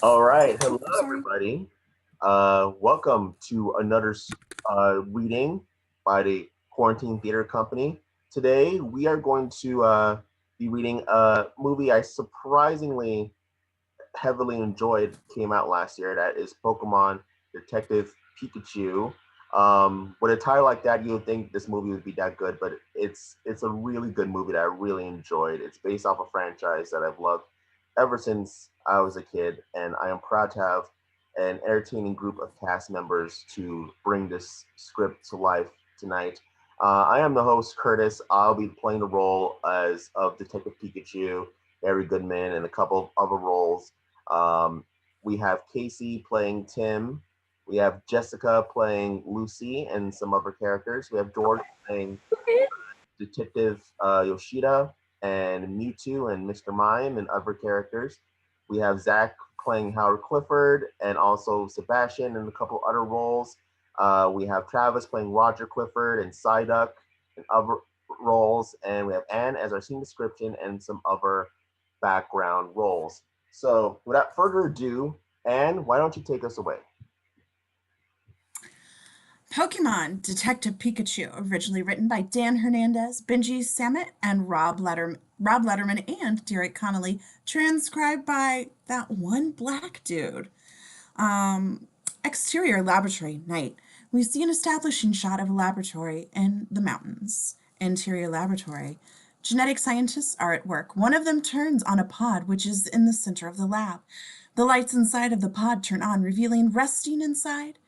All right. Hello, Oh, sorry. everybody. Welcome to another reading by the Quarantine Theater Company. Today, we are going to be reading a movie I surprisingly heavily enjoyed, came out last year. That is Pokemon Detective Pikachu. With a title like that, you would think this movie would be that good, but it's a really good movie that I really enjoyed. It's based off a franchise that I've loved ever since I was a kid, and I am proud to have an entertaining group of cast members to bring this script to life tonight. I am the host, Curtis. I'll be playing the role as of Detective Pikachu, Harry Goodman, and a couple of other roles. um, we have Kaycee playing Tim. We have Jessica playing Lucy and some other characters. We have George playing Detective Yoshida and Mewtwo and Mr. Mime and other characters. We have Zach playing Howard Clifford and also Sebastian and a couple other roles. We have Travis playing Roger Clifford and Psyduck and other roles. And we have Anne as our scene description and some other background roles. So without further ado, Anne, why don't you take us away? Pokemon Detective Pikachu, originally written by Dan Hernandez, Benji Samit, and Rob Letterman and Derek Connolly, transcribed by that one black dude. Um, Exterior laboratory, night. We see an establishing shot of a laboratory in the mountains. Interior laboratory. Genetic scientists are at work. One of them turns on a pod, which is in the center of the lab. The lights inside of the pod turn on, revealing resting inside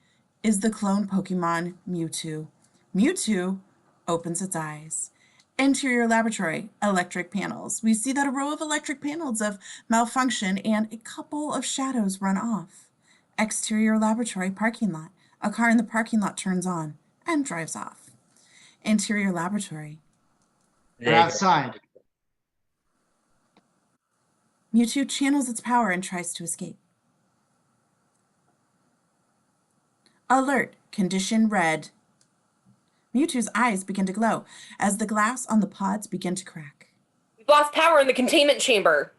is the clone Pokemon Mewtwo. Mewtwo opens its eyes. Interior laboratory, electric panels. We see that a row of electric panels have malfunction and a couple of shadows run off. Exterior laboratory parking lot. A car in the parking lot turns on and drives off. Interior laboratory. We're outside. Mewtwo channels its power and tries to escape. Alert. Condition red. Mewtwo's eyes begin to glow as the glass on the pods begin to crack. We've lost power in the containment chamber.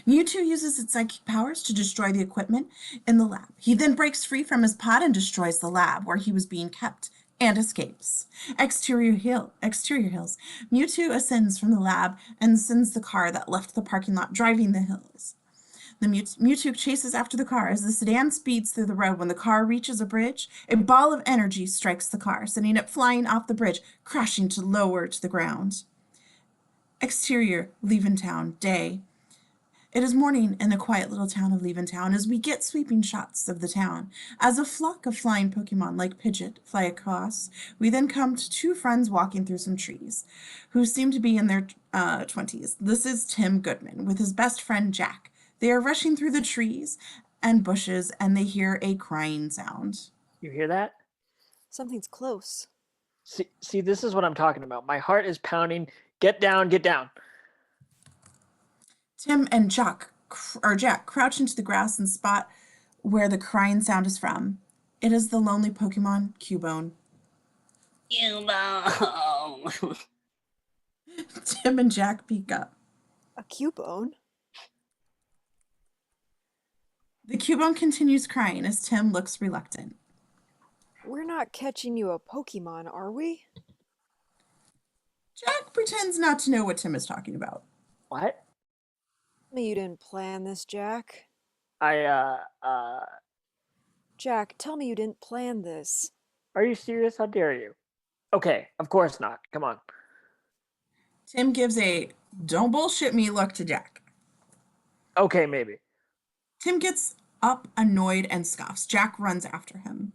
Mewtwo uses its psychic powers to destroy the equipment in the lab. He then breaks free from his pod and destroys the lab where he was being kept and escapes. Exterior hills. Mewtwo ascends from the lab and sends the car that left the parking lot driving the hills. The Mewtwo chases after the car as the sedan speeds through the road. When the car reaches a bridge, a ball of energy strikes the car, sending it flying off the bridge, crashing to lower to the ground. Exterior, Leventown, day. It is morning in the quiet little town of Leventown as we get sweeping shots of the town. As a flock of flying Pokemon like Pidgeot fly across, we then come to two friends walking through some trees who seem to be in their 20s. This is Tim Goodman with his best friend Jack. They are rushing through the trees and bushes and they hear a crying sound. You hear that? Something's close. See, this is what I'm talking about. My heart is pounding. Get down, get down. Tim and Jack crouch into the grass and spot where the crying sound is from. It is the lonely Pokemon Cubone. Cubone. Tim and Jack peek up. A Cubone? The Cubone continues crying as Tim looks reluctant. We're not catching you a Pokemon, are we? Jack pretends not to know what Tim is talking about. What? Tell me you didn't plan this, Jack. I Jack, tell me you didn't plan this. Are you serious? How dare you? Okay, of course not. Come on. Tim gives a don't bullshit me look to Jack. Okay, maybe. Tim gets up, annoyed, and scoffs. Jack runs after him.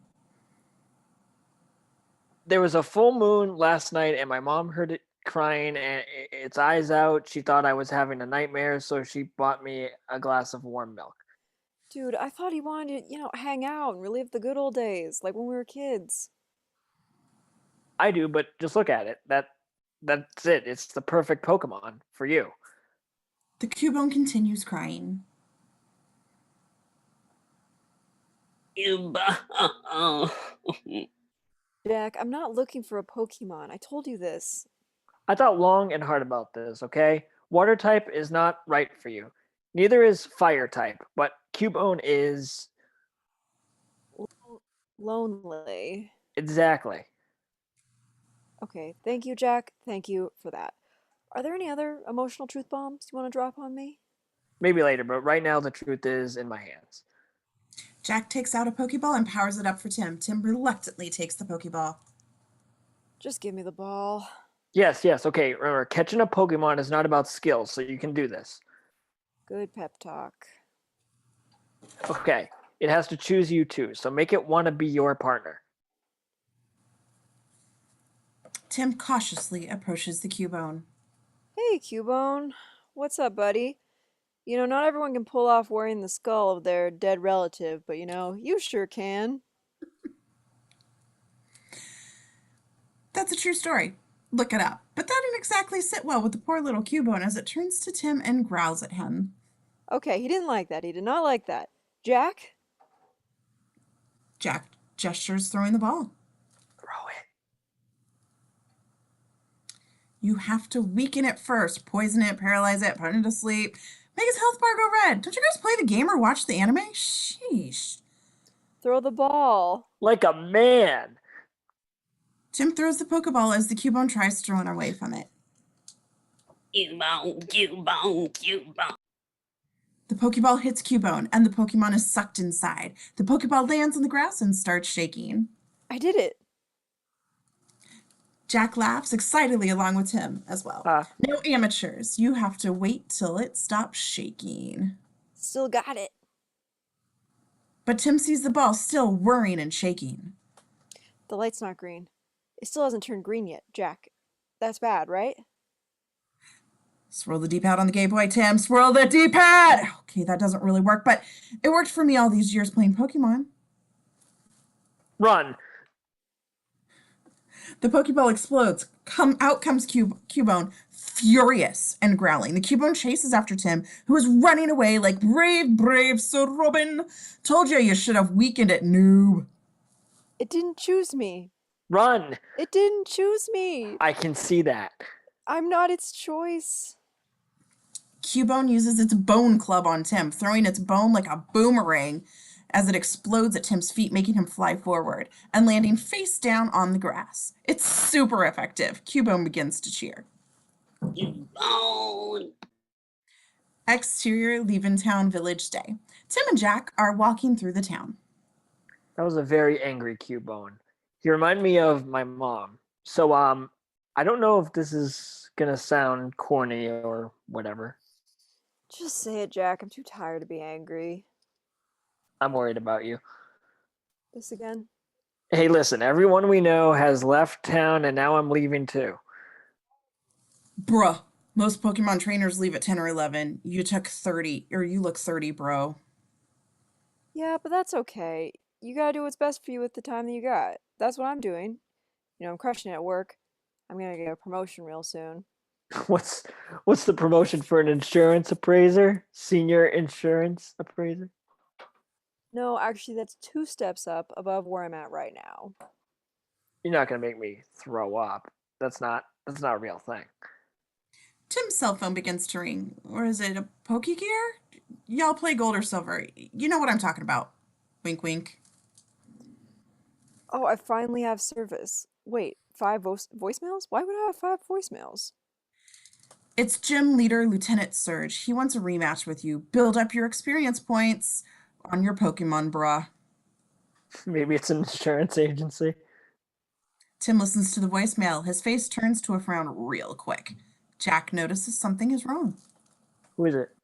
There was a full moon last night and my mom heard it crying and its eyes out. She thought I was having a nightmare, so she bought me a glass of warm milk. Dude, I thought he wanted to, hang out and relive the good old days, like when we were kids. I do, but just look at it. That's it. It's the perfect Pokemon for you. The Cubone continues crying. Cubone. Jack, I'm not looking for a Pokemon. I told you this. I thought long and hard about this, okay? Water type is not right for you. Neither is fire type, but Cubone is Lonely. exactly. Okay, thank you, Jack. Thank you for that. Are there any other emotional truth bombs you want to drop on me? Maybe later, but right now the truth is in my hands. Jack takes out a Pokeball and powers it up for Tim. Tim reluctantly takes the Pokeball. Just give me the ball. Yes. Okay, remember, catching a Pokemon is not about skill, so you can do this. Good pep talk. Okay, it has to choose you too, so make it want to be your partner. Tim cautiously approaches the Cubone. Hey, Cubone. What's up, buddy? You know, not everyone can pull off wearing the skull of their dead relative, but you sure can. That's a true story. Look it up. But that didn't exactly sit well with the poor little Cubone as it turns to Tim and growls at him. Okay, he didn't like that. He did not like that. Jack? Jack gestures, throwing the ball. Throw it. You have to weaken it first. Poison it, paralyze it, put it to sleep. Make his health bar go red. Don't you guys play the game or watch the anime? Sheesh. Throw the ball. Like a man. Tim throws the Pokeball as the Cubone tries to run away from it. Cubone. The Pokeball hits Cubone, and the Pokemon is sucked inside. The Pokeball lands on the grass and starts shaking. I did it. Jack laughs excitedly along with Tim as well. No amateurs. You have to wait till it stops shaking. Still got it. But Tim sees the ball still whirring and shaking. The light's not green. It still hasn't turned green yet, Jack. That's bad, right? Swirl the D-pad on the Game Boy, Tim. Swirl the D-pad! Okay, that doesn't really work, but it worked for me all these years playing Pokemon. Run. The Pokeball explodes. Out comes Cubone, furious and growling. The Cubone chases after Tim, who is running away like brave Sir Robin. Told you should have weakened it, noob. It didn't choose me. Run. It didn't choose me. I can see that. I'm not its choice. Cubone uses its bone club on Tim, throwing its bone like a boomerang as it explodes at Tim's feet, making him fly forward and landing face down on the grass. It's super effective. Cubone begins to cheer. Cubone. Exterior Leaventown Village Day. Tim and Jack are walking through the town. That was a very angry Cubone. He reminded me of my mom. So, I don't know if this is gonna sound corny or whatever. Just say it, Jack. I'm too tired to be angry. I'm worried about you. This again? Hey, listen, everyone we know has left town and now I'm leaving too. Bruh, most Pokemon trainers leave at 10 or 11. You took 30, or you look 30, bro. Yeah, but that's okay. You gotta do what's best for you with the time that you got. That's what I'm doing. I'm crushing it at work. I'm gonna get a promotion real soon. What's the promotion for an insurance appraiser? Senior insurance appraiser? No, actually, that's 2 steps up above where I'm at right now. You're not gonna make me throw up. That's not a real thing. Tim's cell phone begins to ring. Or is it a Pokegear? Y'all play Gold or Silver. You know what I'm talking about. Wink, wink. Oh, I finally have service. Wait, 5 voicemails? Why would I have 5 voicemails? It's Gym Leader Lieutenant Surge. He wants a rematch with you. Build up your experience points on your Pokemon, bruh. Maybe it's an insurance agency. Tim listens to the voicemail. His face turns to a frown real quick. Jack notices something is wrong. Who is it?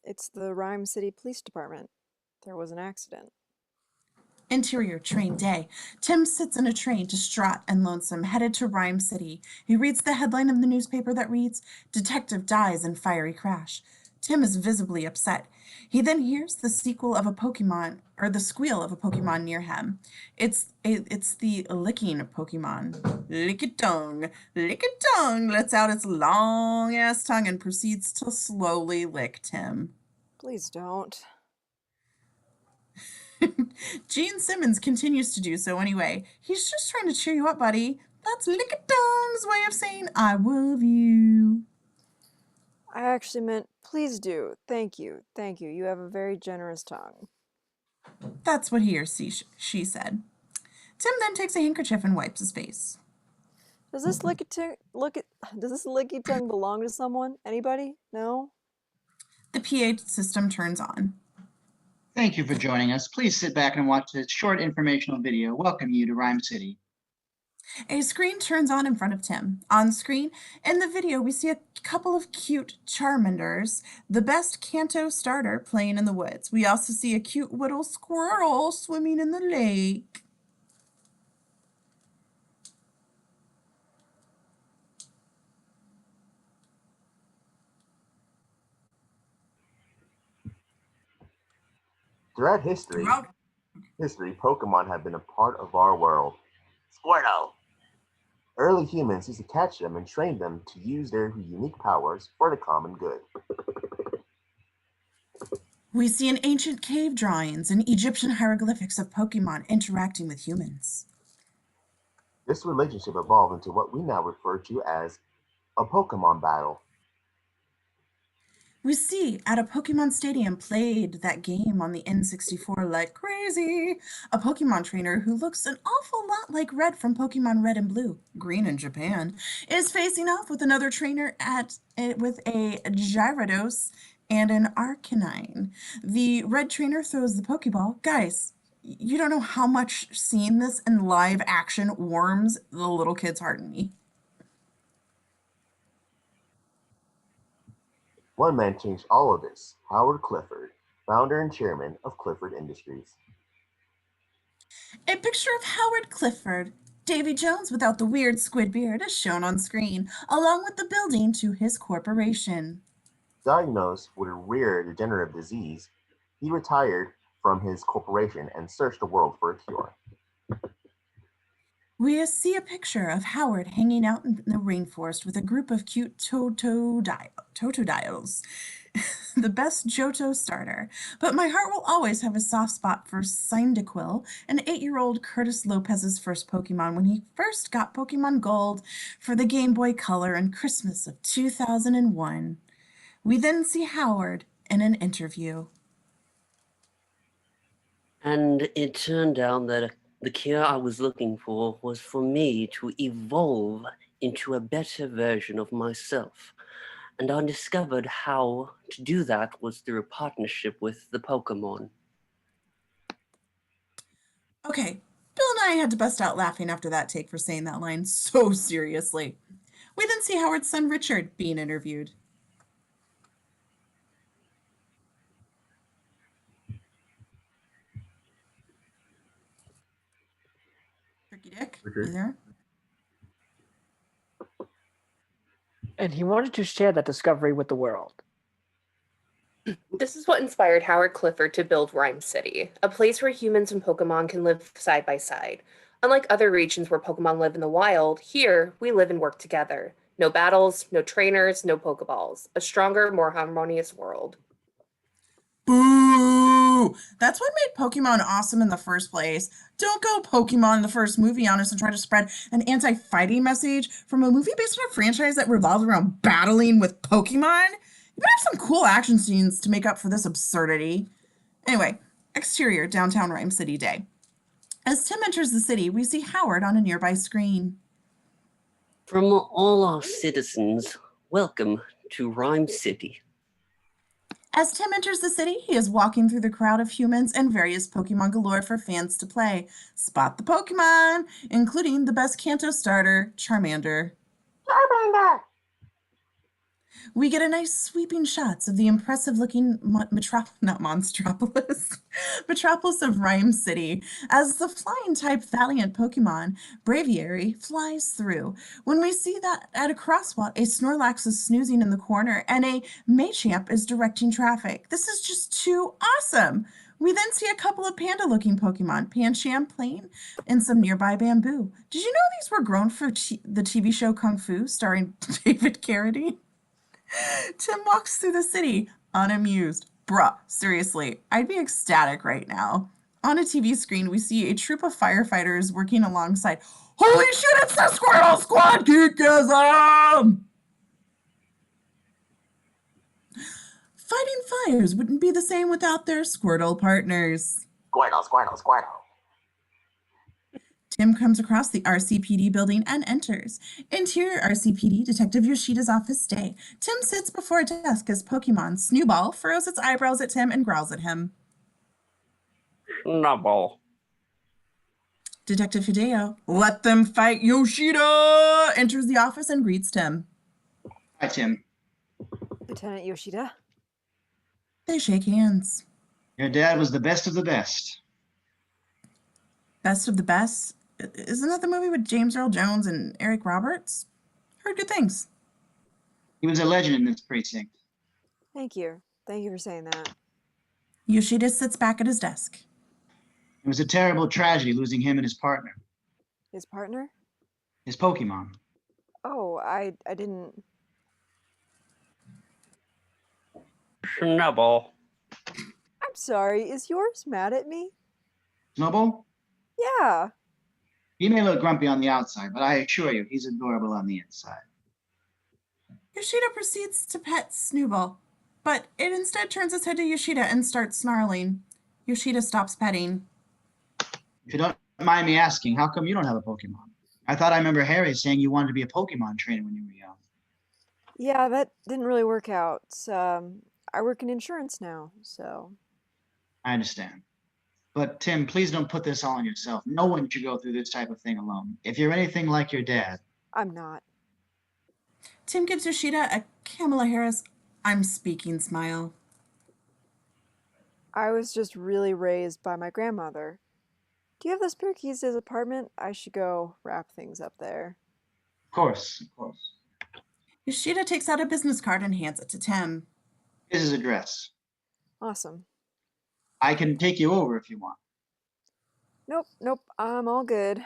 It's the Rhyme City Police Department. There was an accident. Interior train day. Tim sits in a train, distraught and lonesome, headed to Rhyme City. He reads the headline of the newspaper that reads, "Detective dies in fiery crash." Tim is visibly upset. He then hears the squeal of a Pokemon near him. It's the licking Pokemon. Lick-a-tongue, lets out its long-ass tongue and proceeds to slowly lick Tim. Please don't. Gene Simmons continues to do so anyway. He's just trying to cheer you up, buddy. That's Lick-a-tongue's way of saying I love you. I actually meant, please do. Thank you. Thank you. You have a very generous tongue. That's what he or she said. Tim then takes a handkerchief and wipes his face. Does this does this licky tongue belong to someone? Anybody? No? The PA system turns on. Thank you for joining us. Please sit back and watch this short informational video welcoming you to Rhyme City. A screen turns on in front of Tim. On screen, in the video, we see a couple of cute Charmanders, the best Kanto starter playing in the woods. We also see a cute little squirrel swimming in the lake. Throughout history, Pokemon have been a part of our world. Squirtle! Early humans used to catch them and train them to use their unique powers for the common good. We see in ancient cave drawings and Egyptian hieroglyphics of Pokemon interacting with humans. This relationship evolved into what we now refer to as a Pokemon battle. We see at a Pokemon Stadium played that game on the N64 like crazy. A Pokemon trainer who looks an awful lot like Red from Pokemon Red and Blue, green in Japan, is facing off with another trainer with a Gyarados and an Arcanine. The Red trainer throws the Pokeball. Guys, you don't know how much seeing this in live action warms the little kid's heart in me. One man changed all of this, Howard Clifford, founder and chairman of Clifford Industries. A picture of Howard Clifford, Davy Jones without the weird squid beard, is shown on screen, along with the building to his corporation. Diagnosed with a rare degenerative disease, he retired from his corporation and searched the world for a cure. We see a picture of Howard hanging out in the rainforest with a group of cute Totodiles, the best Johto starter. But my heart will always have a soft spot for Cyndaquil, an 8-year-old Curtis Lopez's first Pokemon when he first got Pokemon Gold for the Game Boy Color in Christmas of 2001. We then see Howard in an interview. And it turned out that the cure I was looking for was for me to evolve into a better version of myself. And I discovered how to do that was through a partnership with the Pokemon. Okay, Bill and I had to bust out laughing after that take for saying that line so seriously. We then see Howard's son Richard being interviewed. Tricky Dick, Richard? you there? And he wanted to share that discovery with the world. This is what inspired Howard Clifford to build Rhyme City, a place where humans and Pokemon can live side by side. Unlike other regions where Pokemon live in the wild, here we live and work together. No battles, no trainers, no Pokeballs. A stronger, more harmonious world. Boo! That's what made Pokemon awesome in the first place. Don't go Pokemon the first movie on us and try to spread an anti-fighting message from a movie based on a franchise that revolves around battling with Pokemon. You better have some cool action scenes to make up for this absurdity. Anyway, exterior downtown Rhyme City Day. As Tim enters the city, we see Howard on a nearby screen. From all our citizens, welcome to Rhyme City. As Tim enters the city, he is walking through the crowd of humans and various Pokemon galore for fans to play. Spot the Pokemon, including the best Kanto starter, Charmander. Charmander! We get a nice sweeping shots of the impressive-looking Metropolis of Rhyme City as the flying-type Valiant Pokemon, Braviary, flies through. When we see that at a crosswalk, a Snorlax is snoozing in the corner and a Machamp is directing traffic. This is just too awesome! We then see a couple of panda-looking Pokemon, Pancham playing in some nearby bamboo. Did you know these were grown for the TV show Kung Fu starring David Carradine? Tim walks through the city, unamused. Bruh, seriously, I'd be ecstatic right now. On a TV screen, we see a troop of firefighters working alongside. Holy shit, it's the Squirtle Squad! Geekism! fires wouldn't be the same without their Squirtle partners. Squirtle, Squirtle, Squirtle. Tim comes across the RCPD building and enters. Interior RCPD Detective Yoshida's office day. Tim sits before a desk as Pokemon Snowball furrows its eyebrows at Tim and growls at him. Snowball. Detective Hideo, let them fight Yoshida, enters the office and greets Tim. Hi, Tim. Lieutenant Yoshida? They shake hands. Your dad was the best of the best. Best of the best? Isn't that the movie with James Earl Jones and Eric Roberts? Heard good things. He was a legend in this precinct. Thank you. Thank you for saying that. Yoshida sits back at his desk. It was a terrible tragedy losing him and his partner, His partner? his Pokemon. Oh, I didn't... Snowball. I'm sorry, is yours mad at me? Snowball? Yeah. He may look grumpy on the outside, but I assure you, he's adorable on the inside. Yoshida proceeds to pet Snowball, but it instead turns its head to Yoshida and starts snarling. Yoshida stops petting. If you don't mind me asking, how come you don't have a Pokemon? I thought I remember Harry saying you wanted to be a Pokemon trainer when you were young. Yeah, that didn't really work out. I work in insurance now, so... I understand. But Tim, please don't put this all on yourself. No one should go through this type of thing alone. If you're anything like your dad. I'm not. Tim gives Yoshida a Kamala Harris I'm speaking smile. I was just really raised by my grandmother. Do you have the spare keys to his apartment? I should go wrap things up there. Of course, of course. Yoshida takes out a business card and hands it to Tim. Here's his address. Awesome. I can take you over if you want. Nope, I'm all good.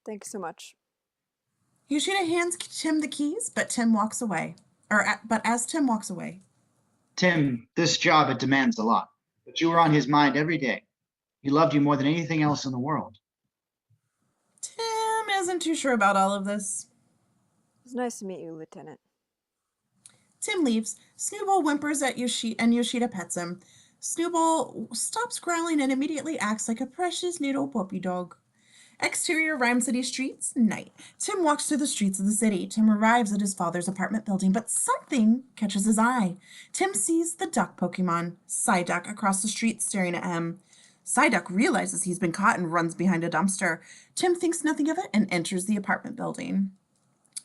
Thanks so much. Yoshida hands Tim the keys, but Tim walks away. But as Tim walks away. Tim, this job, it demands a lot. But you were on his mind every day. He loved you more than anything else in the world. Tim isn't too sure about all of this. It's nice to meet you, Lieutenant. Tim leaves. Snowball whimpers at Yoshida and Yoshida pets him. Snowball stops growling and immediately acts like a precious little puppy dog. Exterior Rhyme City streets, night. Tim walks through the streets of the city. Tim arrives at his father's apartment building, but something catches his eye. Tim sees the duck Pokemon, Psyduck, across the street staring at him. Psyduck realizes he's been caught and runs behind a dumpster. Tim thinks nothing of it and enters the apartment building.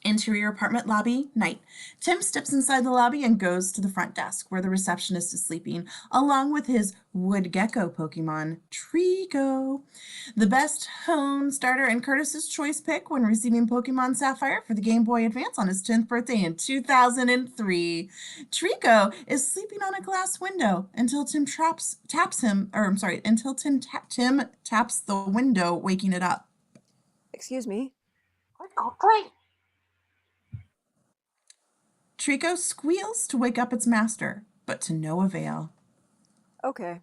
Interior apartment lobby, night. Tim steps inside the lobby and goes to the front desk where the receptionist is sleeping, along with his wood gecko Pokemon, Trico. The best hone starter and Curtis's choice pick when receiving Pokemon Sapphire for the Game Boy Advance on his 10th birthday in 2003. Trico is sleeping on a glass window until Tim taps the window, waking it up. Excuse me. Trico squeals to wake up its master, but to no avail. Okay.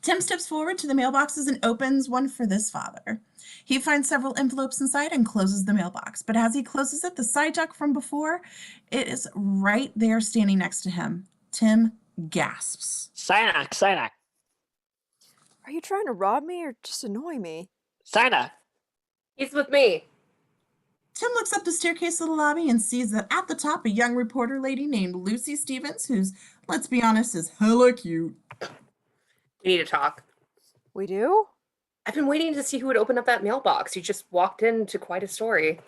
Tim steps forward to the mailboxes and opens one for this father. He finds several envelopes inside and closes the mailbox, but as he closes it, the Psyduck from before, it is right there standing next to him. Tim gasps. Psyduck. Are you trying to rob me or just annoy me? Psyduck. He's with me. Tim looks up the staircase of the lobby and sees that at the top, a young reporter lady named Lucy Stevens, who's, let's be honest, is hella cute. We need to talk. We do? I've been waiting to see who would open up that mailbox. You just walked into quite a story.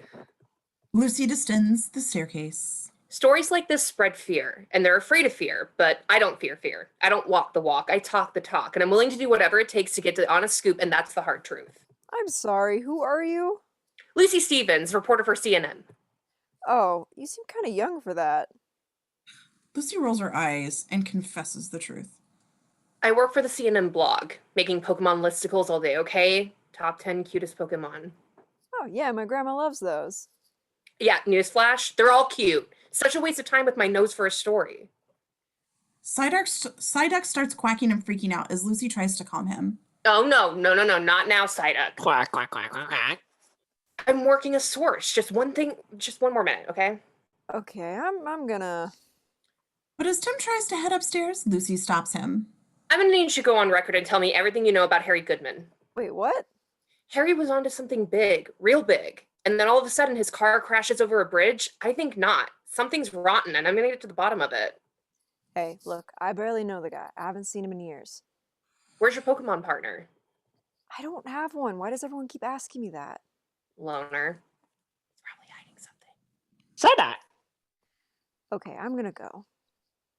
Lucy descends the staircase. Stories like this spread fear, and they're afraid of fear, but I don't fear fear. I don't walk the walk, I talk the talk, and I'm willing to do whatever it takes to get to the honest scoop, and that's the hard truth. I'm sorry, who are you? Lucy Stevens, reporter for CNN. Oh, you seem kind of young for that. Lucy rolls her eyes and confesses the truth. I work for the CNN blog, making Pokemon listicles all day, okay? Top 10 cutest Pokemon. Oh, yeah, my grandma loves those. Yeah, newsflash, they're all cute. Such a waste of time with my nose for a story. Psyduck starts quacking and freaking out as Lucy tries to calm him. Oh, no, not now, Psyduck. Quack, quack, quack, quack, quack. I'm working a source. Just one more minute, okay? Okay, I'm gonna... But as Tim tries to head upstairs, Lucy stops him. I'm gonna need you to go on record and tell me everything you know about Harry Goodman. Wait, what? Harry was onto something big, real big, and then all of a sudden his car crashes over a bridge? I think not. Something's rotten, and I'm gonna get to the bottom of it. Hey, look, I barely know the guy. I haven't seen him in years. Where's your Pokemon partner? I don't have one. Why does everyone keep asking me that? Loner. He's probably hiding something. Psyduck. Okay, I'm gonna go.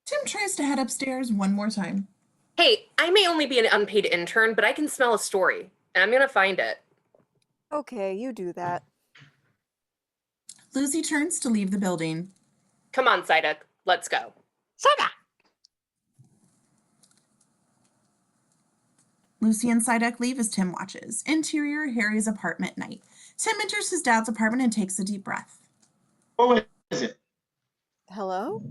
Tim tries to head upstairs one more time. Hey, I may only be an unpaid intern, but I can smell a story, and I'm gonna find it. Okay, you do that. Lucy turns to leave the building. Come on, Psyduck. Let's go. Psyduck. Lucy and Psyduck leave as Tim watches. Interior, Harry's apartment night. Tim enters his dad's apartment and takes a deep breath. What is it? Hello?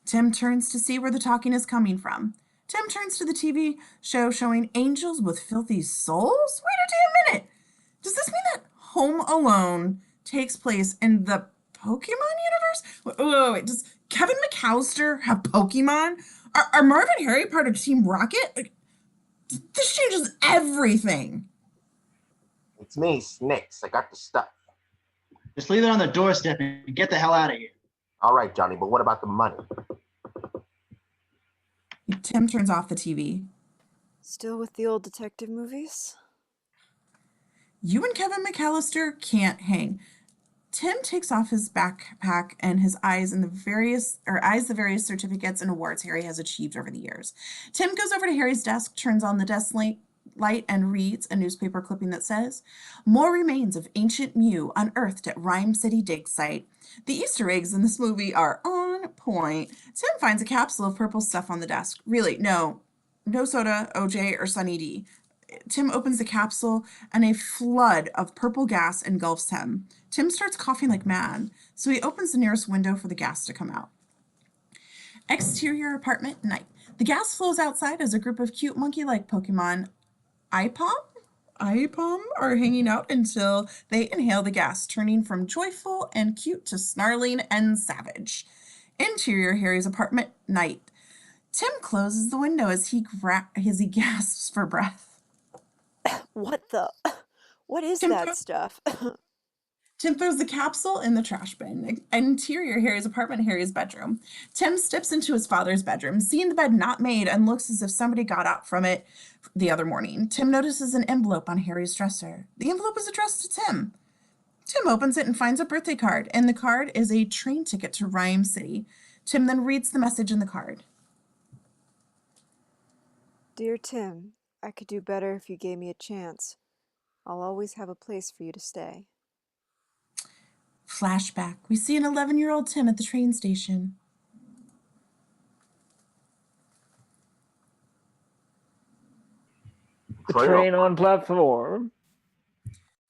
Tim turns to see where the talking is coming from. Tim turns to the TV show showing angels with filthy souls? Wait a damn minute! Does this mean that Home Alone takes place in the Pokemon universe? Wait, does Kevin McAllister have Pokemon? Are Marv and Harry part of Team Rocket? This changes everything. It's me, Snakes. I got the stuff. Just leave it on the doorstep and get the hell out of here. All right, Johnny, but what about the money? Tim turns off the TV. Still with the old detective movies? You and Kevin McAllister can't hang. Tim takes off his backpack and his eyes the various certificates and awards Harry has achieved over the years. Tim goes over to Harry's desk, turns on the desk light, and reads a newspaper clipping that says, "More remains of ancient Mew unearthed at Rhyme City dig site." The Easter eggs in this movie are on point. Tim finds a capsule of purple stuff on the desk. Really, no soda, OJ, or Sunny D. Tim opens the capsule and a flood of purple gas engulfs him. Tim starts coughing like mad, so he opens the nearest window for the gas to come out. Exterior apartment night. The gas flows outside as a group of cute monkey-like Pokemon IPOM are hanging out until they inhale the gas, turning from joyful and cute to snarling and savage. Interior Harry's apartment night. Tim closes the window as he gasps for breath. What the? What is Tim that stuff? Tim throws the capsule in the trash bin. Interior Harry's apartment, Harry's bedroom. Tim steps into his father's bedroom, seeing the bed not made and looks as if somebody got out from it the other morning. Tim notices an envelope on Harry's dresser. The envelope is addressed to Tim. Tim opens it and finds a birthday card, and the card is a train ticket to Rhyme City. Tim then reads the message in the card. Dear Tim, I could do better if you gave me a chance. I'll always have a place for you to stay. Flashback. We see an 11-year-old Tim at the train station. The train on platform.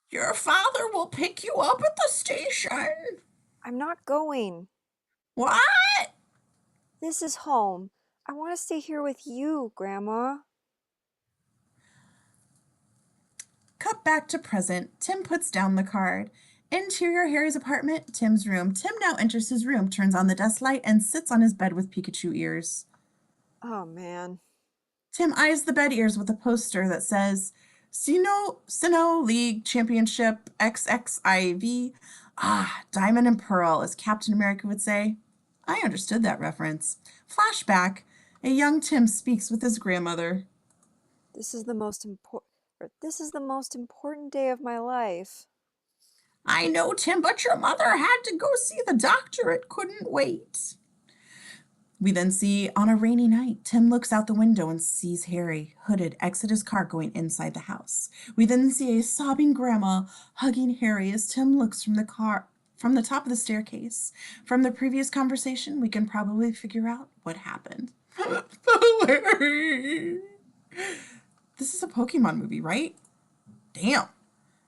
Your father will pick you up at the station. I'm not going. What? This is home. I want to stay here with you, Grandma. Cut back to present. Tim puts down the card. Interior Harry's apartment, Tim's room. Tim now enters his room, turns on the desk light, and sits on his bed with Pikachu ears. Oh, man. Tim eyes the bed ears with a poster that says, Sinnoh League Championship XXIV. Diamond and Pearl, as Captain America would say. I understood that reference. Flashback. A young Tim speaks with his grandmother. This is the most important day of my life. I know, Tim, but your mother had to go see the doctor. It couldn't wait. We then see on a rainy night, Tim looks out the window and sees Harry, hooded, exit his car going inside the house. We then see a sobbing grandma hugging Harry as Tim looks from the top of the staircase. From the previous conversation, we can probably figure out what happened. This is a Pokemon movie, right? Damn.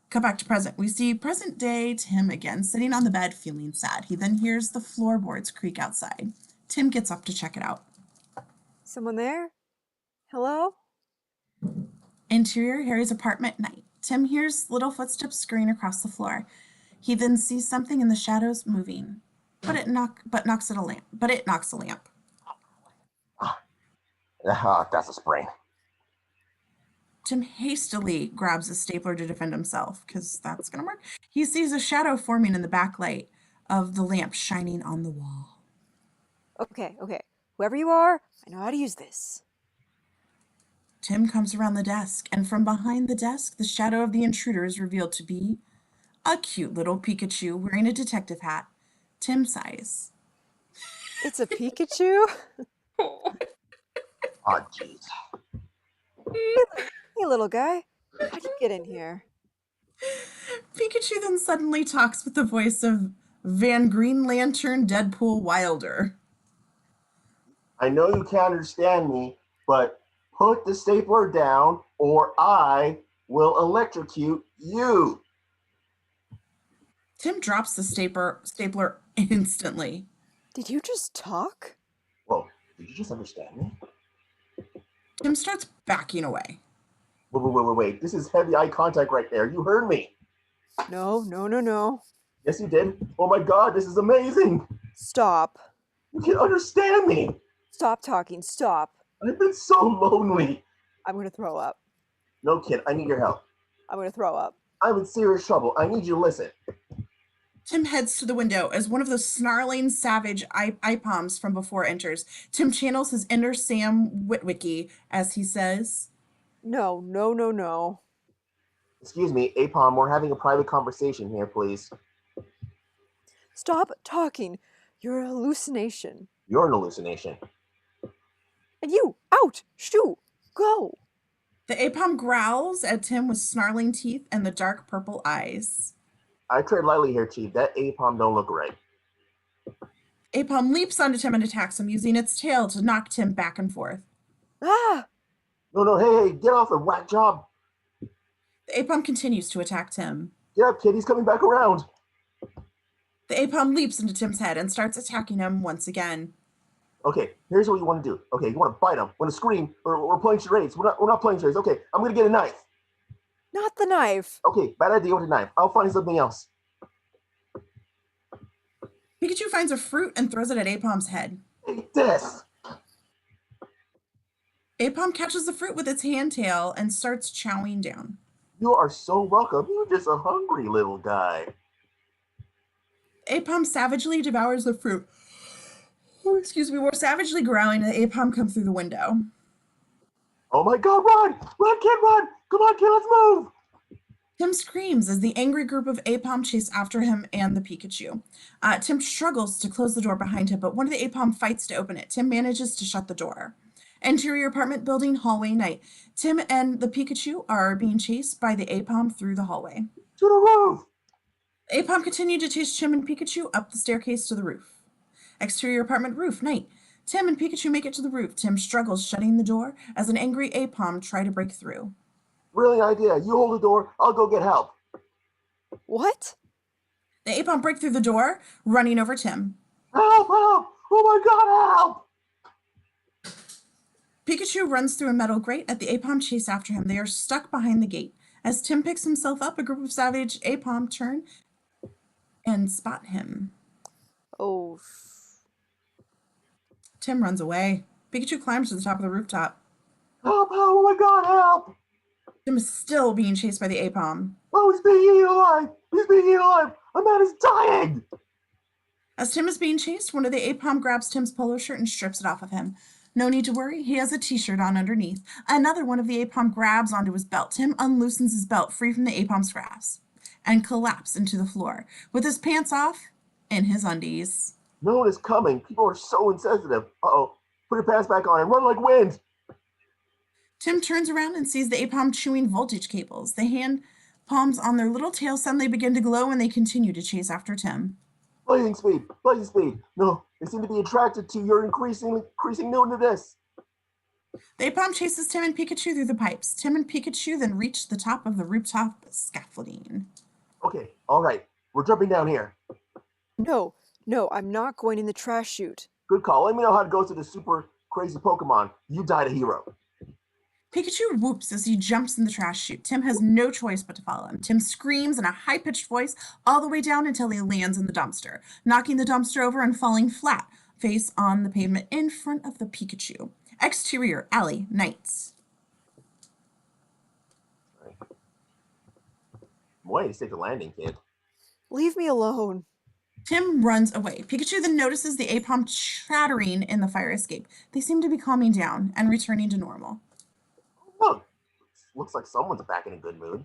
Cut back to present. We see present day Tim again, sitting on the bed, feeling sad. He then hears the floorboards creak outside. Tim gets up to check it out. Someone there? Hello? Interior Harry's apartment night. Tim hears little footsteps scurrying across the floor. He then sees something in the shadows moving. but it knocks a lamp. That's a sprain. Tim hastily grabs a stapler to defend himself, because that's going to work. He sees a shadow forming in the backlight of the lamp shining on the wall. Okay. Whoever you are, I know how to use this. Tim comes around the desk, and from behind the desk, the shadow of the intruder is revealed to be a cute little Pikachu wearing a detective hat, Tim size. It's a Pikachu? Oh, jeez. Hey, little guy. How'd you get in here? Pikachu then suddenly talks with the voice of Van Green Lantern Deadpool Wilder. I know you can't understand me, but put the stapler down or I will electrocute you. Tim drops the stapler instantly. Did you just talk? Whoa, did you just understand me? Tim starts backing away. Wait. This is heavy eye contact right there. You heard me. No. Yes, you did. Oh my God, this is amazing. Stop. You can understand me. Stop talking. Stop. I've been so lonely. I'm going to throw up. No, kid, I need your help. I'm going to throw up. I'm in serious trouble. I need you to listen. Tim heads to the window as one of the snarling, savage Ipoms from before enters. Tim channels his inner Sam Witwicky as he says, No. Excuse me, Apom, we're having a private conversation here, please. Stop talking. You're a hallucination. You're an hallucination. And you, out! Shoo! Go! The Apom growls at Tim with snarling teeth and the dark purple eyes. I tread lightly here, Chief. That Apom don't look right. Apom leaps onto Tim and attacks him, using its tail to knock Tim back and forth. Ah! No, hey, get off the whack job. The Apom continues to attack Tim. Get up, kid, he's coming back around. The Apom leaps into Tim's head and starts attacking him once again. Okay, here's what you want to do. Okay, you want to bite him, want to scream, or we're playing charades. We're not playing charades. Okay, I'm going to get a knife. Not the knife. Okay, bad idea with a knife. I'll find something else. Pikachu finds a fruit and throws it at Apom's head. Eat this. Apom catches the fruit with its hand tail and starts chowing down. You are so welcome. You're just a hungry little guy. Apom savagely devours the fruit. Oh, excuse me, we're savagely growling and Apom comes through the window. Oh my God, run! Run, kid, run! Come on, kid, let's move! Tim screams as the angry group of Apom chase after him and the Pikachu. Tim struggles to close the door behind him, but one of the Apom fights to open it. Tim manages to shut the door. Interior apartment building, hallway night. Tim and the Pikachu are being chased by the Apom through the hallway. To the roof! Apom continue to chase Tim and Pikachu up the staircase to the roof. Exterior apartment roof, night. Tim and Pikachu make it to the roof. Tim struggles shutting the door as an angry Apom try to break through. Brilliant idea. You hold the door, I'll go get help. What? The Apom break through the door, running over Tim. Help! Oh my God, help! Pikachu runs through a metal grate at the Apom chase after him. They are stuck behind the gate. As Tim picks himself up, a group of savage Apom turn and spot him. Oh. Tim runs away. Pikachu climbs to the top of the rooftop. Help! Oh my God, help! Tim is still being chased by the Apom. Oh, he's being eaten alive! He's being eaten alive! A man is dying! As Tim is being chased, one of the Apom grabs Tim's polo shirt and strips it off of him. No need to worry, he has a t-shirt on underneath. Another one of the Apom grabs onto his belt. Tim unloosens his belt free from the Apom's grasp and collapses into the floor with his pants off and his undies. No one is coming. People are so insensitive. Uh-oh. Put your pants back on and run like wind. Tim turns around and sees the Apom chewing voltage cables. The hand palms on their little tails suddenly begin to glow and they continue to chase after Tim. Blazing speed. No, they seem to be attracted to your increasing newness. The Apom chases Tim and Pikachu through the pipes. Tim and Pikachu then reach the top of the rooftop scaffolding. Okay, all right. We're jumping down here. No, I'm not going in the trash chute. Good call. Let me know how to go to the super crazy Pokemon. You died a hero. Pikachu whoops as he jumps in the trash chute. Tim has no choice but to follow him. Tim screams in a high-pitched voice all the way down until he lands in the dumpster, knocking the dumpster over and falling flat, face on the pavement in front of the Pikachu. Exterior, alley, nights. Boy, stick the landing, kid. Leave me alone. Tim runs away. Pikachu then notices the Apom chattering in the fire escape. They seem to be calming down and returning to normal. Look, looks like someone's back in a good mood.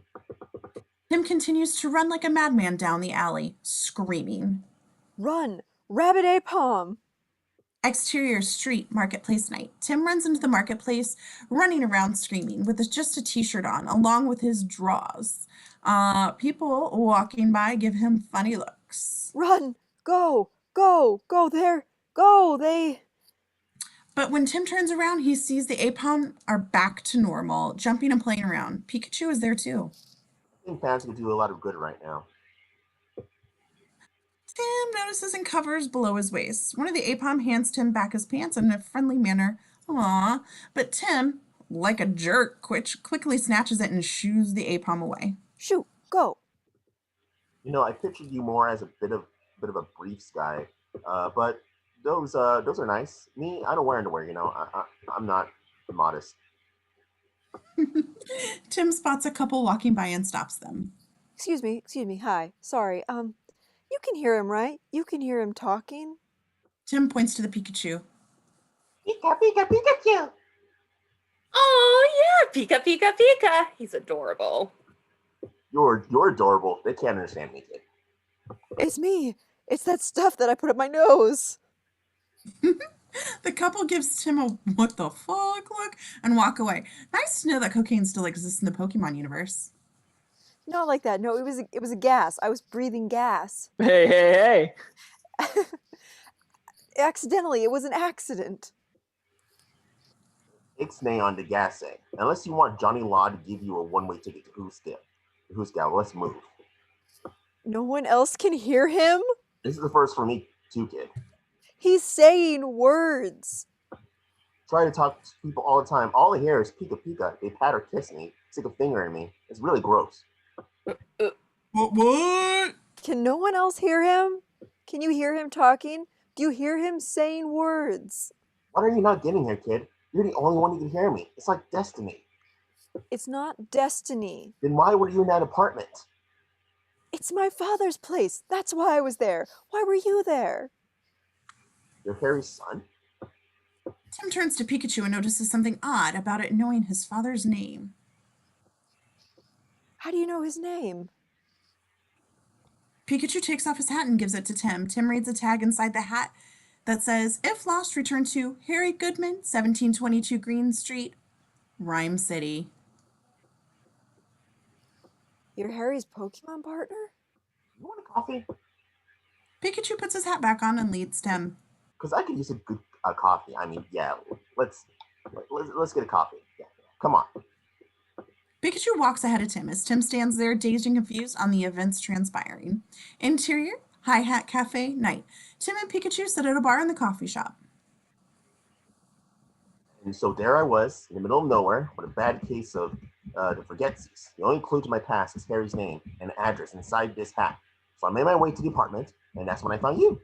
Tim continues to run like a madman down the alley, screaming. Run! Rabbit Apom! Exterior street, marketplace night. Tim runs into the marketplace, running around screaming, with just a t-shirt on, along with his drawers. People walking by give him funny looks. Run! Go! Go! Go there! Go! But when Tim turns around, he sees the Apom are back to normal, jumping and playing around. Pikachu is there too. I think fans could do a lot of good right now. Tim notices and covers below his waist. One of the Apom hands Tim back his pants in a friendly manner. Aww. But Tim, like a jerk, quickly snatches it and shoos the Apom away. Shoot! Go! You know, I pictured you more as a bit of a briefs guy, but those are nice. Me, I don't wear underwear. You know, I'm not modest. Tim spots a couple walking by and stops them. Excuse me. Hi. Sorry. You can hear him, right? You can hear him talking? Tim points to the Pikachu. Pika, Pika, Pikachu! Oh, yeah, Pika, Pika, Pika. He's adorable. You're adorable. They can't understand me, kid. It's me. It's that stuff that I put up my nose. The couple gives Tim a what the fuck look and walk away. Nice to know that cocaine still exists in the Pokemon universe. Not like that. No, it was a gas. I was breathing gas. Hey. Accidentally. It was an accident. Ixnay on the gas, eh? Unless you want Johnny Law to give you a one-way ticket to Who's Gal, let's move. No one else can hear him? This is the first for me, too, kid. He's saying words. Try to talk to people all the time. All I hear is Pika Pika. They pat or kiss me, stick a finger in me. It's really gross. What? Can no one else hear him? Can you hear him talking? Do you hear him saying words? What are you not getting here, kid? You're the only one who can hear me. It's like destiny. It's not destiny. Then why were you in that apartment? It's my father's place. That's why I was there. Why were you there? You're Harry's son? Tim turns to Pikachu and notices something odd about it knowing his father's name. How do you know his name? Pikachu takes off his hat and gives it to Tim. Tim reads a tag inside the hat that says, "If lost, return to Harry Goodman, 1722 Green Street, Rhyme City." You're Harry's Pokemon partner? You want a coffee? Pikachu puts his hat back on and leads Tim. Because I could use a good coffee. I mean, yeah, let's get a coffee. Yeah, come on. Pikachu walks ahead of Tim as Tim stands there dazed and confused on the events transpiring. Interior, Hi-Hat Cafe, night. Tim and Pikachu sit at a bar in the coffee shop. And so there I was, in the middle of nowhere, with a bad case of the forgetsies. The only clue to my past is Harry's name and address inside this hat. So I made my way to the apartment, and that's when I found you.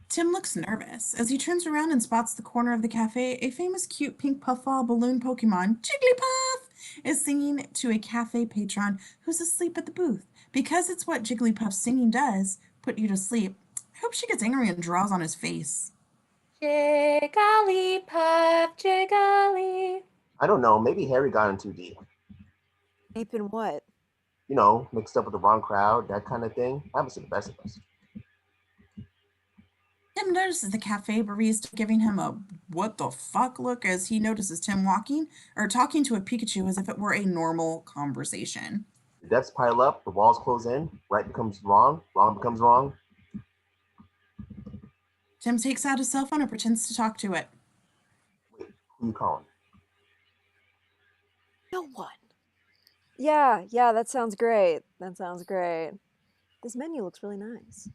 Tim looks nervous as he turns around and spots the corner of the cafe. A famous cute pink puffball balloon Pokemon, Jigglypuff, is singing to a cafe patron who's asleep at the booth. Because it's what Jigglypuff's singing does, put you to sleep, I hope she gets angry and draws on his face. Jigglypuff, Jiggly. I don't know, maybe Harry got in too deep. Deep in what? You know, mixed up with the wrong crowd, that kind of thing. I haven't seen the best of us. Tim notices the cafe barista giving him a what the fuck look as he notices Tim talking to a Pikachu as if it were a normal conversation. The depths pile up, the walls close in, right becomes wrong becomes wrong. Tim takes out his cell phone and pretends to talk to it. Wait, who you calling? No one. Yeah, that sounds great. This menu looks really nice.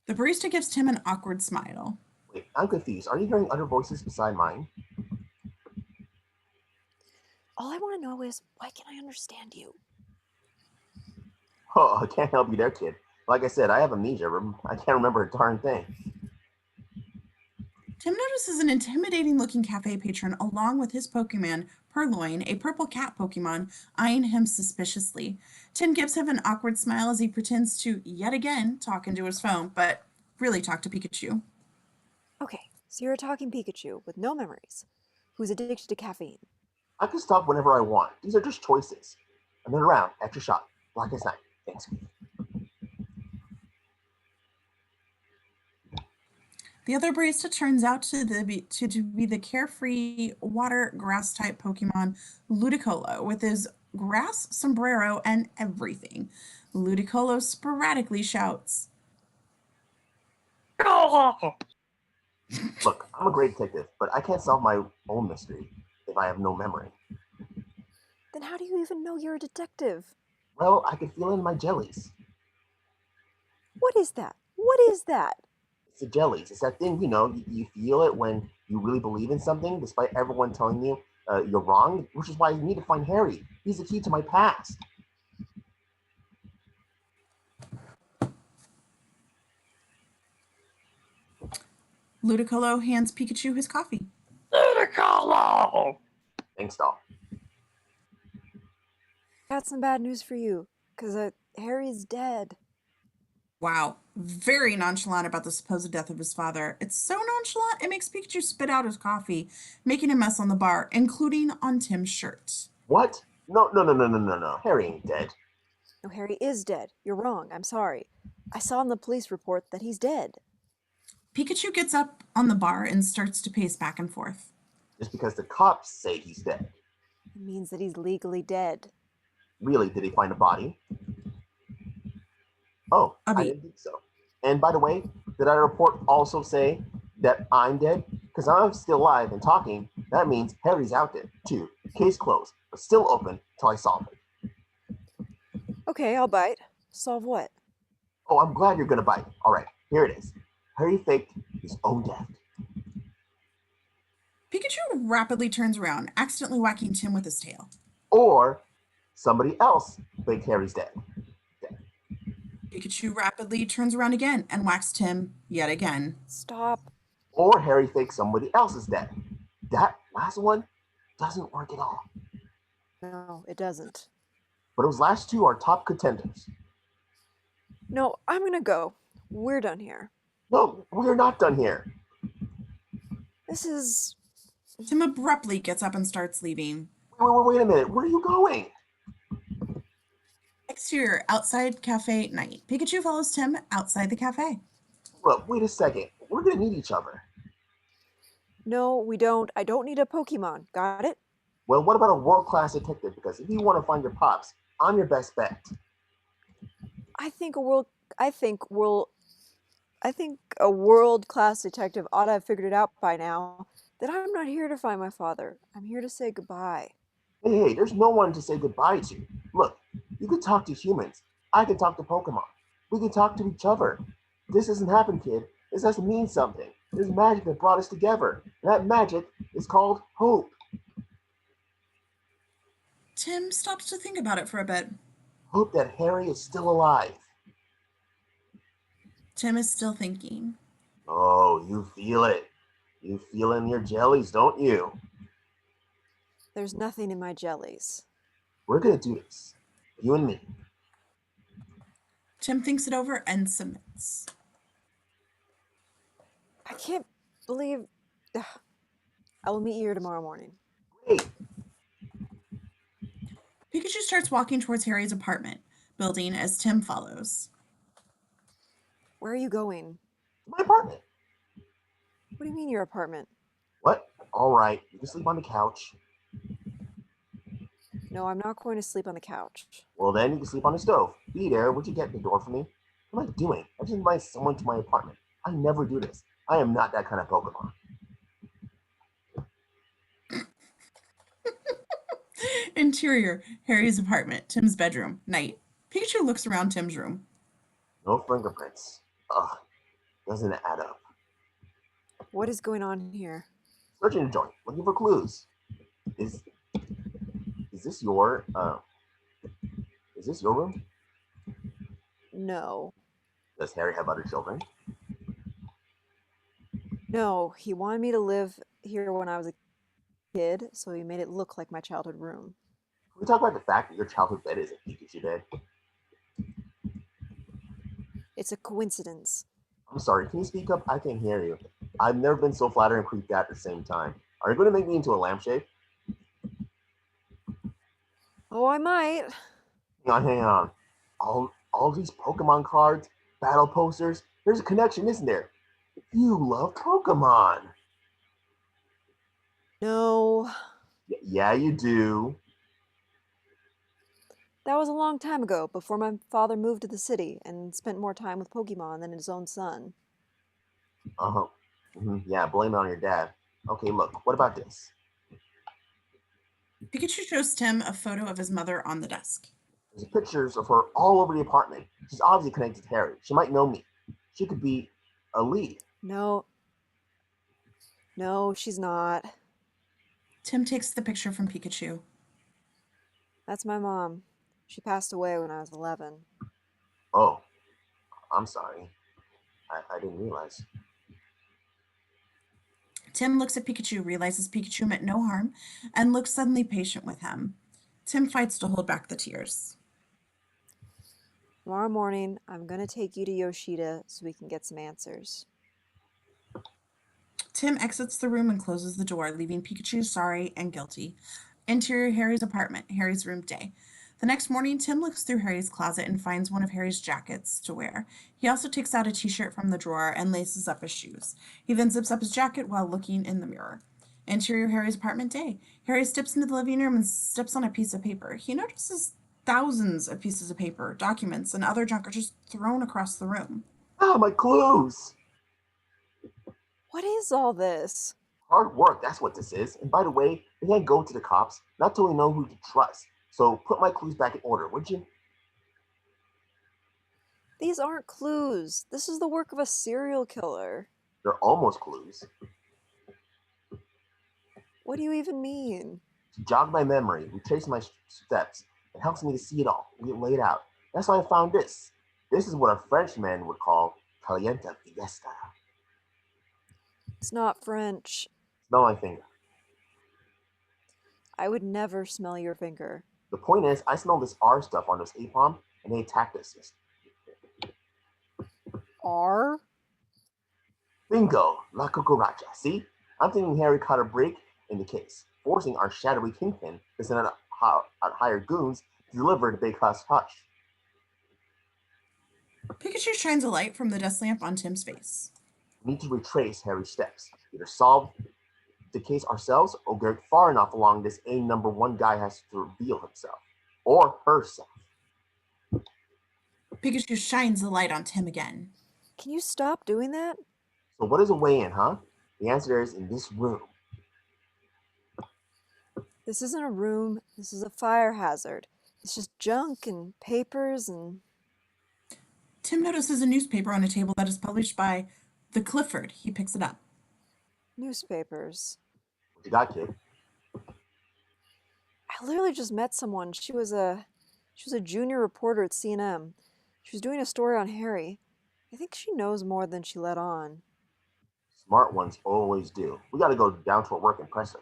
The barista gives Tim an awkward smile. Wait, I'm confused. Are you hearing other voices beside mine? know is, why can't I understand you? Oh, I can't help you there, kid. Like I said, I have amnesia. I can't remember a darn thing. Tim notices an intimidating-looking cafe patron along with his Pokemon, Purloin, a purple cat Pokemon, eyeing him suspiciously. Tim gives him an awkward smile as he pretends to, yet again, talk into his phone, but really talk to Pikachu. Okay, so you're a talking Pikachu with no memories, who's addicted to caffeine. I can stop whenever I want. These are just choices. Another round, extra shot, black as night. Thanks. The other barista turns out to be the carefree water grass type Pokemon Ludicolo with his grass sombrero and everything. Ludicolo sporadically shouts, Look, I'm a great detective, but I can't solve my own mystery if I have no memory. Then how do you even know you're a detective? Well, I can feel it in my jellies. What is that? What is that? It's the jellies. It's that thing, you feel it when you really believe in something, despite everyone telling you you're wrong, which is why you need to find Harry. He's the key to my past. Ludicolo hands Pikachu his coffee. Ludicolo! Thanks, doll. Got some bad news for you, because Harry's dead. Wow, very nonchalant about the supposed death of his father. It's so nonchalant, it makes Pikachu spit out his coffee, making a mess on the bar, including on Tim's shirt. What? No. Harry ain't dead. No, Harry is dead. You're wrong. I'm sorry. I saw in the police report that he's dead. Pikachu gets up on the bar and starts to pace back and forth. Just because the cops say he's dead. It means that he's legally dead. Really, did he find a body? Oh, I didn't think so. And by the way, did our report also say that I'm dead? Because I'm still alive and talking. That means Harry's out there, too. Case closed, but still open till I solve it. Okay, I'll bite. Solve what? Oh, I'm glad you're going to bite. All right, here it is. Harry faked his own death. Pikachu rapidly turns around, accidentally whacking Tim with his tail. Or somebody else faked Harry's death. Pikachu rapidly turns around again and whacks Tim yet again. Stop. Or Harry faked somebody else's death. That last one doesn't work at all. No, it doesn't. But those last two are top contenders. No, I'm gonna go. We're done here. No, we're not done here. This is... Tim abruptly gets up and starts leaving. Wait a minute. Where are you going? Exterior, outside cafe night. Pikachu follows Tim outside the cafe. Look, wait a second. We're going to need each other. No, we don't. I don't need a Pokemon. Got it? Well, what about a world-class detective? Because if you want to find your pops, I'm your best bet. I think a world-class detective ought to have figured it out by now that I'm not here to find my father. I'm here to say goodbye. Hey, there's no one to say goodbye to. Look, you can talk to humans. I can talk to Pokemon. We can talk to each other. This doesn't happen, kid. This has to mean something. There's magic that brought us together. And that magic is called hope. Tim stops to think about it for a bit. Hope that Harry is still alive. Tim is still thinking. Oh, you feel it. You feel it in your jellies, don't you? There's nothing in my jellies. We're going to do this. You and me. Tim thinks it over and submits. I can't believe... I will meet you here tomorrow morning. Great. Pikachu starts walking towards Harry's apartment building as Tim follows. Where are you going? My apartment. What do you mean your apartment? What? All right. You can sleep on the couch. No, I'm not going to sleep on the couch. Well, then you can sleep on the stove. Be there. Would you get the door for me? What am I doing? I just invite someone to my apartment. I never do this. I am not that kind of Pokemon. Interior, Harry's apartment, Tim's bedroom, night. Pikachu looks around Tim's room. No fingerprints. Ugh. Doesn't add up. What is going on here? Searching the joint. Looking for clues. Is this your is this your room? No. Does Harry have other children? No, he wanted me to live here when I was a kid, so he made it look like my childhood room. Can we talk about the fact that your childhood bed is a Pikachu bed? It's a coincidence. I'm sorry, can you speak up? I can't hear you. I've never been so flattered and creeped out at the same time. Are you going to make me into a lampshade? Oh, I might. Hang on. All these Pokemon cards, battle posters, there's a connection, isn't there? You love Pokemon. No. Yeah, you do. That was a long time ago, before my father moved to the city and spent more time with Pokemon than his own son. Uh-huh. Yeah, blame it on your dad. Okay, look, what about this? Pikachu shows Tim a photo of his mother on the desk. There's pictures of her all over the apartment. She's obviously connected to Harry. She might know me. She could be a lead. No. No, she's not. Tim takes the picture from Pikachu. That's my mom. She passed away when I was 11. Oh, I'm sorry. I didn't realize. Tim looks at Pikachu, realizes Pikachu meant no harm, and looks suddenly patient with him. Tim fights to hold back the tears. Tomorrow morning, I'm going to take you to Yoshida so we can get some answers. Tim exits the room and closes the door, leaving Pikachu sorry and guilty. Interior Harry's apartment, Harry's room day. The next morning, Tim looks through Harry's closet and finds one of Harry's jackets to wear. He also takes out a t-shirt from the drawer and laces up his shoes. He then zips up his jacket while looking in the mirror. Interior Harry's apartment day. Harry steps into the living room and steps on a piece of paper. He notices thousands of pieces of paper, documents, and other junk are just thrown across the room. Ah, my clues! What is all this? Hard work, that's what this is. And by the way, we can't go to the cops, not till we know who to trust. So put my clues back in order, would you? These aren't clues. This is the work of a serial killer. They're almost clues. What do you even mean? To jog my memory, retrace my steps. It helps me to see it all, get laid out. That's why I found this. This is what a Frenchman would call caliente fiesta. It's not French. Smell my finger. I would never smell your finger. The point is, I smelled this R stuff on this APOM, and they attacked us. R? Bingo, la cucaracha. See? I'm thinking Harry caught a break in the case, forcing our shadowy kingpin to send out hired goons to deliver the big hush hush. Pikachu shines a light from the desk lamp on Tim's face. We need to retrace Harry's steps. Either solve the case ourselves or get far enough along this number one guy has to reveal himself. Or herself. Pikachu shines the light on Tim again. Can you stop doing that? So what is a way in, huh? The answer is in this room. This isn't a room. This is a fire hazard. It's just junk and papers and... Tim notices a newspaper on a table that is published by the Clifford. He picks it up. Newspapers. What you got, kid? I literally just met someone. She was a junior reporter at CNN. She was doing a story on Harry. I think she knows more than she let on. Smart ones always do. We gotta go down to her work and press her.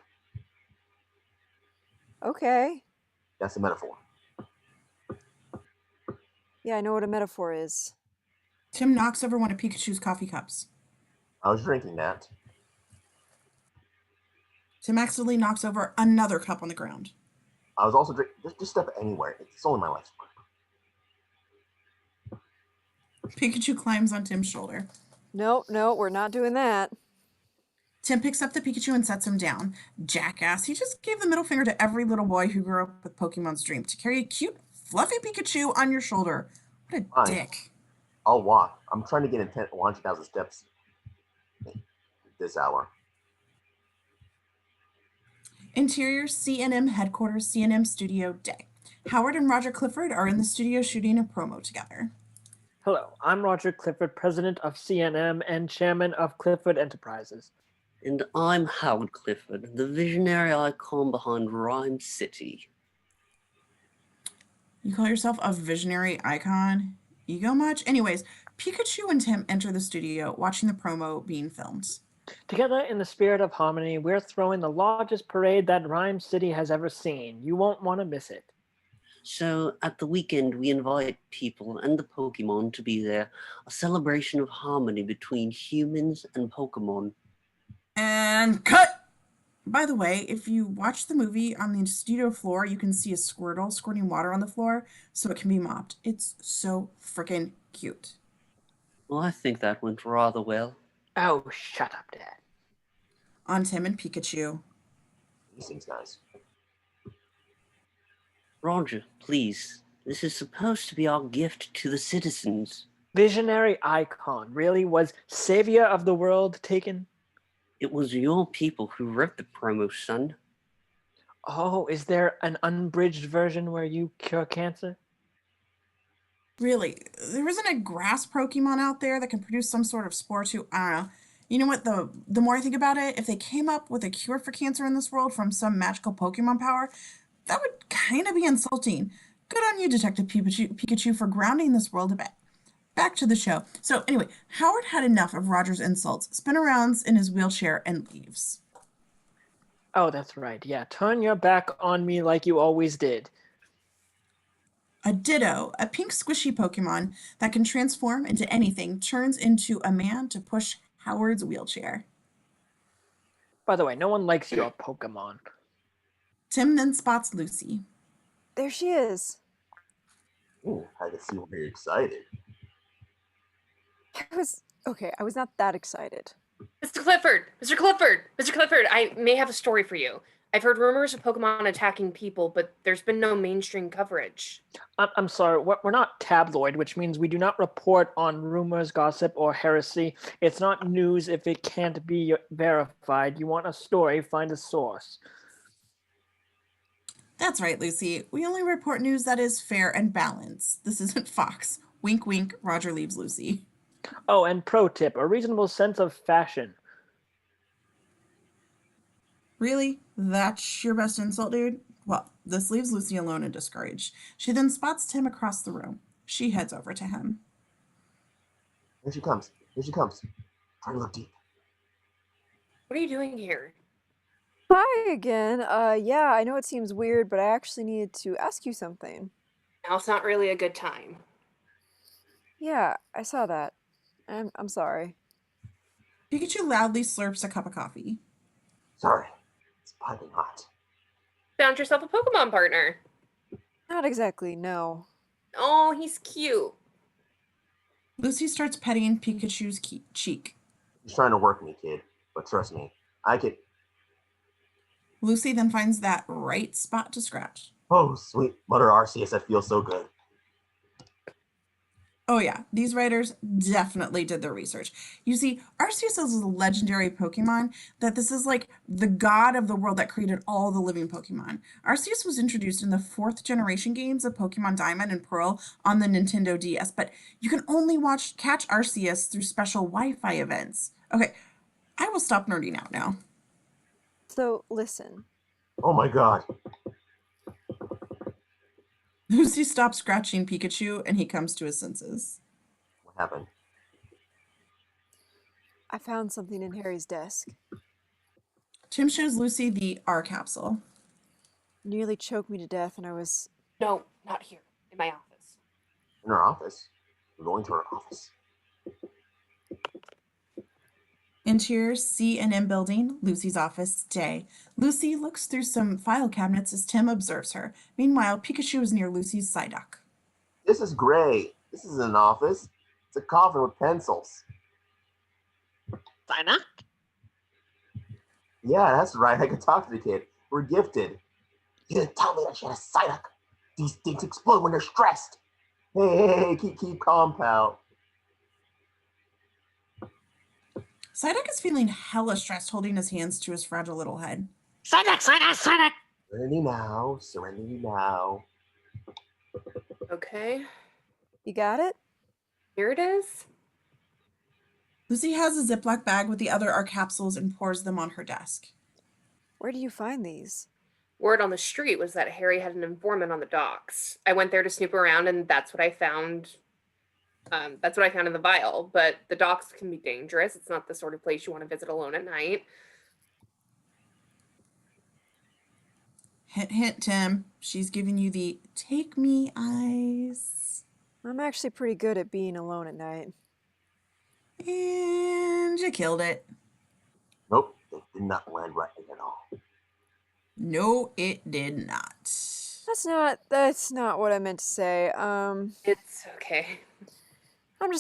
Okay. That's a metaphor. Yeah, I know what a metaphor is. Tim knocks over one of Pikachu's coffee cups. I was drinking that. Tim accidentally knocks over another cup on the ground. I was also drinking. Just step anywhere. It's only my life's work. Pikachu climbs on Tim's shoulder. No, we're not doing that. Tim picks up the Pikachu and sets him down. Jackass, he just gave the middle finger to every little boy who grew up with Pokemon's dream to carry a cute, fluffy Pikachu on your shoulder. What a Fine. dick. I'll walk. I'm trying to get intent 100,000 steps this hour. Interior CNM headquarters, CNM studio day. Howard and Roger Clifford are in the studio shooting a promo together. Hello, I'm Roger Clifford, president of CNM and chairman of Clifford Enterprises. And I'm Howard Clifford, the visionary icon behind Rhyme City. You call yourself a visionary icon? Ego much? Anyways, Pikachu and Tim enter the studio watching the promo being filmed. Together in the spirit of harmony, we're throwing the largest parade that Rhyme City has ever seen. You won't want to miss it. So at the weekend, we invite people and the Pokemon to be there, a celebration of harmony between humans and Pokemon. And cut! By the way, if you watch the movie on the studio floor, you can see a Squirtle squirting water on the floor so it can be mopped. It's so freaking cute. Well, I think that went rather well. Oh, shut up, Dad. On Tim and Pikachu. These things, guys. Roger, please. This is supposed to be our gift to the citizens. Visionary icon. Really? Was savior of the world taken? It was your people who wrote the promo, son. Oh, is there an unbridged version where you cure cancer? Really, there isn't a grass Pokemon out there that can produce some sort of spore too. I don't know. You know what? The more I think about it, if they came up with a cure for cancer in this world from some magical Pokemon power, that would kind of be insulting. Good on you, Detective Pikachu, for grounding this world a bit. Back to the show. So anyway, Howard had enough of Roger's insults, spin arounds in his wheelchair, and leaves. Oh, that's right. Yeah, turn your back on me like you always did. A Ditto, a pink squishy Pokemon that can transform into anything, turns into a man to push Howard's wheelchair. By the way, no one likes your Pokemon. Tim then spots Lucy. There she is. Ooh, I can see we're excited. I was not that excited. Mr. Clifford! Mr. Clifford! Mr. Clifford, I may have a story for you. I've heard rumors of Pokemon attacking people, but there's been no mainstream coverage. I'm sorry, we're not tabloid, which means we do not report on rumors, gossip, or heresy. It's not news if it can't be verified. You want a story, find a source. That's right, Lucy. We only report news that is fair and balanced. This isn't Fox. Wink, wink. Roger leaves Lucy. Oh, and pro tip, a reasonable sense of fashion. Really? That's your best insult, dude? Well, this leaves Lucy alone and discouraged. She then spots Tim across the room. She heads over to him. Here she comes. Here she comes. Try to look deep. What are you doing here? Hi again. Yeah, I know it seems weird, but I actually needed to ask you something. Now's not really a good time. Yeah, I saw that. I'm sorry. Pikachu loudly slurps a cup of coffee. Sorry, it's piping hot. Found yourself a Pokemon partner. Not exactly, no. Oh, he's cute. Lucy starts petting Pikachu's cheek. He's trying to work me, kid, but trust me, I could. Lucy then finds that right spot to scratch. Oh, sweet Mother Arceus, that feels so good. Oh yeah, these writers definitely did their research. You see, Arceus is a legendary Pokemon that this is like the god of the world that created all the living Pokemon. Arceus was introduced in the 4th generation games of Pokemon Diamond and Pearl on the Nintendo DS, but you can only catch Arceus through special Wi-Fi events. Okay, I will stop nerding out now. So, listen. Oh my god. Lucy stops scratching Pikachu and he comes to his senses. What happened? I found something in Harry's desk. Tim shows Lucy the R capsule. Nearly choked me to death, and I was... No, not here. In my office. In her office. We're going to her office. Interior C&M building, Lucy's office, day. Lucy looks through some file cabinets as Tim observes her. Meanwhile, Pikachu is near Lucy's Psyduck. This is great. This isn't an office. It's a coffin with pencils. Psyduck? Yeah, that's right. I can talk to the kid. We're gifted. You didn't tell me that she had a Psyduck. These things explode when they're stressed. Hey, keep calm, pal. Psyduck is feeling hella stressed, holding his hands to his fragile little head. Psyduck, Psyduck, Psyduck! Serenity now. Okay, You got it? here it is. Lucy has a Ziploc bag with the other R capsules and pours them on her desk. Where do you find these? Word on the street was that Harry had an informant on the docks. I went there to snoop around, and that's what I found. That's what I found in the vial. But the docks can be dangerous. It's not the sort of place you want to visit alone at night. Hint, hint, Tim. She's giving you the take me eyes. I'm actually pretty good at being alone at night. And you killed it. Nope, it did not land right at all. No, it did not. That's not what I meant to say. It's okay. We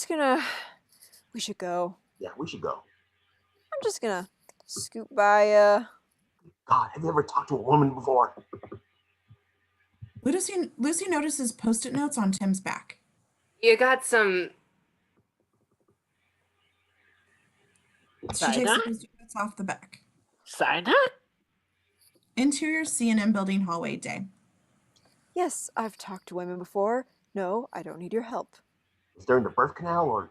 should go. Yeah, we should go. I'm just gonna scoot by, God, have you ever talked to a woman before? Lucy notices Post-it notes on Tim's back. You got some. She takes the Post-it notes off the back. Psyduck? Interior C&M building hallway day. Yes, I've talked to women before. No, I don't need your help. Is during the birth canal or?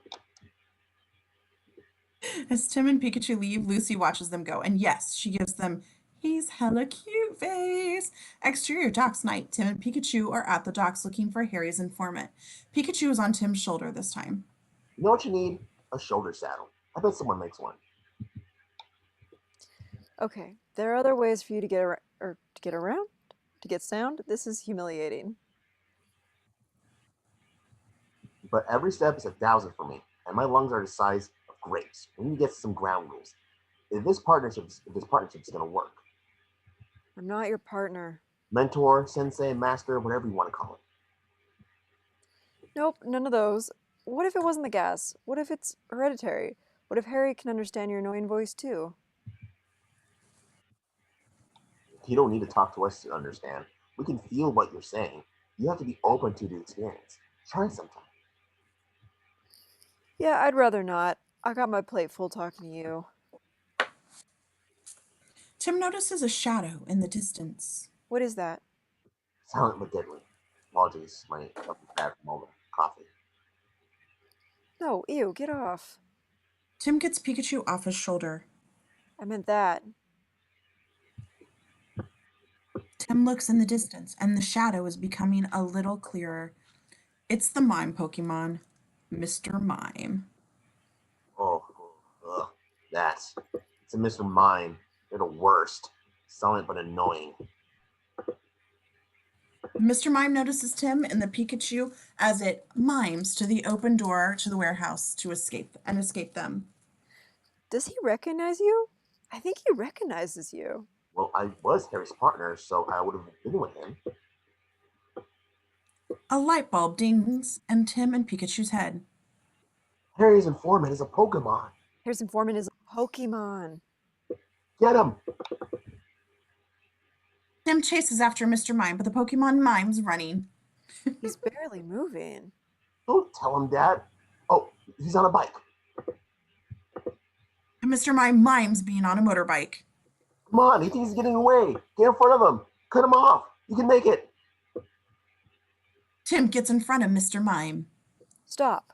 As Tim and Pikachu leave, Lucy watches them go. And yes, she gives them, he's hella cute face. Exterior docks night. Tim and Pikachu are at the docks looking for Harry's informant. Pikachu is on Tim's shoulder this time. You know what you need? A shoulder saddle. I bet someone makes one. Okay, there are other ways for you to get around, to get sound. This is humiliating. But every step is 1,000 for me, and my lungs are the size of grapes. We need to get some ground rules. If this partnership is gonna work. I'm not your partner. Mentor, sensei, master, whatever you want to call it. Nope, none of those. What if it wasn't the gas? What if it's hereditary? What if Harry can understand your annoying voice too? You don't need to talk to us to understand. We can feel what you're saying. You have to be open to the experience. Try it sometime. Yeah, I'd rather not. I got my plate full talking to you. Tim notices a shadow in the distance. What is that? Silent but deadly. Apologies, my bad moment. Coffee. No, ew, get off. Tim gets Pikachu off his shoulder. I meant that. Tim looks in the distance, and the shadow is becoming a little clearer. It's the Mime Pokemon, Mr. Mime. Oh, it's a Mr. Mime. They're the worst. Silent but annoying. Mr. Mime notices Tim and the Pikachu as it mimes to the open door to the warehouse to escape them. Does he recognize you? I think he recognizes you. Well, I was Harry's partner, so I would have been with him. A light bulb dings in Tim and Pikachu's head. Harry's informant is a Pokemon. Harry's informant is a Pokemon. Get him! Tim chases after Mr. Mime, but the Pokemon mimes running. He's barely moving. Don't tell him that. Oh, he's on a bike. And Mr. Mime mimes being on a motorbike. Come on, he thinks he's getting away. Get in front of him. Cut him off. You can make it. Tim gets in front of Mr. Mime. Stop.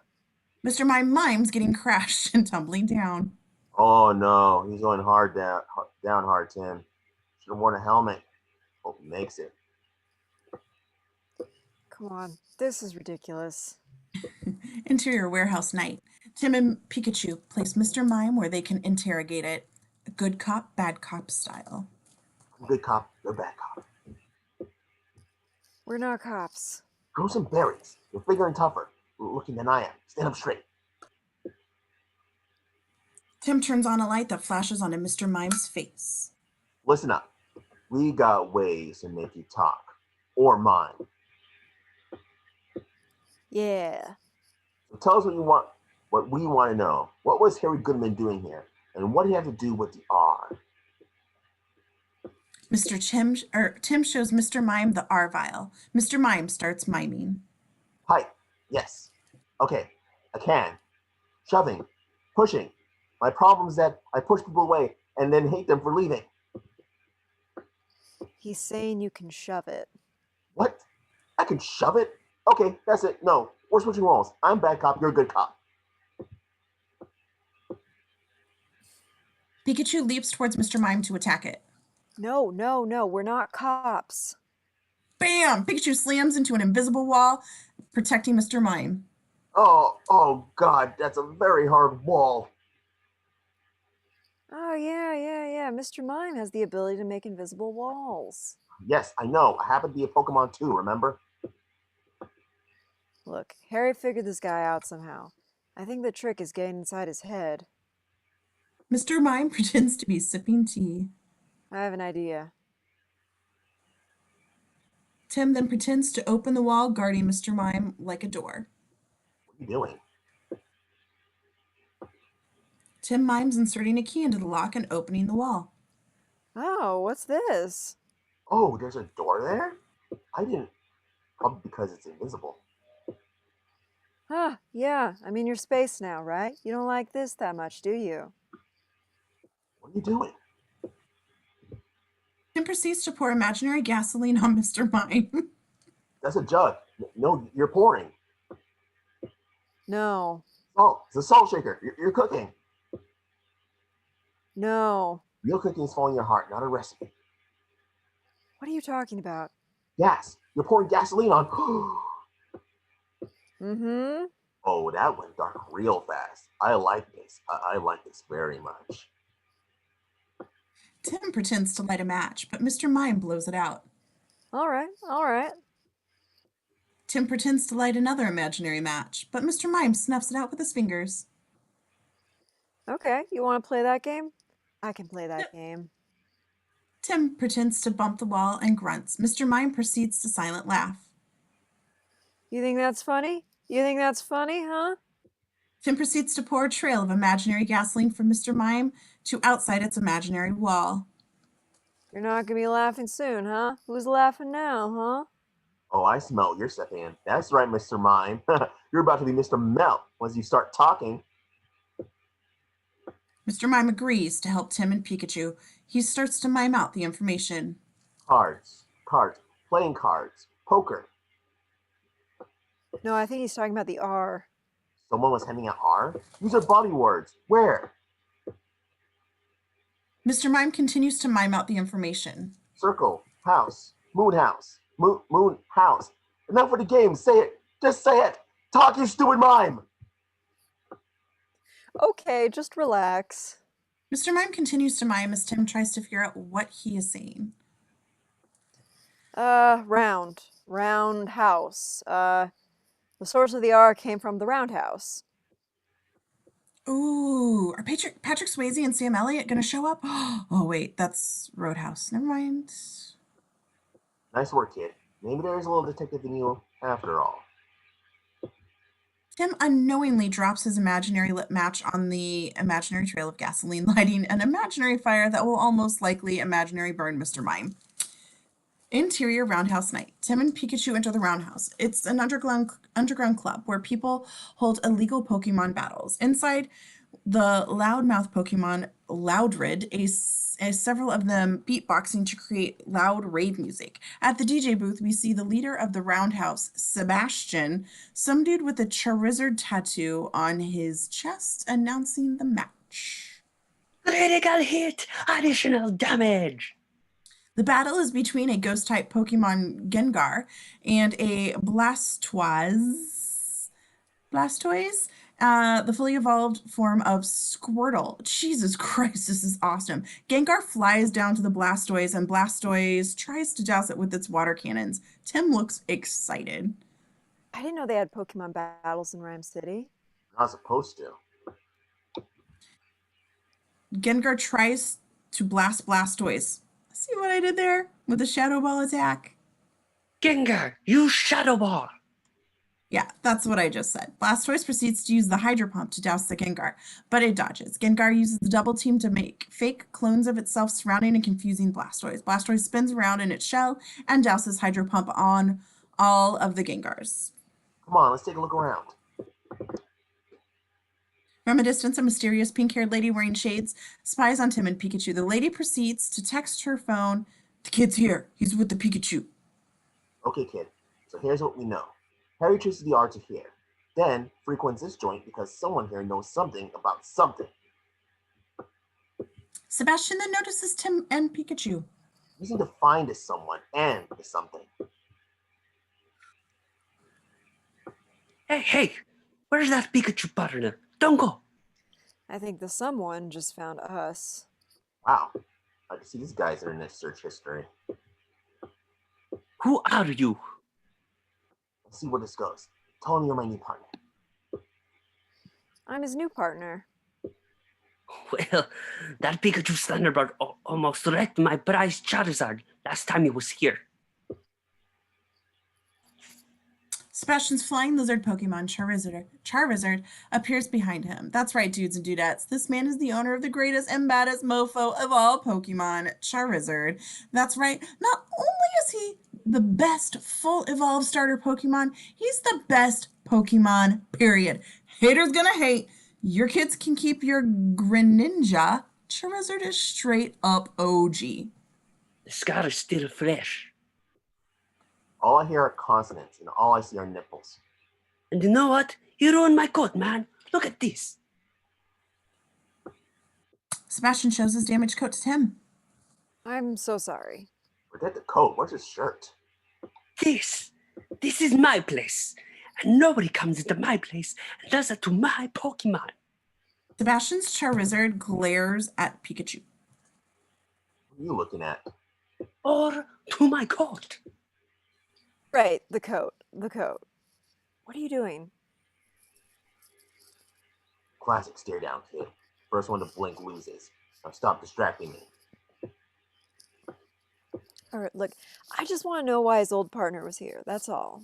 Mr. Mime mimes getting crashed and tumbling down. Oh no, he's going down hard, Tim. Should have worn a helmet. Hope he makes it. Come on, this is ridiculous. Interior warehouse night. Tim and Pikachu place Mr. Mime where they can interrogate it. Good cop, bad cop style. I'm good cop, you're bad cop. We're not cops. Grow some berries. You're bigger and tougher looking than I am. Stand up straight. Tim turns on a light that flashes onto Mr. Mime's face. Listen up. We got ways to make you talk. Or mine. Yeah. So tell us what you want, what we want to know. What was Harry Goodman doing here? And what do you have to do with the R? Tim shows Mr. Mime the R vial. Mr. Mime starts miming. Pipe. Yes. Okay. I can. Shoving. Pushing. My problem is that I push people away and then hate them for leaving. He's saying you can shove it. What? I can shove it? Okay, that's it. No. We're switching roles. I'm bad cop, you're a good cop. Pikachu leaps towards Mr. Mime to attack it. No, no, no, we're not cops. Bam! Pikachu slams into an invisible wall, protecting Mr. Mime. Oh God, that's a very hard wall. Oh, yeah. Mr. Mime has the ability to make invisible walls. Yes, I know. I happen to be a Pokemon too, remember? Look, Harry figured this guy out somehow. I think the trick is getting inside his head. Mr. Mime pretends to be sipping tea. I have an idea. Tim then pretends to open the wall, guarding Mr. Mime like a door. What are you doing? Tim mimes inserting a key into the lock and opening the wall. Oh, what's this? Oh, there's a door there? I didn't. Probably because it's invisible. Ah, yeah, I'm in your space now, right? You don't like this that much, do you? What are you doing? Tim proceeds to pour imaginary gasoline on Mr. Mime. That's a jug. No, you're pouring. No. Salt. It's a salt shaker. You're cooking. No. Real cooking is following your heart, not a recipe. What are you talking about? Gas. You're pouring gasoline on. Mm-hmm. Oh, that went dark real fast. I like this. I like this very much. Tim pretends to light a match, but Mr. Mime blows it out. All right. Tim pretends to light another imaginary match, but Mr. Mime snuffs it out with his fingers. Okay, you want to play that game? I can play that game. Tim pretends to bump the wall and grunts. Mr. Mime proceeds to silent laugh. You think that's funny? You think that's funny, huh? Tim proceeds to pour a trail of imaginary gasoline from Mr. Mime to outside its imaginary wall. You're not gonna be laughing soon, huh? Who's laughing now, huh? Oh, I smell your step in. That's right, Mr. Mime. You're about to be Mr. Melt once you start talking. Mr. Mime agrees to help Tim and Pikachu. He starts to mime out the information. Cards, playing cards, poker. No, I think he's talking about the R. Someone was handing out R? These are body words. Where? Mr. Mime continues to mime out the information. Circle, house, moon house, moon house. Enough for the game. Say it. Just say it. Talk, you stupid mime. Okay, just relax. Mr. Mime continues to mime as Tim tries to figure out what he is saying. Round house. The source of the R came from the roundhouse. Ooh, are Patrick Swayze and Sam Elliott going to show up? Oh, wait, that's Roadhouse. Never mind. Nice work, kid. Maybe there's a little detective in you after all. Tim unknowingly drops his imaginary lit match on the imaginary trail of gasoline, lighting an imaginary fire that will almost likely imaginary burn Mr. Mime. Interior Roundhouse Night. Tim and Pikachu enter the Roundhouse. It's an underground club where people hold illegal Pokemon battles. Inside, the loudmouth Pokemon Loudred, several of them beatboxing to create loud rave music. At the DJ booth, we see the leader of the Roundhouse, Sebastian, some dude with a Charizard tattoo on his chest, announcing the match. Critical hit! Additional damage! The battle is between a ghost-type Pokemon Gengar and a Blastoise, the fully evolved form of Squirtle. Jesus Christ, this is awesome. Gengar flies down to the Blastoise, and Blastoise tries to douse it with its water cannons. Tim looks excited. I didn't know they had Pokemon battles in Rhyme City. Not supposed to. Gengar tries to blast Blastoise. See what I did there with the Shadow Ball attack? Gengar, use Shadow Ball! Yeah, that's what I just said. Blastoise proceeds to use the Hydro Pump to douse the Gengar, but it dodges. Gengar uses the double team to make fake clones of itself surrounding and confusing Blastoise. Blastoise spins around in its shell and douses Hydro Pump on all of the Gengars. Come on, let's take a look around. From a distance, a mysterious pink-haired lady wearing shades spies on Tim and Pikachu. The lady proceeds to text her phone, "The kid's here. He's with the Pikachu." Okay, kid. So here's what we know. Harry traces the R to here. Then frequents this joint because someone here knows something about something. Sebastian then notices Tim and Pikachu. You seem to find someone and something. Hey, where's that Pikachu partner? Don't go. I think the someone just found us. Wow. I can see these guys in their search history. Who are you? Let's see where this goes. Tell him you're my new partner. I'm his new partner. Well, that Pikachu's Thunderbird almost wrecked my prized Charizard last time he was here. Sebastian's flying lizard Pokemon, Charizard, appears behind him. That's right, dudes and dudettes. This man is the owner of the greatest and baddest mofo of all Pokemon, Charizard. That's right. Not only is he the best full evolved starter Pokemon, he's the best Pokemon, period. Haters gonna hate. Your kids can keep your Greninja. Charizard is straight up OG. The scar is still fresh. All I hear are consonants, and all I see are nipples. And you know what? You ruined my coat, man. Look at this. Sebastian shows his damaged coat to Tim. I'm so sorry. Forget the coat. Where's his shirt? This is my place. And nobody comes into my place and does that to my Pokemon. Sebastian's Charizard glares at Pikachu. What are you looking at? Or to my coat. Right, the coat. The coat. What are you doing? Classic stare down, kid. First one to blink loses. Now stop distracting me. All right, look, I just want to know why his old partner was here. That's all.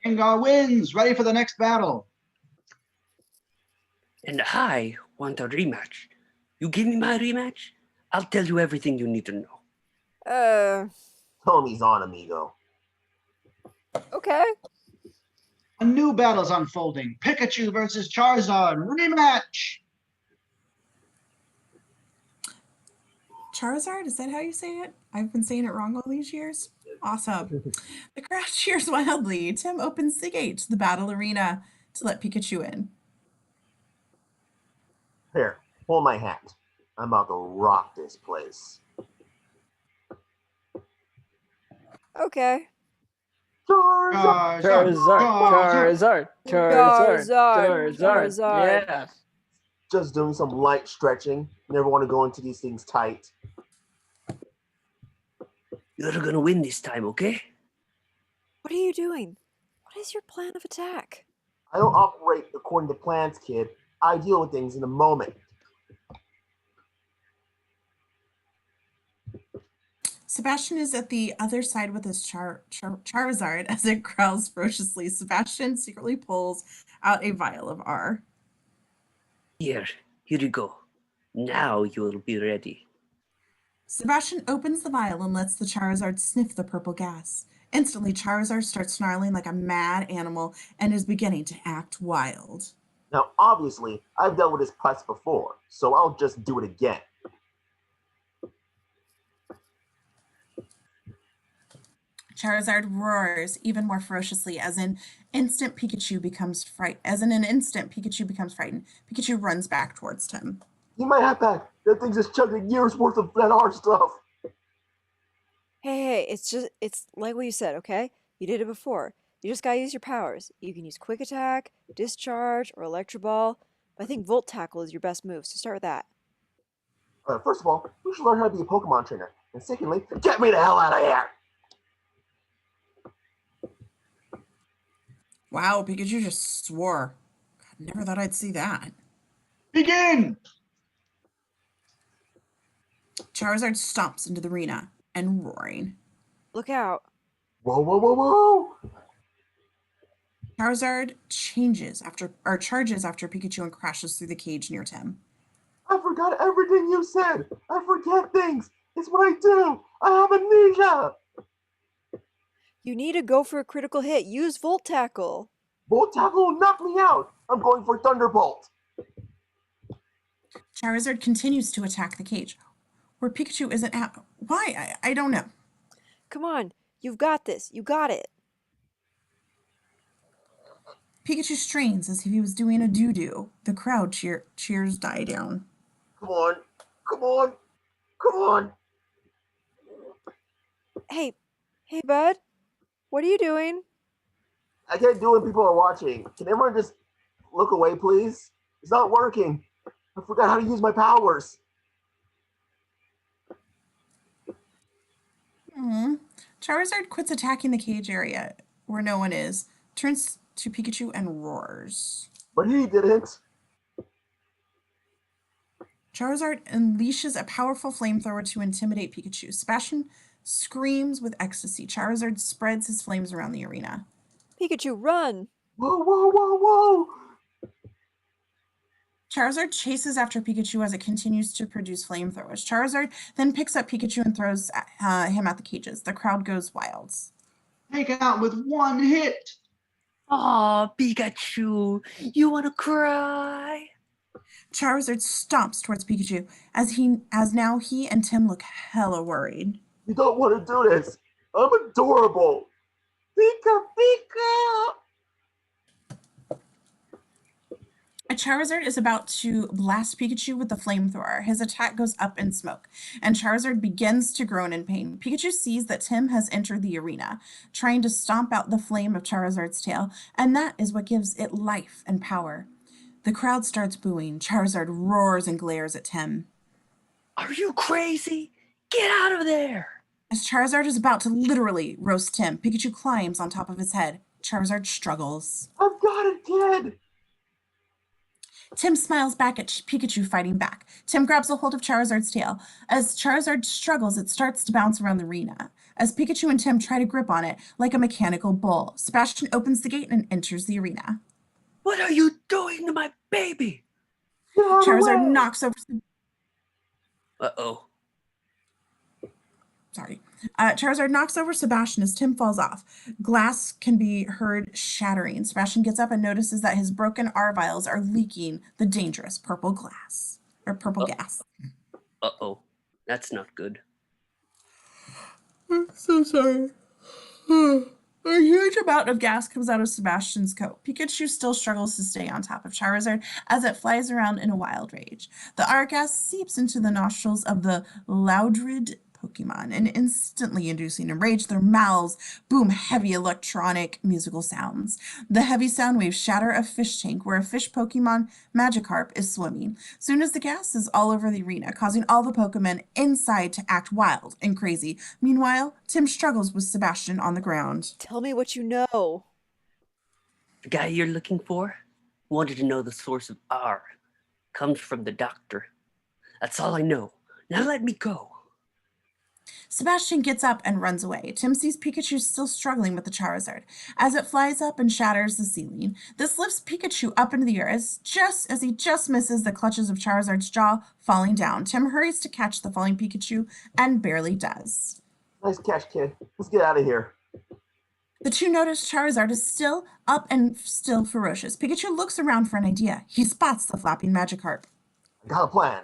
Gengar wins. Ready for the next battle. And I want a rematch. You give me my rematch, I'll tell you everything you need to know. Tell him he's on, amigo. Okay. A new battle's unfolding. Pikachu versus Charizard. Rematch. Charizard, is that how you say it? I've been saying it wrong all these years. Awesome. The crowd cheers wildly. Tim opens the gate to the battle arena to let Pikachu in. Here, hold my hat. I'm about to rock this place. Okay. Charizard. Yeah. Just doing some light stretching. Never want to go into these things tight. You're gonna win this time, okay? What are you doing? What is your plan of attack? I don't operate according to plans, kid. I deal with things in the moment. Sebastian is at the other side with his Charizard as it growls ferociously. Sebastian secretly pulls out a vial of R. Here you go. Now you'll be ready. Sebastian opens the vial and lets the Charizard sniff the purple gas. Instantly, Charizard starts snarling like a mad animal and is beginning to act wild. Now, obviously, I've dealt with this putz before, so I'll just do it again. Charizard roars even more ferociously as in an instant Pikachu becomes frightened. Pikachu runs back towards Tim. You might have that. That thing's just chugging a year's worth of that hard stuff. Hey, it's like what you said, okay? You did it before. You just gotta use your powers. You can use Quick Attack, Discharge, or Electro Ball. But I think Volt Tackle is your best move, so start with that. First of all, we should learn how to be a Pokemon trainer. And secondly, get me the hell out of here! Wow, Pikachu just swore. God, never thought I'd see that. Begin! Charizard stomps into the arena and roaring. Look out. Whoa, whoa, whoa, whoa! Charizard charges after Pikachu and crashes through the cage near Tim. I forgot everything you said. I forget things. It's what I do. I have amnesia. You need to go for a critical hit. Use Volt Tackle. Volt Tackle will knock me out. I'm going for Thunderbolt. Charizard continues to attack the cage, where Pikachu isn't at. Why? I don't know. Come on. You've got this. You got it. Pikachu strains as if he was doing a doo-doo. The crowd cheers die down. Come on. Come on. Come on. Hey, bud. What are you doing? I can't do it when people are watching. Can everyone just look away, please? It's not working. I forgot how to use my powers. Charizard quits attacking the cage area where no one is, turns to Pikachu and roars. But he didn't. Charizard unleashes a powerful flamethrower to intimidate Pikachu. Sebastian screams with ecstasy. Charizard spreads his flames around the arena. Pikachu, run! Whoa, whoa, whoa, whoa! Charizard chases after Pikachu as it continues to produce flamethrowers. Charizard then picks up Pikachu and throws him at the cages. The crowd goes wild. Take out with one hit. Aw, Pikachu, you wanna cry? Charizard stomps towards Pikachu as now he and Tim look hella worried. You don't want to do this. I'm adorable. Pika, Pika! A Charizard is about to blast Pikachu with the flamethrower. His attack goes up in smoke, and Charizard begins to groan in pain. Pikachu sees that Tim has entered the arena, trying to stomp out the flame of Charizard's tail, and that is what gives it life and power. The crowd starts booing. Charizard roars and glares at Tim. Are you crazy? Get out of there! As Charizard is about to literally roast Tim, Pikachu climbs on top of his head. Charizard struggles. I've got it, kid! Tim smiles back at Pikachu fighting back. Tim grabs a hold of Charizard's tail. As Charizard struggles, it starts to bounce around the arena. As Pikachu and Tim try to grip on it like a mechanical bull, Sebastian opens the gate and enters the arena. What are you doing to my baby? Charizard knocks over... Uh-oh. Sorry. Charizard knocks over Sebastian as Tim falls off. Glass can be heard shattering. Sebastian gets up and notices that his broken R vials are leaking the dangerous purple gas. Uh-oh. That's not good. I'm so sorry. A huge amount of gas comes out of Sebastian's coat. Pikachu still struggles to stay on top of Charizard as it flies around in a wild rage. The R gas seeps into the nostrils of the Loudred Pokemon and instantly inducing enrage, their mouths boom heavy electronic musical sounds. The heavy sound waves shatter a fish tank where a fish Pokemon Magikarp is swimming. Soon as the gas is all over the arena, causing all the Pokemon inside to act wild and crazy. Meanwhile, Tim struggles with Sebastian on the ground. Tell me what you know. The guy you're looking for wanted to know the source of R. Comes from the doctor. That's all I know. Now let me go. Sebastian gets up and runs away. Tim sees Pikachu still struggling with the Charizard as it flies up and shatters the ceiling. This lifts Pikachu up into the air as he just misses the clutches of Charizard's jaw, falling down. Tim hurries to catch the falling Pikachu and barely does. Nice catch, kid. Let's get out of here. The two notice Charizard is still up and still ferocious. Pikachu looks around for an idea. He spots the flapping Magikarp. I got a plan.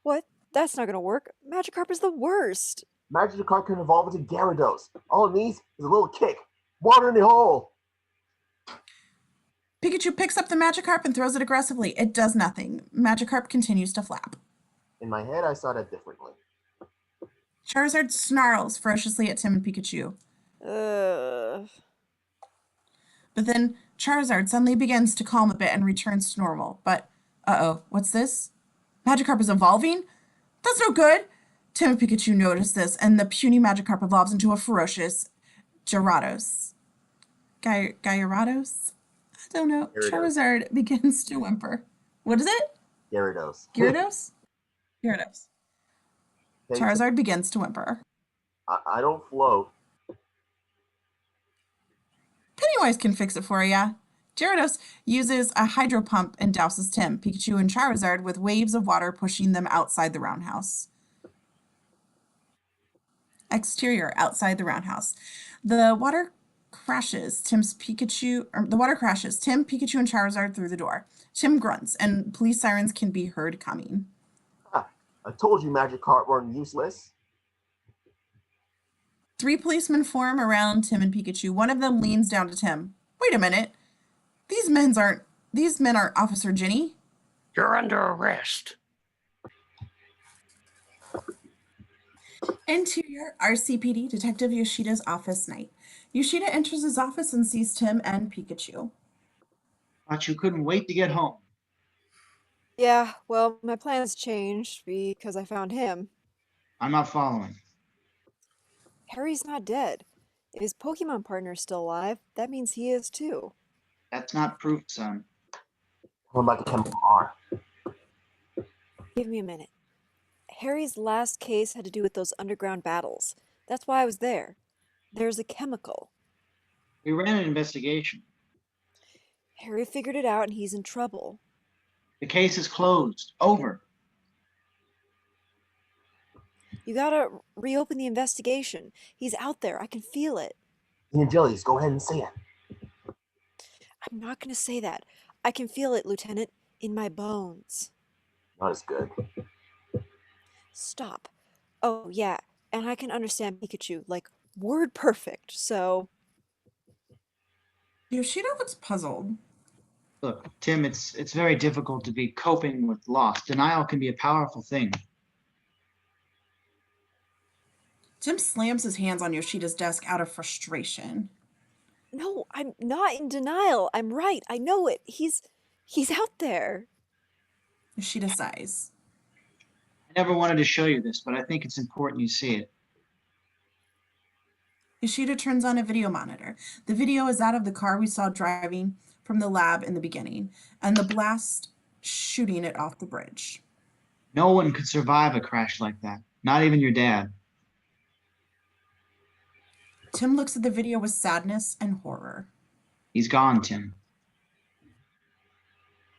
What? That's not gonna work. Magikarp is the worst. Magikarp can evolve into Gyarados. All it needs is a little kick. Water in the hole. Pikachu picks up the Magikarp and throws it aggressively. It does nothing. Magikarp continues to flap. In my head, I saw that differently. Charizard snarls ferociously at Tim and Pikachu. But then Charizard suddenly begins to calm a bit and returns to normal. But, uh-oh, what's this? Magikarp is evolving? That's no good! Tim and Pikachu notice this, and the puny Magikarp evolves into a ferocious Gyarados. Gyarados? I don't know. Gyarados. Charizard begins to whimper. What is it? Gyarados. Gyarados? Gyarados. Charizard begins to whimper. I don't float. Pennywise can fix it for ya. Gyarados uses a hydro pump and douses Tim, Pikachu, and Charizard with waves of water pushing them outside the roundhouse. Exterior, outside the roundhouse. The water crashes Tim, Pikachu, and Charizard through the door. Tim grunts, and police sirens can be heard coming. I told you Magikarp weren't useless. 3 policemen form around Tim and Pikachu. One of them leans down to Tim. Wait a minute. These men aren't Officer Ginny. You're under arrest. Interior RCPD Detective Yoshida's office night. Yoshida enters his office and sees Tim and Pikachu. Thought you couldn't wait to get home. Yeah, well, my plans changed because I found him. I'm not following. Harry's not dead. If his Pokemon partner's still alive, that means he is too. That's not proof, son. What about the chemical R? Give me a minute. Harry's last case had to do with those underground battles. That's why I was there. There's a chemical. We ran an investigation. Harry figured it out and he's in trouble. The case is closed. Over. You gotta reopen the investigation. He's out there. I can feel it. Ian Jellies, go ahead and say it. I'm not gonna say that. I can feel it, Lieutenant, in my bones. Not as good. Stop. Oh, yeah, and I can understand Pikachu, like, word perfect, so... Yoshida looks puzzled. Look, Tim, it's very difficult to be coping with loss. Denial can be a powerful thing. Tim slams his hands on Yoshida's desk out of frustration. No, I'm not in denial. I'm right. I know it. He's out there. Yoshida sighs. I never wanted to show you this, but I think it's important you see it. Yoshida turns on a video monitor. The video is that of the car we saw driving from the lab in the beginning, and the blast shooting it off the bridge. No one could survive a crash like that. Not even your dad. Tim looks at the video with sadness and horror. He's gone, Tim.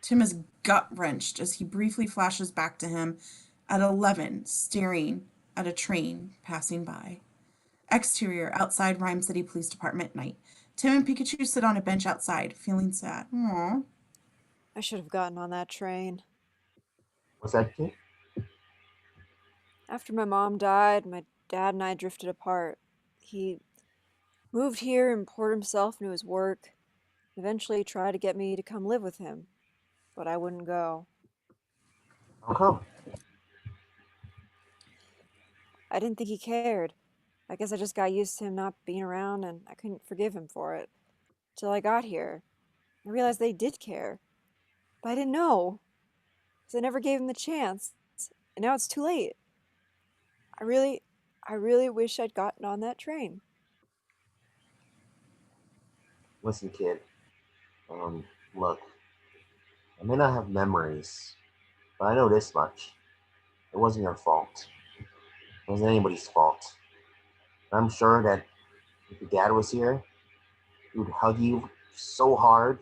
Tim is gut-wrenched as he briefly flashes back to him at 11, staring at a train passing by. Exterior, outside Rhyme City Police Department night. Tim and Pikachu sit on a bench outside, feeling sad. Aww. I should have gotten on that train. What's that, kid? After my mom died, my dad and I drifted apart. He moved here and poured himself into his work. Eventually tried to get me to come live with him, but I wouldn't go. How come? I didn't think he cared. I guess I just got used to him not being around and I couldn't forgive him for it. Till I got here. I realized they did care. But I didn't know. Because I never gave him the chance. And now it's too late. I really wish I'd gotten on that train. Listen, kid. Look. I may not have memories, but I know this much. It wasn't your fault. It wasn't anybody's fault. I'm sure that if your dad was here, he would hug you so hard,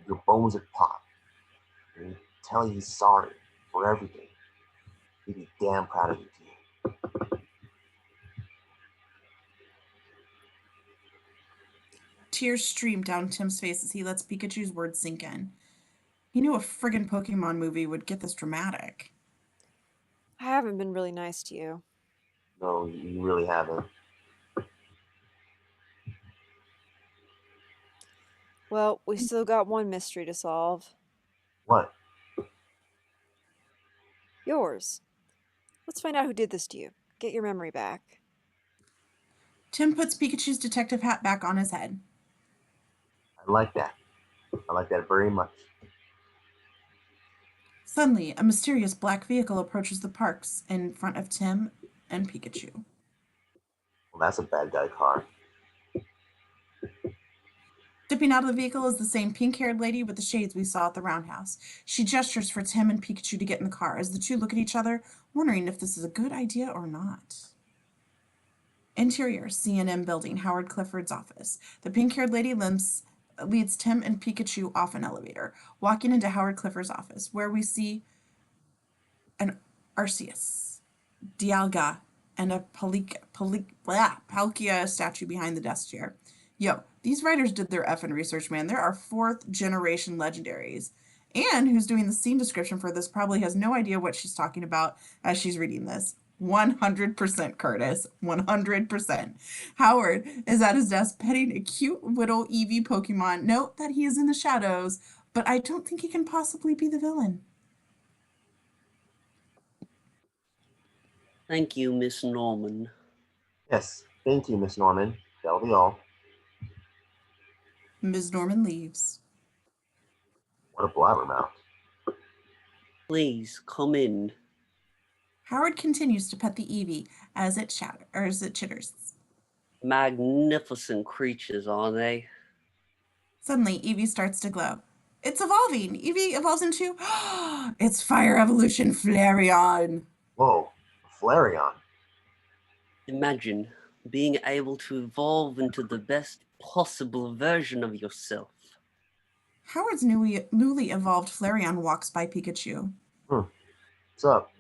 your bones would pop. And he'd tell you he's sorry for everything. He'd be damn proud of you, kid. Tears stream down Tim's face as he lets Pikachu's words sink in. He knew a friggin' Pokemon movie would get this dramatic. I haven't been really nice to you. No, you really haven't. Well, we still got one mystery to solve. What? Yours. Let's find out who did this to you. Get your memory back. Tim puts Pikachu's detective hat back on his head. I like that. I like that very much. Suddenly, a mysterious black vehicle approaches the parks in front of Tim and Pikachu. Well, that's a bad guy car. Dipping out of the vehicle is the same pink-haired lady with the shades we saw at the roundhouse. She gestures for Tim and Pikachu to get in the car as the two look at each other, wondering if this is a good idea or not. Interior, C&M building, Howard Clifford's office. The pink-haired lady leads Tim and Pikachu off an elevator, walking into Howard Clifford's office, where we see an Arceus, Dialga, and a Palkia statue behind the desk chair. Yo, these writers did their effing research, man. There are 4th generation legendaries. Anne, who's doing the scene description for this, probably has no idea what she's talking about as she's reading this. 100% Curtis. 100%. Howard is at his desk petting a cute little Eevee Pokemon. Note that he is in the shadows, but I don't think he can possibly be the villain. Thank you, Miss Norman. Yes, thank you, Miss Norman. That'll be all. Ms. Norman leaves. What a blabbermouth. Please come in. Howard continues to pet the Eevee as it chitters. Magnificent creatures, aren't they? Suddenly, Eevee starts to glow. It's evolving. Eevee evolves into its fire evolution Flareon. Whoa, Flareon. Imagine being able to evolve into the best possible version of yourself. Howard's newly evolved Flareon walks by Pikachu. What's up?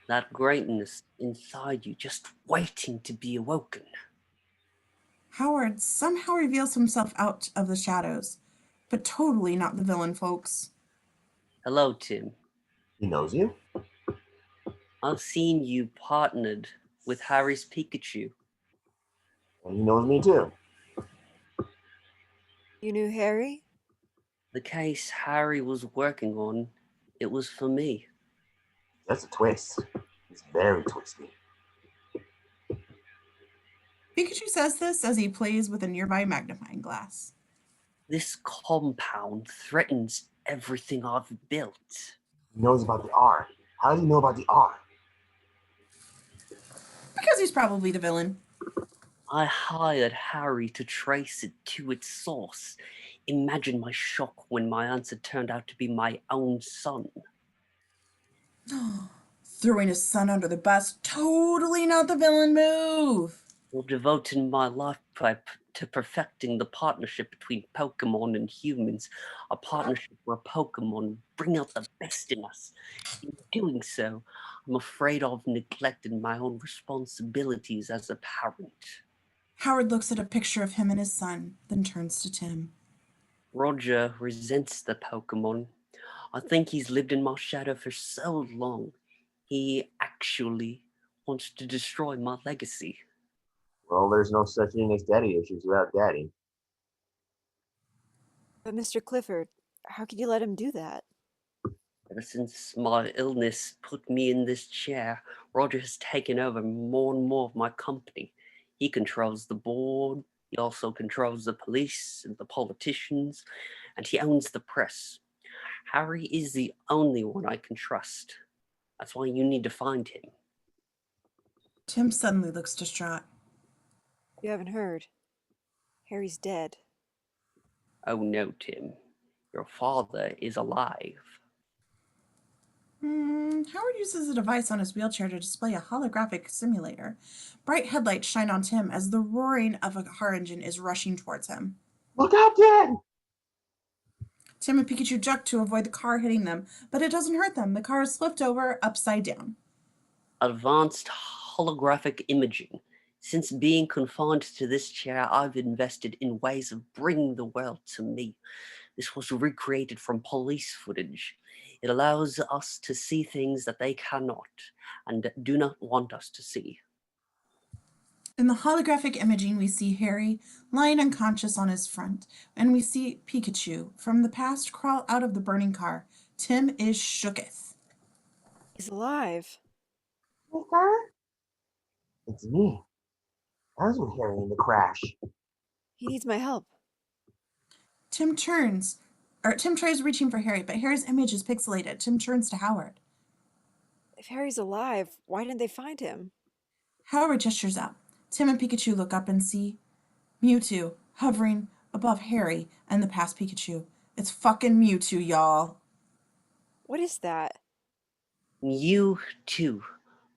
That greatness inside you just waiting to be awoken. Howard somehow reveals himself out of the shadows, but totally not the villain, folks. Hello, Tim. He knows you? I've seen you partnered with Harry's Pikachu. And he knows me too. You knew Harry? The case Harry was working on, it was for me. That's a twist. He's very twisty. Pikachu says this as he plays with a nearby magnifying glass. This compound threatens everything I've built. He knows about the R. How does he know about the R? Because he's probably the villain. I hired Harry to trace it to its source. Imagine my shock when my answer turned out to be my own son. Throwing his son under the bus, totally not the villain move. While devoting my life to perfecting the partnership between Pokemon and humans, a partnership where Pokemon bring out the best in us. In doing so, I'm afraid I've neglected my own responsibilities as a parent. Howard looks at a picture of him and his son, then turns to Tim. Roger resents the Pokemon. I think he's lived in my shadow for so long. He actually wants to destroy my legacy. Well, there's no such thing as daddy issues without daddy. But Mr. Clifford, how could you let him do that? Ever since my illness put me in this chair, Roger has taken over more and more of my company. He controls the board, he also controls the police and the politicians, and he owns the press. Harry is the only one I can trust. That's why you need to find him. Tim suddenly looks distraught. You haven't heard. Harry's dead. Oh no, Tim. Your father is alive. Howard uses a device on his wheelchair to display a holographic simulator. Bright headlights shine on Tim as the roaring of a car engine is rushing towards him. Look out, Dad! Tim and Pikachu duck to avoid the car hitting them, but it doesn't hurt them. The car is flipped over upside down. Advanced holographic imaging. Since being confined to this chair, I've invested in ways of bringing the world to me. This was recreated from police footage. It allows us to see things that they cannot and do not want us to see. In the holographic imaging, we see Harry lying unconscious on his front, and we see Pikachu from the past crawl out of the burning car. Tim is shooketh. He's alive. Mister? It's me. I was with Harry in the crash. He needs my help. Tim tries reaching for Harry, but Harry's image is pixelated. Tim turns to Howard. If Harry's alive, why didn't they find him? Howard gestures up. Tim and Pikachu look up and see Mewtwo hovering above Harry and the past Pikachu. It's fucking Mewtwo, y'all. What is that? Mewtwo,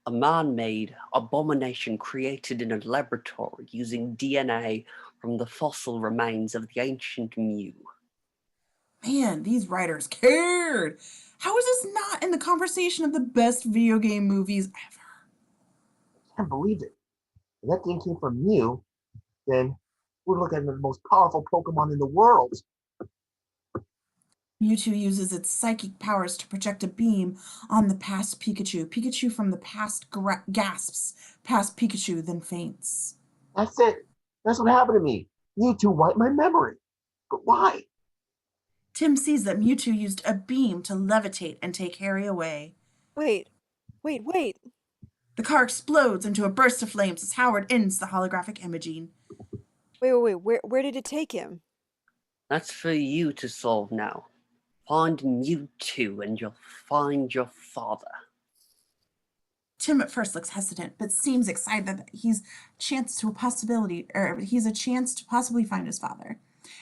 a man-made abomination created in a laboratory using DNA from the fossil remains of the ancient Mew. Man, these writers cared. How is this not in the conversation of the best video game movies ever? I can't believe it. If that thing came from Mew, then we're looking at the most powerful Pokemon in the world. Mewtwo uses its psychic powers to project a beam on the past Pikachu. Pikachu from the past gasps past Pikachu, then faints. That's it. That's what happened to me. Mewtwo wiped my memory. But why? Tim sees that Mewtwo used a beam to levitate and take Harry away. Wait, Wait. The car explodes into a burst of flames as Howard ends the holographic imaging. Wait. Where did it take him? That's for you to solve now. Find Mewtwo and you'll find your father. Tim at first looks hesitant, but seems excited that he's a chance to possibly find his father.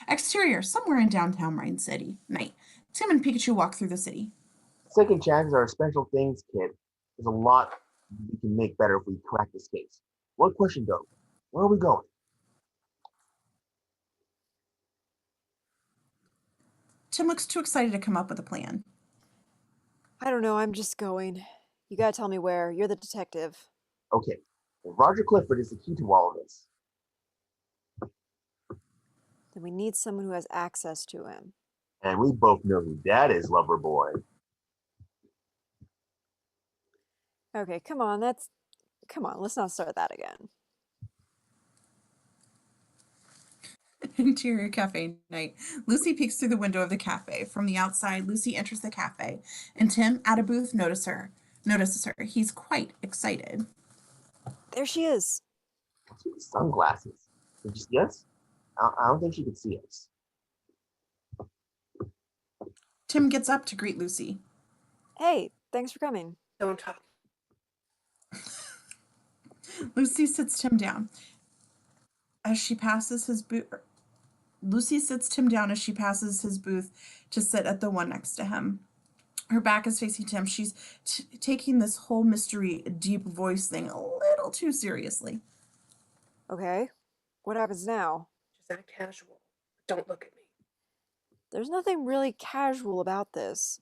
Exterior, somewhere in downtown Rhine City. Night. Tim and Pikachu walk through the city. Second chances are special things, kid. There's a lot we can make better if we crack this case. One question though, where are we going? Tim looks too excited to come up with a plan. I don't know, I'm just going. You gotta tell me where. You're the detective. Okay, well, Roger Clifford is the key to all of this. Then we need someone who has access to him. And we both know who that is, lover boy. Okay, come on, let's not start that again. Interior cafe night. Lucy peeks through the window of the cafe. From the outside, Lucy enters the cafe, and Tim, at a booth, notices her. He's quite excited. There she is. Sunglasses. Did you see us? I don't think she could see us. Tim gets up to greet Lucy. Hey, thanks for coming. Don't talk. Lucy sits Tim down. As she passes his booth, Lucy sits Tim down as she passes his booth to sit at the one next to him. Her back is facing Tim. She's taking this whole mystery, deep voice thing a little too seriously. Okay, what happens now? Just act casual. Don't look at me. There's nothing really casual about this.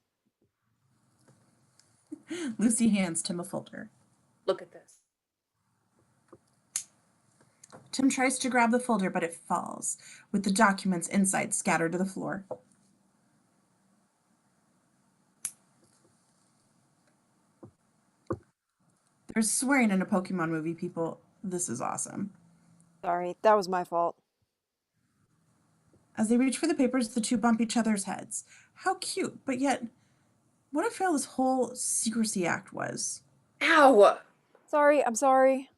Lucy hands Tim a folder. Look at this. Tim tries to grab the folder, but it falls, with the documents inside scattered to the floor. There's swearing in a Pokemon movie, people. This is awesome. Sorry, that was my fault. As they reach for the papers, the two bump each other's heads. How cute, but yet, what a fail this whole secrecy act was. Ow! Sorry, I'm sorry.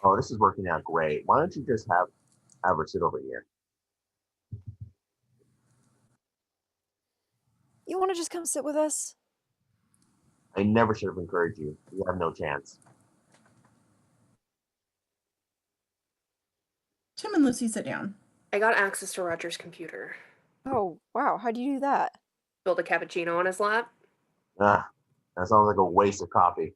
Oh, this is working out great. Why don't you just have her sit over here? You want to just come sit with us? I never should have encouraged you. You have no chance. Tim and Lucy sit down. I got access to Roger's computer. Oh, wow, how'd you do that? Build a cappuccino on his lap. Ah, that sounds like a waste of coffee.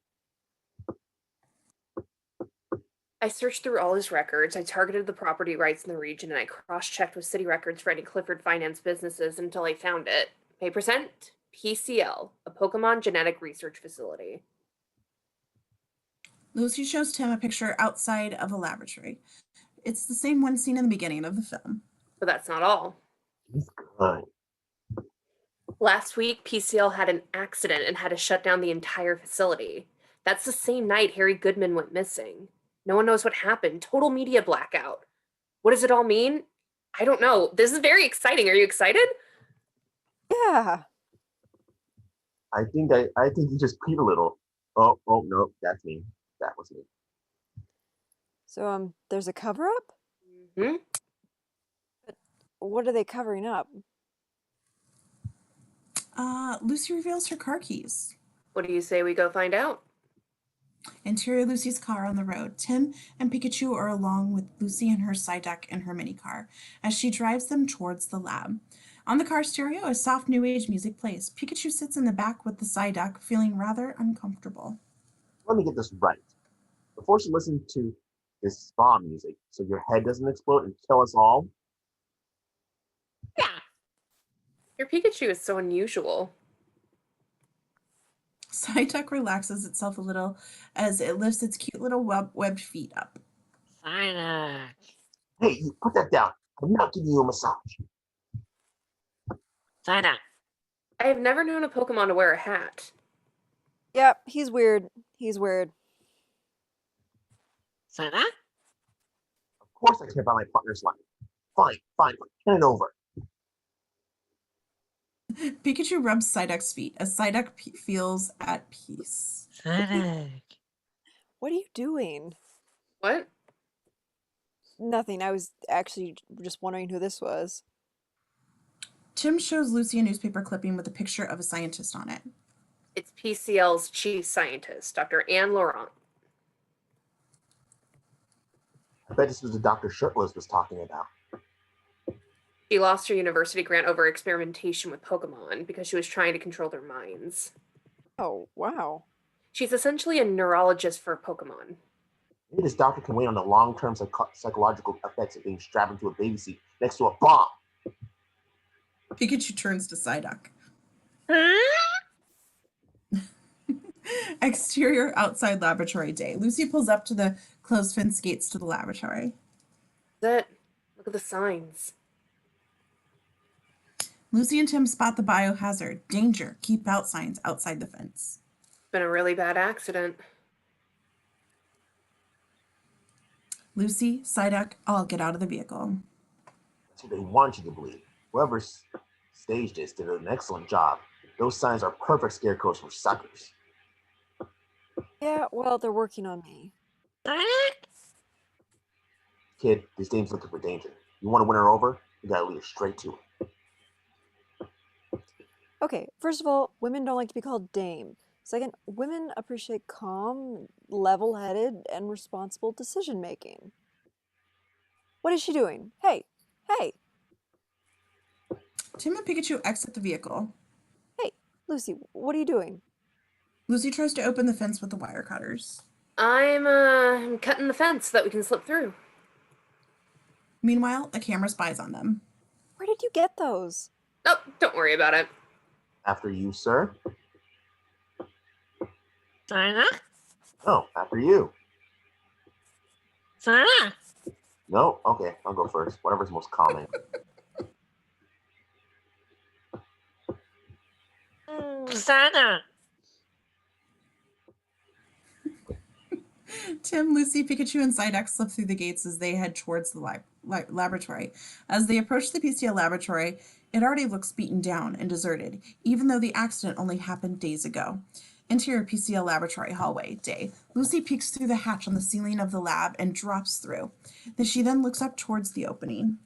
I searched through all his records. I targeted the property rights in the region, and I cross-checked with city records for any Clifford finance businesses until I found it. Paper sent, PCL, a Pokemon genetic research facility. Lucy shows Tim a picture outside of a laboratory. It's the same one seen in the beginning of the film. But that's not all. He's good. Last week, PCL had an accident and had to shut down the entire facility. That's the same night Harry Goodman went missing. No one knows what happened. Total media blackout. What does it all mean? I don't know. This is very exciting. Are you excited? Yeah. I think you just peed a little. Oh no, that's me. That was me. So, there's a cover-up? Mm-hmm. What are they covering up? Lucy reveals her car keys. What do you say we go find out? Interior Lucy's car on the road. Tim and Pikachu are along with Lucy and her Psyduck in her mini car as she drives them towards the lab. On the car stereo, a soft new age music plays. Pikachu sits in the back with the Psyduck, feeling rather uncomfortable. Let me get this right. Before you listen to this spa music, so your head doesn't explode and kill us all. Yeah. Your Pikachu is so unusual. Psyduck relaxes itself a little as it lifts its cute little webbed feet up. Psyduck. Hey, you put that down. I'm not giving you a massage. Psyduck. I have never known a Pokemon to wear a hat. Yep, he's weird. He's weird. Psyduck? Of course I care about my partner's life. Fine. Turn it over. Pikachu rubs Psyduck's feet as Psyduck feels at peace. Psyduck. What are you doing? What? Nothing. I was actually just wondering who this was. Tim shows Lucy a newspaper clipping with a picture of a scientist on it. It's PCL's chief scientist, Dr. Anne Laurent. I bet this was the Dr. Shirtless was talking about. She lost her university grant over experimentation with Pokemon because she was trying to control their minds. Oh, wow. She's essentially a neurologist for Pokemon. Maybe this doctor can wait on the long-term psychological effects of being strapped into a baby seat next to a bomb. Pikachu turns to Psyduck. Exterior outside laboratory day. Lucy pulls up to the closed fence gates to the laboratory. Look at the signs. Lucy and Tim spot the biohazard, danger, keep out signs outside the fence. It's been a really bad accident. Lucy, Psyduck, all get out of the vehicle. That's what they want you to believe. Whoever staged this did an excellent job. Those signs are perfect scarecrows for suckers. Yeah, well, they're working on me. Kid, this dame's looking for danger. You want to win her over? You gotta lead her straight to it. Okay, first of all, women don't like to be called dame. Second, women appreciate calm, level-headed, and responsible decision-making. What is she doing? Hey! Tim and Pikachu exit the vehicle. Hey, Lucy, what are you doing? Lucy tries to open the fence with the wire cutters. I'm cutting the fence so that we can slip through. Meanwhile, a camera spies on them. Where did you get those? Oh, don't worry about it. After you, sir. Psyduck? No, after you. Psyduck? No? Okay, I'll go first. Whatever's most calming. Psyduck. Tim, Lucy, Pikachu, and Psyduck slip through the gates as they head towards the laboratory. As they approach the PCL laboratory, it already looks beaten down and deserted, even though the accident only happened days ago. Interior PCL laboratory hallway, day. Lucy peeks through the hatch on the ceiling of the lab and drops through. She then looks up towards the opening.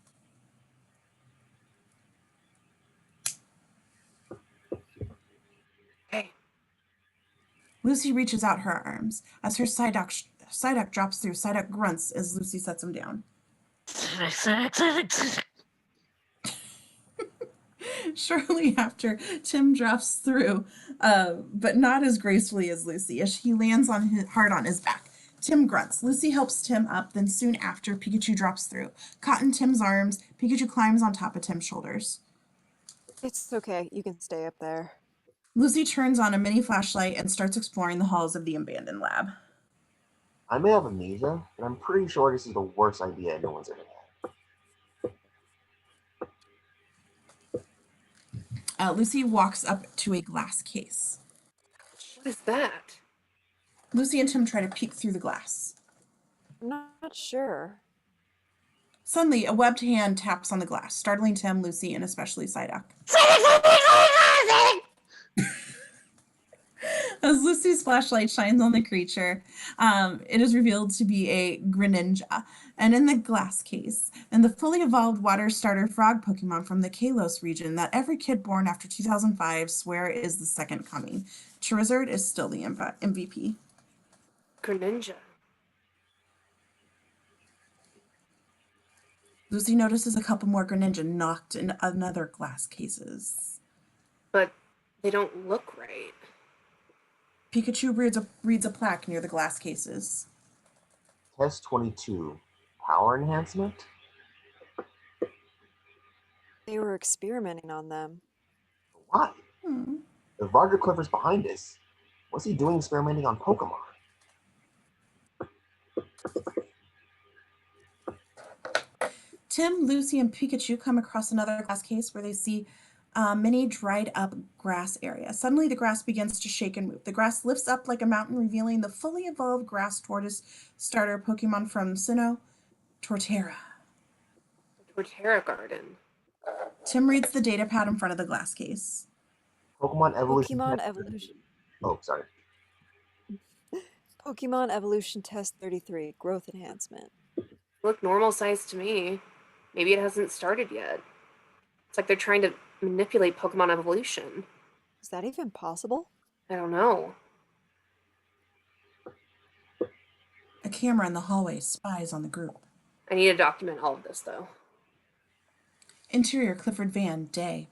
Hey. Lucy reaches out her arms. As her Psyduck drops through, Psyduck grunts as Lucy sets him down. Shortly after, Tim drops through, but not as gracefully as Lucy, as he lands hard on his back. Tim grunts. Lucy helps Tim up, then soon after, Pikachu drops through. Caught in Tim's arms, Pikachu climbs on top of Tim's shoulders. It's okay, you can stay up there. Lucy turns on a mini flashlight and starts exploring the halls of the abandoned lab. I may have amnesia, but I'm pretty sure this is the worst idea anyone's ever had. Lucy walks up to a glass case. What is that? Lucy and Tim try to peek through the glass. I'm not sure. Suddenly, a webbed hand taps on the glass, startling Tim, Lucy, and especially Psyduck. As Lucy's flashlight shines on the creature, it is revealed to be a Greninja, and in the glass case, and the fully evolved water starter frog Pokemon from the Kalos region that every kid born after 2005 swear is the second coming. Charizard is still the MVP. Greninja. Lucy notices a couple more Greninja knocked in another glass cases. But they don't look right. Pikachu reads a plaque near the glass cases. Test 22. Power enhancement? They were experimenting on them. Why? If Roger Clifford's behind this, what's he doing experimenting on Pokemon? Tim, Lucy, and Pikachu come across another glass case where they see many dried up grass area. Suddenly the grass begins to shake and move. The grass lifts up like a mountain, revealing the fully evolved grass tortoise starter Pokemon from Sinnoh, Torterra. Torterra Garden. Tim reads the data pad in front of the glass case. Pokemon evolution. Pokemon evolution. Oh, sorry. Pokemon evolution test 33, growth enhancement. Look normal size to me. Maybe it hasn't started yet. It's like they're trying to manipulate Pokemon evolution. Is that even possible? I don't know. A camera in the hallway spies on the group. I need to document all of this, though. Interior Clifford van, day.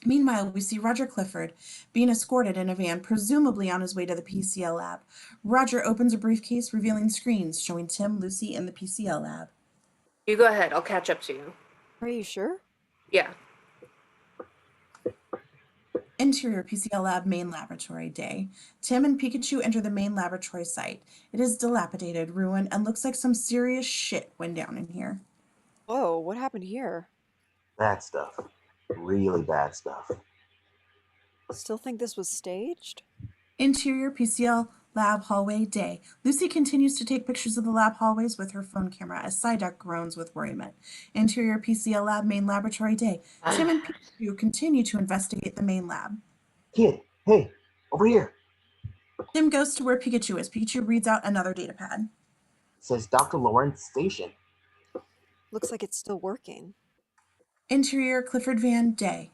Meanwhile, we see Roger Clifford being escorted in a van, presumably on his way to the PCL lab. Roger opens a briefcase, revealing screens showing Tim, Lucy, and the PCL lab. You go ahead. I'll catch up to you. Are you sure? Yeah. Interior PCL lab main laboratory, day. Tim and Pikachu enter the main laboratory site. It is dilapidated, ruined, and looks like some serious shit went down in here. Whoa, what happened here? Bad stuff. Really bad stuff. Still think this was staged? Interior PCL lab hallway, day. Lucy continues to take pictures of the lab hallways with her phone camera as Psyduck groans with worriment. Interior PCL lab main laboratory, day. Tim and Pikachu continue to investigate the main lab. Kid, hey, over here. Tim goes to where Pikachu is. Pikachu reads out another data pad. It says Dr. Lawrence Station. Looks like it's still working. Interior Clifford van, day.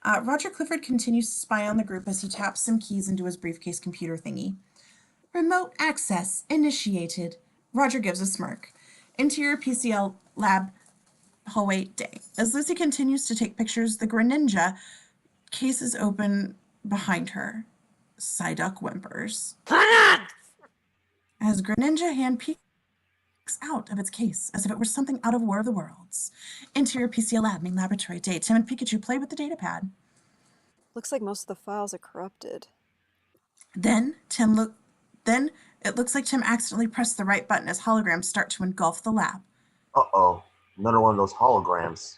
Roger Clifford continues to spy on the group as he taps some keys into his briefcase computer thingy. Remote access initiated. Roger gives a smirk. Interior PCL lab hallway, day. As Lucy continues to take pictures, the Greninja case is open behind her. Psyduck whimpers. As Greninja hand peeks out of its case as if it were something out of War of the Worlds. Interior PCL lab main laboratory, day. Tim and Pikachu play with the data pad. Looks like most of the files are corrupted. Then it looks like Tim accidentally pressed the right button as holograms start to engulf the lab. Uh-oh, another one of those holograms.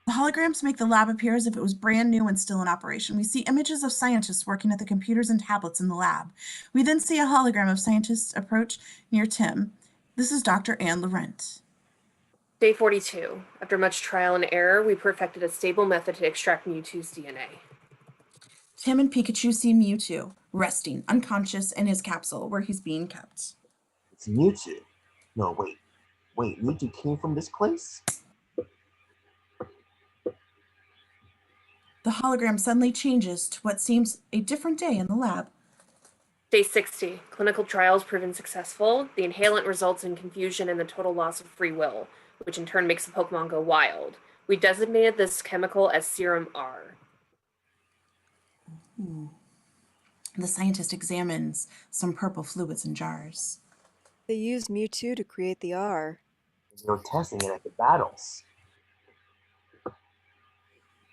The holograms make the lab appear as if it was brand new and still in operation. We see images of scientists working at the computers and tablets in the lab. We then see a hologram of scientists approach near Tim. This is Dr. Anne Laurent. Day 42. After much trial and error, we perfected a stable method to extract Mewtwo's DNA. Tim and Pikachu see Mewtwo, resting, unconscious, in his capsule, where he's being kept. It's Mewtwo. No, wait, Mewtwo came from this place? The hologram suddenly changes to what seems a different day in the lab. Day 60. Clinical trials proven successful. The inhalant results in confusion and the total loss of free will, which in turn makes the Pokemon go wild. We designated this chemical as Serum R. The scientist examines some purple fluids in jars. They used Mewtwo to create the R. They were testing it at the battles.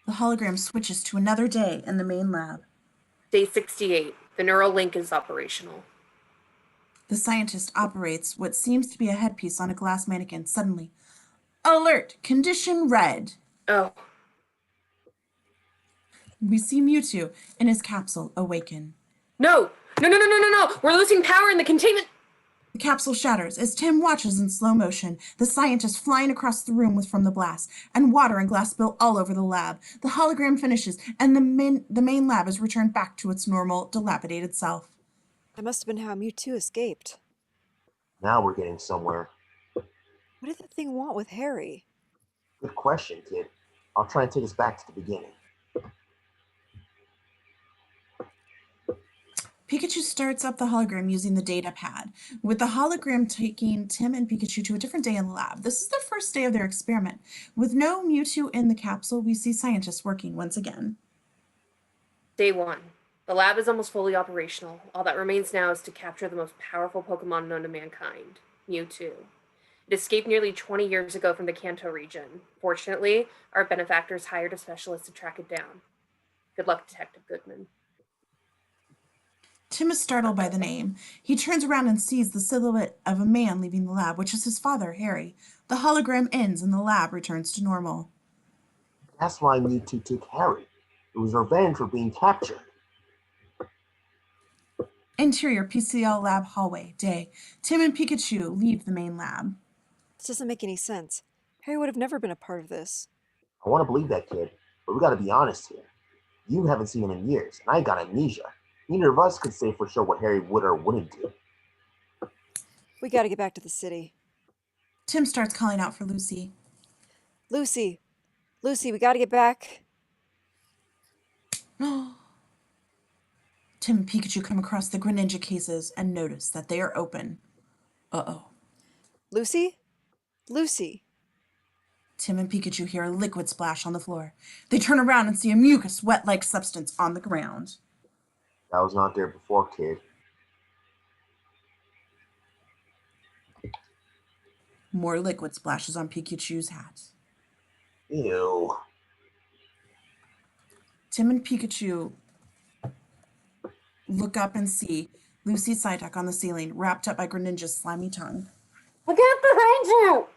The hologram switches to another day in the main lab. Day 68. The neural link is operational. The scientist operates what seems to be a headpiece on a glass mannequin. Suddenly, alert! Condition red. Oh. We see Mewtwo in his capsule awaken. No! No! We're losing power in the containment. The capsule shatters as Tim watches in slow motion, the scientist flying across the room from the blast, and water and glass spill all over the lab. The hologram finishes, and the main lab is returned back to its normal, dilapidated self. That must have been how Mewtwo escaped. Now we're getting somewhere. What did that thing want with Harry? Good question, kid. I'll try and take us back to the beginning. Pikachu starts up the hologram using the data pad, with the hologram taking Tim and Pikachu to a different day in the lab. This is the first day of their experiment. With no Mewtwo in the capsule, we see scientists working once again. Day 1. The lab is almost fully operational. All that remains now is to capture the most powerful Pokemon known to mankind, Mewtwo. It escaped nearly 20 years ago from the Kanto region. Fortunately, our benefactors hired a specialist to track it down. Good luck, Detective Goodman. Tim is startled by the name. He turns around and sees the silhouette of a man leaving the lab, which is his father, Harry. The hologram ends and the lab returns to normal. That's why Mewtwo took Harry. It was revenge for being captured. Interior PCL lab hallway, day. Tim and Pikachu leave the main lab. This doesn't make any sense. Harry would have never been a part of this. I want to believe that, kid, but we got to be honest here. You haven't seen him in years, and I got amnesia. Neither of us could say for sure what Harry would or wouldn't do. We gotta get back to the city. Tim starts calling out for Lucy. Lucy! Lucy, we gotta get back. Tim and Pikachu come across the Greninja cases and notice that they are open. Uh-oh. Lucy? Lucy! Tim and Pikachu hear a liquid splash on the floor. They turn around and see a mucus, wet-like substance on the ground. That was not there before, kid. More liquid splashes on Pikachu's hat. Ew. Tim and Pikachu look up and see Lucy's Psyduck on the ceiling, wrapped up by Greninja's slimy tongue. Look out behind you!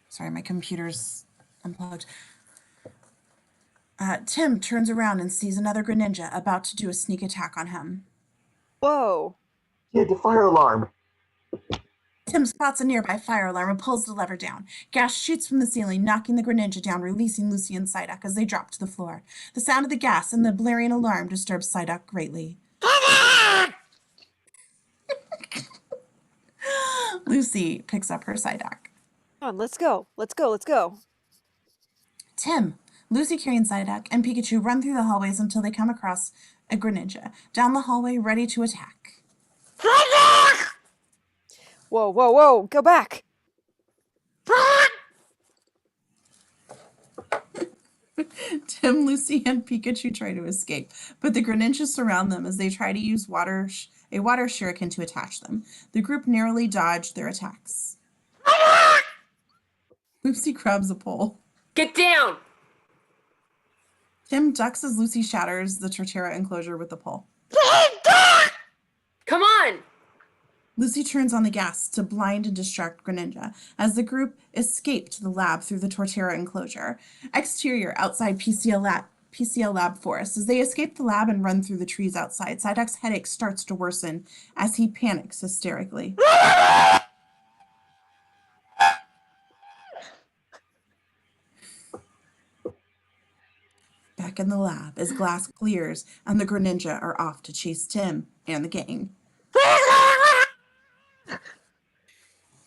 Sorry, my computer's unplugged. Tim turns around and sees another Greninja about to do a sneak attack on him. Whoa! Kid, the fire alarm. Tim spots a nearby fire alarm and pulls the lever down. Gas shoots from the ceiling, knocking the Greninja down, releasing Lucy and Psyduck as they drop to the floor. The sound of the gas and the blaring alarm disturbs Psyduck greatly. Lucy picks up her Psyduck. Come on, let's go. Let's go, let's go. Tim, Lucy carrying Psyduck, and Pikachu run through the hallways until they come across a Greninja. Down the hallway, ready to attack. Whoa, whoa, whoa! Go back! Tim, Lucy, and Pikachu try to escape, but the Greninjas surround them as they try to use a water shuriken to attach them. The group narrowly dodge their attacks. Lucy grabs a pole. Get down! Tim ducks as Lucy shatters the Torterra enclosure with the pole. Come on! Lucy turns on the gas to blind and distract Greninja as the group escape to the lab through the Torterra enclosure. Exterior, outside PCL lab forest. As they escape the lab and run through the trees outside, Psyduck's headache starts to worsen as he panics hysterically. Back in the lab, as glass clears and the Greninja are off to chase Tim and the gang.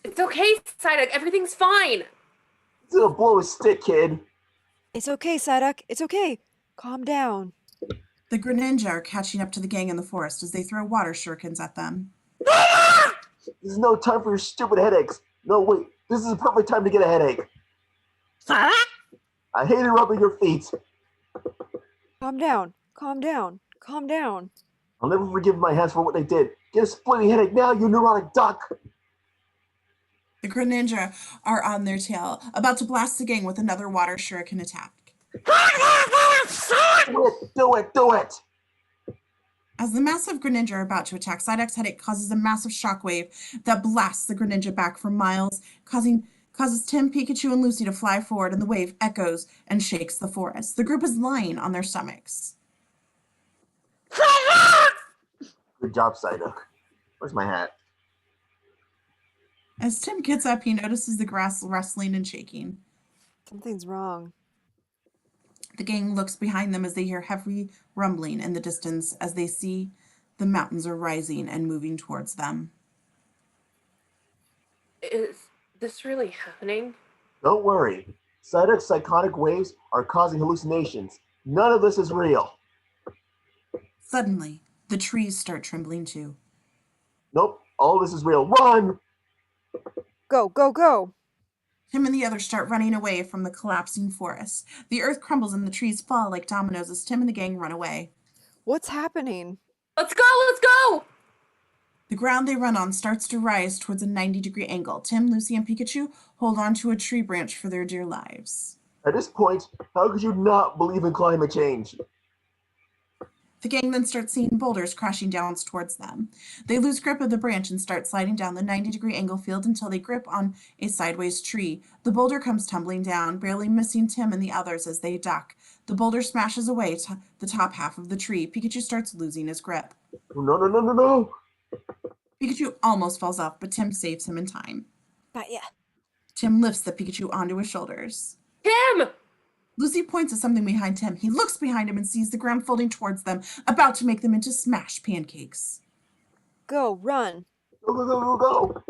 It's okay, Psyduck. Everything's fine. It's gonna blow his stick, kid. It's okay, Psyduck. It's okay. Calm down. The Greninja are catching up to the gang in the forest as they throw water shurikens at them. This is no time for your stupid headaches. No, wait. This is the perfect time to get a headache. I hate rubbing your feet. Calm down. Calm down. Calm down. I'll never forgive my hands for what they did. Get a splitting headache now, you neurotic duck. The Greninja are on their tail, about to blast the gang with another water shuriken attack. Do it! As the massive Greninja are about to attack, Psyduck's headache causes a massive shockwave that blasts the Greninja back for miles, causes Tim, Pikachu, and Lucy to fly forward, and the wave echoes and shakes the forest. The group is lying on their stomachs. Good job, Psyduck. Where's my hat? As Tim gets up, he notices the grass rustling and shaking. Something's wrong. The gang looks behind them as they hear heavy rumbling in the distance as they see the mountains are rising and moving towards them. Is this really happening? Don't worry. Psyduck's psychotic waves are causing hallucinations. None of this is real. Suddenly, the trees start trembling too. Nope, all of this is real. Run! Go, go, go! Tim and the others start running away from the collapsing forest. The earth crumbles and the trees fall like dominoes as Tim and the gang run away. What's happening? Let's go! The ground they run on starts to rise towards a 90-degree angle. Tim, Lucy, and Pikachu hold onto a tree branch for their dear lives. At this point, how could you not believe in climate change? The gang then starts seeing boulders crashing down towards them. They lose grip of the branch and start sliding down the 90-degree angle field until they grip on a sideways tree. The boulder comes tumbling down, barely missing Tim and the others as they duck. The boulder smashes away the top half of the tree. Pikachu starts losing his grip. No. Pikachu almost falls off, but Tim saves him in time. Not yet. Tim lifts the Pikachu onto his shoulders. Tim! Lucy points at something behind Tim. He looks behind him and sees the ground folding towards them, about to make them into smashed pancakes. Go, run. Go, go, go, go, go.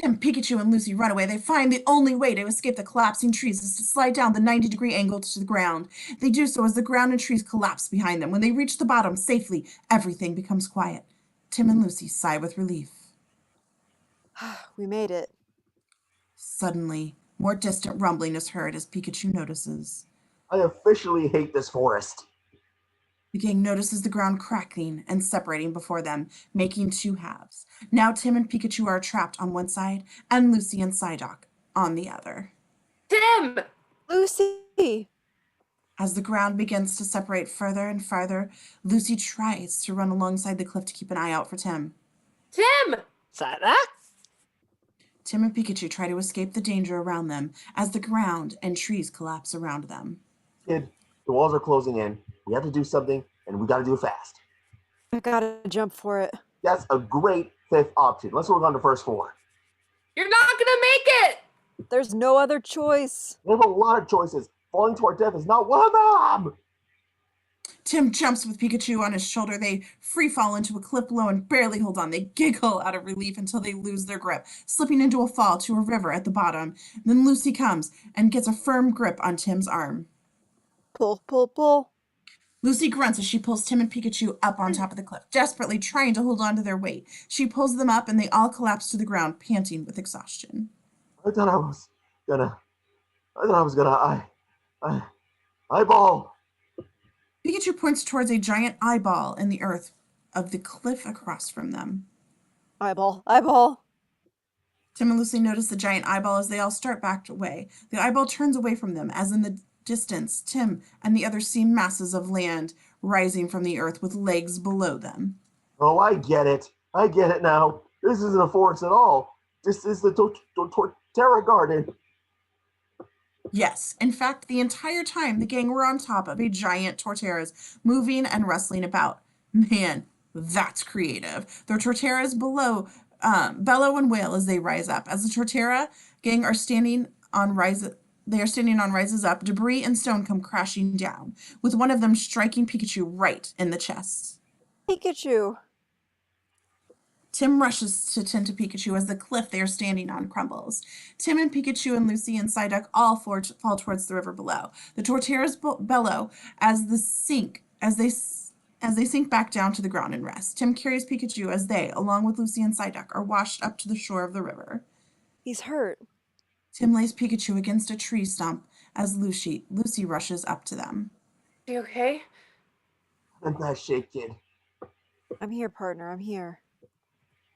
Tim, Pikachu, and Lucy run away. They find the only way to escape the collapsing trees is to slide down the 90-degree angle to the ground. They do so as the ground and trees collapse behind them. When they reach the bottom safely, everything becomes quiet. Tim and Lucy sigh with relief. We made it. Suddenly, more distant rumbling is heard as Pikachu notices. I officially hate this forest. The gang notices the ground cracking and separating before them, making two halves. Now Tim and Pikachu are trapped on one side, and Lucy and Psyduck on the other. Tim! Lucy! As the ground begins to separate further and farther, Lucy tries to run alongside the cliff to keep an eye out for Tim. Tim! Psyduck? Tim and Pikachu try to escape the danger around them as the ground and trees collapse around them. Kid, the walls are closing in. We have to do something, and we got to do it fast. I gotta jump for it. That's a great fifth option. Let's work on the first four. You're not gonna make it! There's no other choice. We have a lot of choices. Falling to our death is not one of them. Tim jumps with Pikachu on his shoulder. They free fall into a cliff below and barely hold on. They giggle out of relief until they lose their grip, slipping into a fall to a river at the bottom. Then Lucy comes and gets a firm grip on Tim's arm. Pull, pull, pull. Lucy grunts as she pulls Tim and Pikachu up on top of the cliff, desperately trying to hold on to their weight. She pulls them up and they all collapse to the ground, panting with exhaustion. I thought I was gonna eyeball. Pikachu points towards a giant eyeball in the earth of the cliff across from them. Eyeball, eyeball. Tim and Lucy notice the giant eyeball as they all start back away. The eyeball turns away from them, as in the distance, Tim and the others see masses of land rising from the earth with legs below them. Oh, I get it. I get it now. This isn't a forest at all. This is the Torterra Garden. Yes, in fact, the entire time the gang were on top of a giant Torterras, moving and wrestling about. Man, that's creative. The Torterras bellow and wail as they rise up. As the Torterra gang are standing on rises up, debris and stone come crashing down, with one of them striking Pikachu right in the chest. Pikachu. Tim rushes to tend to Pikachu as the cliff they are standing on crumbles. Tim and Pikachu and Lucy and Psyduck all fall towards the river below. The Torterras bellow as they sink back down to the ground and rest. Tim carries Pikachu as they, along with Lucy and Psyduck, are washed up to the shore of the river. He's hurt. Tim lays Pikachu against a tree stump as Lucy rushes up to them. You okay? I'm in bad shape, kid. I'm here, partner. I'm here.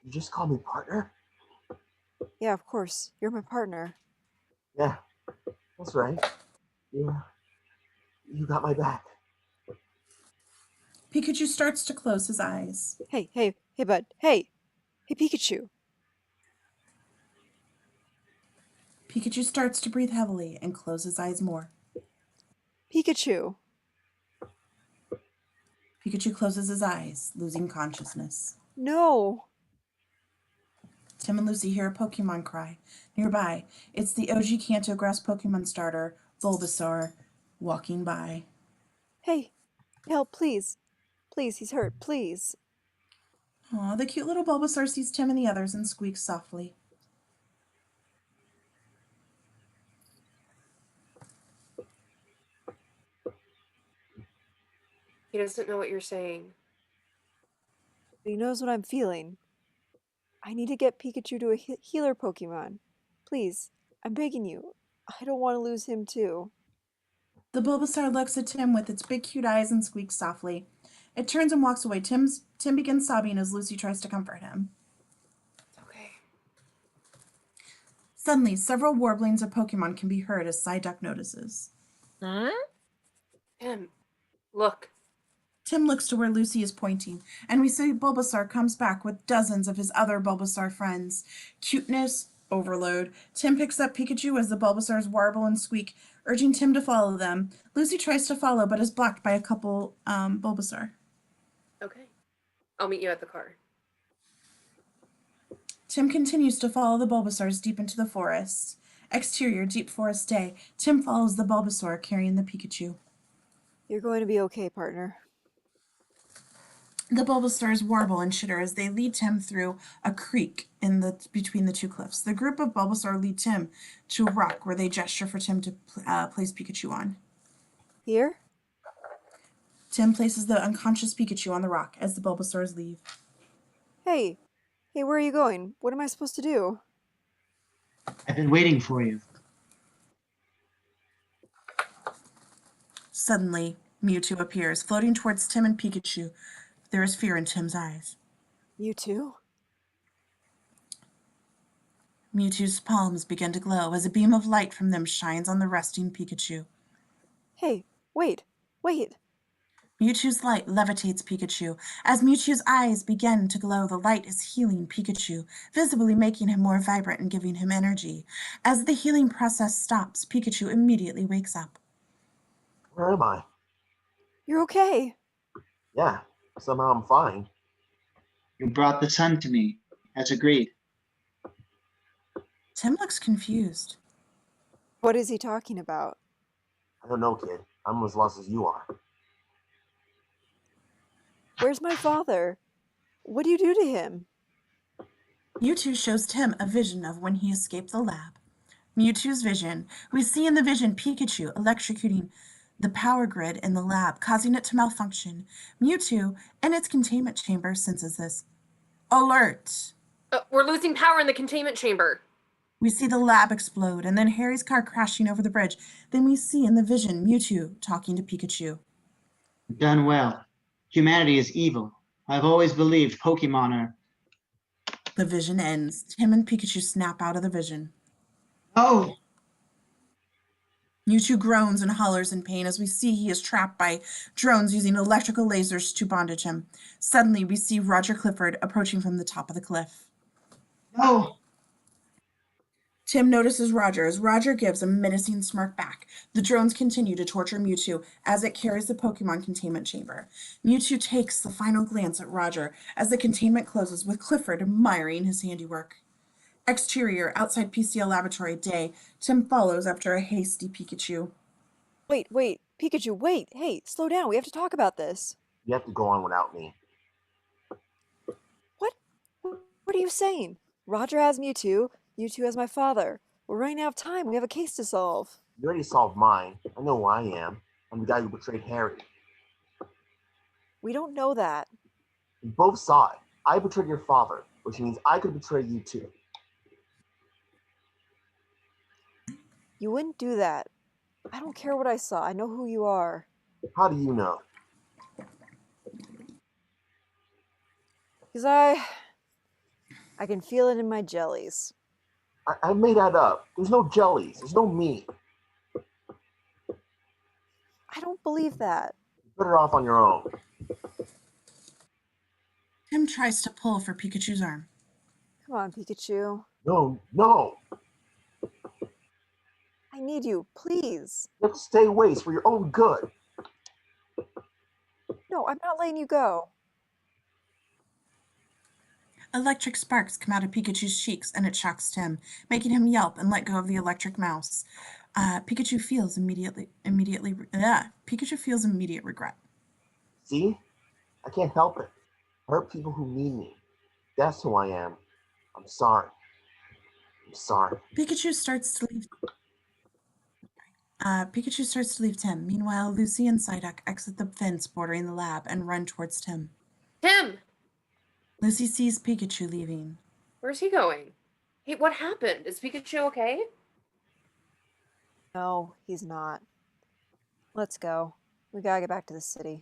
You just call me partner? Yeah, of course. You're my partner. Yeah, that's right. You got my back. Pikachu starts to close his eyes. Hey, bud. Hey, Pikachu. Pikachu starts to breathe heavily and close his eyes more. Pikachu. Pikachu closes his eyes, losing consciousness. No. Tim and Lucy hear a Pokemon cry. Nearby, it's the OG Kanto Grass Pokemon starter, Bulbasaur, walking by. Hey, help, please. Please, he's hurt, please. Aw, the cute little Bulbasaur sees Tim and the others and squeaks softly. He doesn't know what you're saying. But he knows what I'm feeling. I need to get Pikachu to a healer Pokemon. Please, I'm begging you. I don't want to lose him too. The Bulbasaur looks at Tim with its big cute eyes and squeaks softly. It turns and walks away. Tim begins sobbing as Lucy tries to comfort him. Okay. Suddenly, several warblings of Pokemon can be heard as Psyduck notices. Huh? Tim, look. Tim looks to where Lucy is pointing, and we see Bulbasaur comes back with dozens of his other Bulbasaur friends. Cuteness overload. Tim picks up Pikachu as the Bulbasaurs warble and squeak, urging Tim to follow them. Lucy tries to follow, but is blocked by a couple Bulbasaur. Okay. I'll meet you at the car. Tim continues to follow the Bulbasaurs deep into the forest. Exterior, deep forest day. Tim follows the Bulbasaur carrying the Pikachu. You're going to be okay, partner. The Bulbasaurs warble and chitter as they lead Tim through a creek between the two cliffs. The group of Bulbasaur lead Tim to a rock where they gesture for Tim to place Pikachu on. Here? Tim places the unconscious Pikachu on the rock as the Bulbasaurs leave. Hey, where are you going? What am I supposed to do? I've been waiting for you. Suddenly, Mewtwo appears, floating towards Tim and Pikachu. There is fear in Tim's eyes. You too? Mewtwo's palms begin to glow as a beam of light from them shines on the resting Pikachu. Hey, wait! Mewtwo's light levitates Pikachu. As Mewtwo's eyes begin to glow, the light is healing Pikachu, visibly making him more vibrant and giving him energy. As the healing process stops, Pikachu immediately wakes up. Where am I? You're okay. Yeah, somehow I'm fine. You brought the sun to me, as agreed. Tim looks confused. What is he talking about? I don't know, kid. I'm as lost as you are. Where's my father? What do you do to him? Mewtwo shows Tim a vision of when he escaped the lab. Mewtwo's vision. We see in the vision Pikachu electrocuting the power grid in the lab, causing it to malfunction. Mewtwo, in its containment chamber, senses this. Alert! We're losing power in the containment chamber. We see the lab explode, and then Harry's car crashing over the bridge. Then we see in the vision Mewtwo talking to Pikachu. Done well. Humanity is evil. I've always believed Pokemon are... The vision ends. Tim and Pikachu snap out of the vision. Oh! Mewtwo groans and hollers in pain as we see he is trapped by drones using electrical lasers to bondage him. Suddenly, we see Roger Clifford approaching from the top of the cliff. No! Tim notices Roger as Roger gives a menacing smirk back. The drones continue to torture Mewtwo as it carries the Pokemon containment chamber. Mewtwo takes the final glance at Roger as the containment closes, with Clifford admiring his handiwork. Exterior, outside PCL laboratory, day. Tim follows after a hasty Pikachu. Wait, Pikachu, wait! Hey, slow down, we have to talk about this. You have to go on without me. What? What are you saying? Roger has Mewtwo, Mewtwo has my father. We're running out of time, we have a case to solve. You already solved mine. I know who I am. I'm the guy who betrayed Harry. We don't know that. We both saw it. I betrayed your father, which means I could betray you too. You wouldn't do that. I don't care what I saw, I know who you are. How do you know? Because I can feel it in my jellies. I made that up. There's no jellies. There's no meat. I don't believe that. You're better off on your own. Tim tries to pull for Pikachu's arm. Come on, Pikachu. No. I need you, please. You have to stay away. It's for your own good. No, I'm not letting you go. Electric sparks come out of Pikachu's cheeks, and it shocks Tim, making him yelp and let go of the electric mouse. Pikachu feels immediate regret. See? I can't help it. I hurt people who need me. That's who I am. I'm sorry. Pikachu starts to leave Tim. Meanwhile, Lucy and Psyduck exit the fence bordering the lab and run towards Tim. Tim! Lucy sees Pikachu leaving. Where's he going? Hey, what happened? Is Pikachu okay? No, he's not. Let's go. We gotta get back to the city.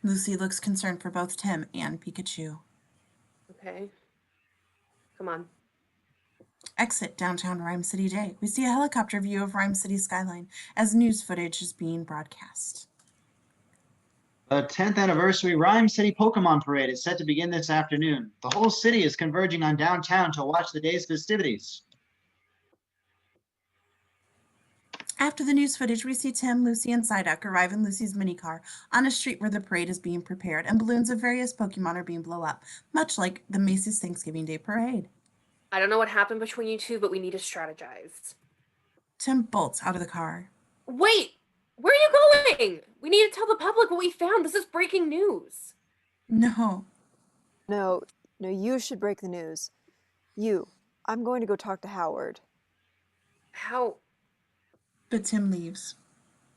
Lucy looks concerned for both Tim and Pikachu. Okay. Come on. Exit downtown Rhyme City Day. We see a helicopter view of Rhyme City skyline as news footage is being broadcast. The 10th anniversary Rhyme City Pokemon Parade is set to begin this afternoon. The whole city is converging on downtown to watch the day's festivities. After the news footage, we see Tim, Lucy, and Psyduck arrive in Lucy's minicar on a street where the parade is being prepared and balloons of various Pokemon are being blown up, much like the Macy's Thanksgiving Day Parade. I don't know what happened between you two, but we need to strategize. Tim bolts out of the car. Wait! Where are you going? We need to tell the public what we found. This is breaking news. No. No, you should break the news. I'm going to go talk to Howard. How? But Tim leaves.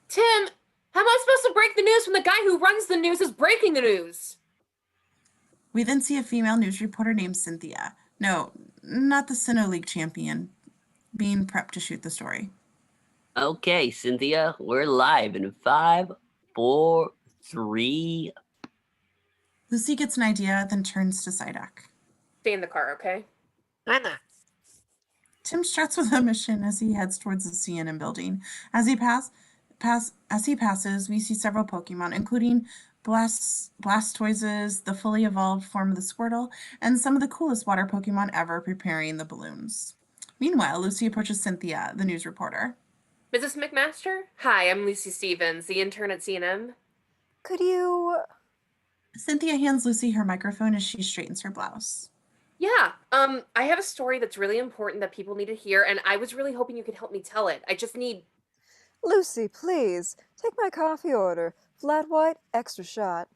Tim, how am I supposed to break the news when the guy who runs the news is breaking the news? We then see a female news reporter named Cynthia. No, not the Sinnoh League champion, being prepped to shoot the story. Okay, Cynthia, we're live in 5, 4, 3. Lucy gets an idea, then turns to Psyduck. Stay in the car, okay? Anna. Tim starts with a mission as he heads towards the CNN building. As he passes, we see several Pokemon, including Blastoises, the fully evolved form of the Squirtle, and some of the coolest water Pokemon ever preparing the balloons. Meanwhile, Lucy approaches Cynthia, the news reporter. Mrs. McMaster? Hi, I'm Lucy Stevens, the intern at CNN. Could you... Cynthia hands Lucy her microphone as she straightens her blouse. Yeah, I have a story that's really important that people need to hear, and I was really hoping you could help me tell it. I just need... Lucy, please, take my coffee order. Flat white, extra shot.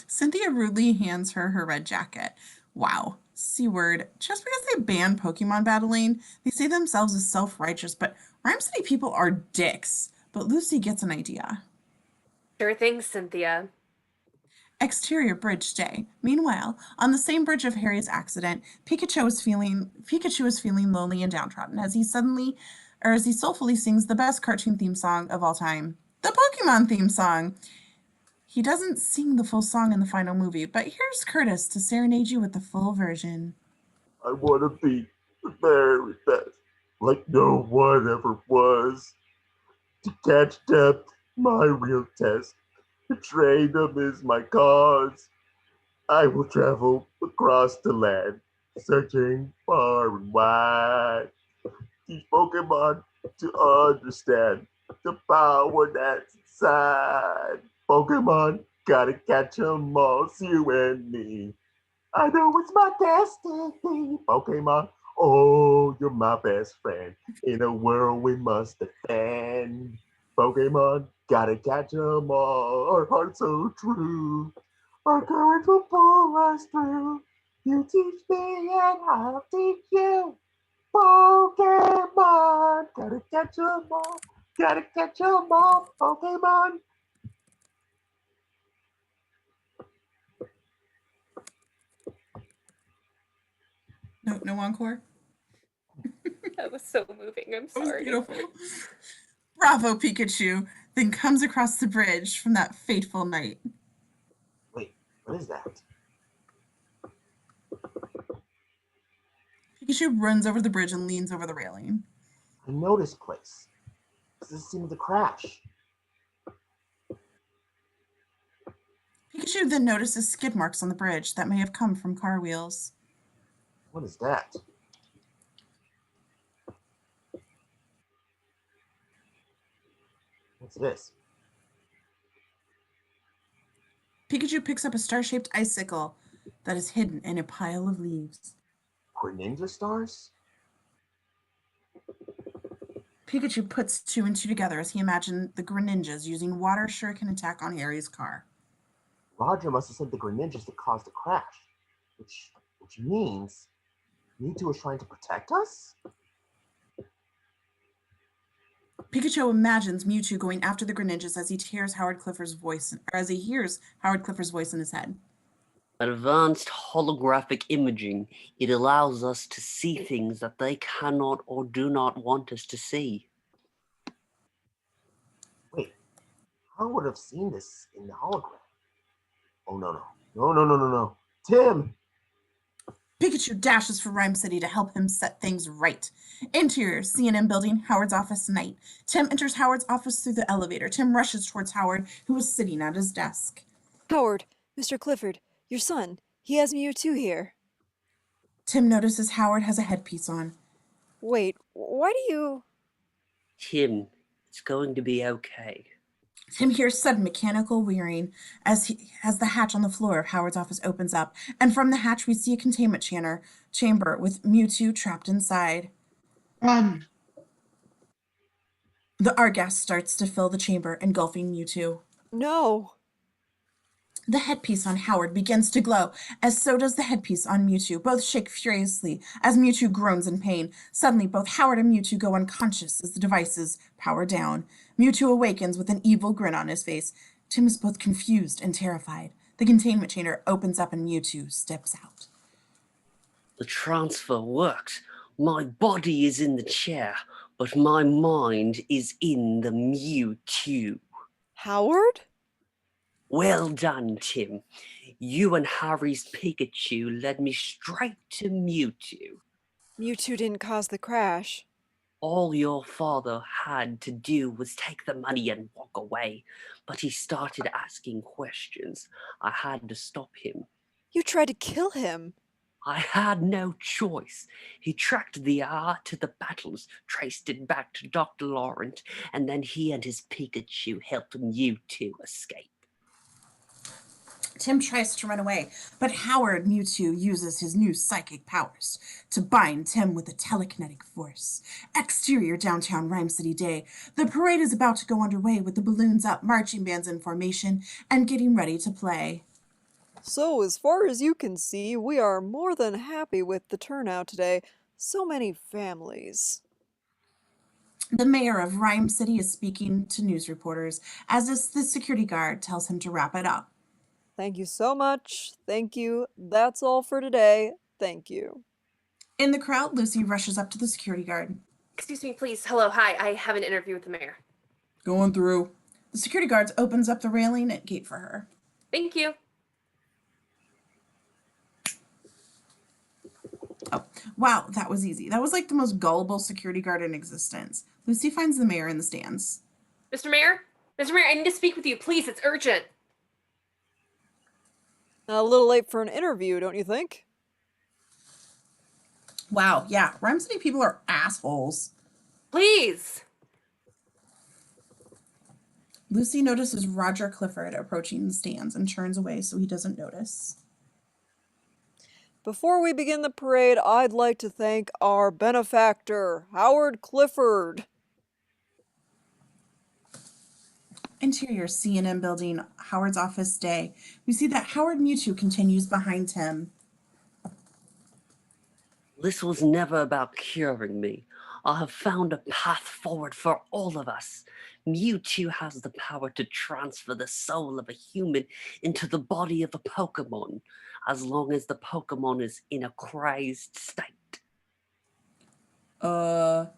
Cynthia rudely hands her her red jacket. Wow. C-word. Just because they ban Pokemon battling, they say themselves as self-righteous, but Rhyme City people are dicks. But Lucy gets an idea. Sure thing, Cynthia. Exterior bridge day. Meanwhile, on the same bridge of Harry's accident, Pikachu is feeling lonely and downtrodden as he soulfully sings the best cartoon theme song of all time, the Pokemon theme song. He doesn't sing the full song in the final movie, but here's Curtis to serenade you with the full version. I want to be the very best, like no one ever was. To catch depth, my real test. To train them is my cause. I will travel across the land, searching far and wide. Teach Pokemon to understand the power that's inside. Pokemon, gotta catch 'em all, it's you and me. I know it's my destiny. Pokemon, oh, you're my best friend. In a world we must defend. Pokemon, gotta catch 'em all. Our heart's so true. Our courage will pull us through. You teach me and I'll teach you. Pokemon, gotta catch 'em all. Gotta catch 'em all. Pokemon. No encore? That was so moving, I'm That was sorry. beautiful. Bravo, Pikachu, then comes across the bridge from that fateful night. Wait, what is that? Pikachu runs over the bridge and leans over the railing. I know this place. This is the scene of the crash. Pikachu then notices skid marks on the bridge that may have come from car wheels. What is that? What's this? Pikachu picks up a star-shaped icicle that is hidden in a pile of leaves. Greninja stars? Pikachu puts two and two together as he imagined the Greninjas using water shuriken attack on Harry's car. Roger must have sent the Greninjas to cause the crash, which means Mewtwo is trying to protect us? Pikachu imagines Mewtwo going after the Greninjas as he hears Howard Clifford's voice in his head. Advanced holographic imaging, it allows us to see things that they cannot or do not want us to see. Wait, how would have seen this in the hologram? Oh, no. Tim! Pikachu dashes for Rhyme City to help him set things right. Interior, CNN building, Howard's office, night. Tim enters Howard's office through the elevator. Tim rushes towards Howard, who is sitting at his desk. Howard, Mr. Clifford, your son. He has Mewtwo here. Tim notices Howard has a headpiece on. Wait, why do you... Tim, it's going to be okay. Tim hears sudden mechanical whirring as the hatch on the floor of Howard's office opens up, and from the hatch we see a containment chamber with Mewtwo trapped inside. Run! The art gas starts to fill the chamber, engulfing Mewtwo. No. The headpiece on Howard begins to glow, as so does the headpiece on Mewtwo. Both shake furiously as Mewtwo groans in pain. Suddenly, both Howard and Mewtwo go unconscious as the devices power down. Mewtwo awakens with an evil grin on his face. Tim is both confused and terrified. The containment chamber opens up and Mewtwo steps out. The transfer works. My body is in the chair, but my mind is in the Mewtwo. Howard? Well done, Tim. You and Harry's Pikachu led me straight to Mewtwo. Mewtwo didn't cause the crash. All your father had to do was take the money and walk away, but he started asking questions. I had to stop him. You tried to kill him. I had no choice. He tracked the R to the battles, traced it back to Dr. Laurent, and then he and his Pikachu helped Mewtwo escape. Tim tries to run away, but Howard Mewtwo uses his new psychic powers to bind Tim with a telekinetic force. Exterior downtown Rhyme City Day. The parade is about to go underway with the balloons up, marching bands in formation, and getting ready to play. So, as far as you can see, we are more than happy with the turnout today. So many families. The mayor of Rhyme City is speaking to news reporters as the security guard tells him to wrap it up. Thank you so much. Thank you. That's all for today. Thank you. In the crowd, Lucy rushes up to the security guard. Excuse me, please. Hello, hi. I have an interview with the mayor. Going through. The security guard opens up the railing at gate for her. Thank you. Oh, wow, that was easy. That was like the most gullible security guard in existence. Lucy finds the mayor in the stands. Mr. Mayor? Mr. Mayor, I need to speak with you. Please, it's urgent. A little late for an interview, don't you think? Wow, yeah, Rhyme City people are assholes. Please. Lucy notices Roger Clifford approaching the stands and turns away so he doesn't notice. Before we begin the parade, I'd like to thank our benefactor, Howard Clifford. Interior C&M building, Howard's office day. We see that Howard Mewtwo continues behind him. This was never about curing me. I have found a path forward for all of us. Mewtwo has the power to transfer the soul of a human into the body of a Pokemon, as long as the Pokemon is in a crazed state. No.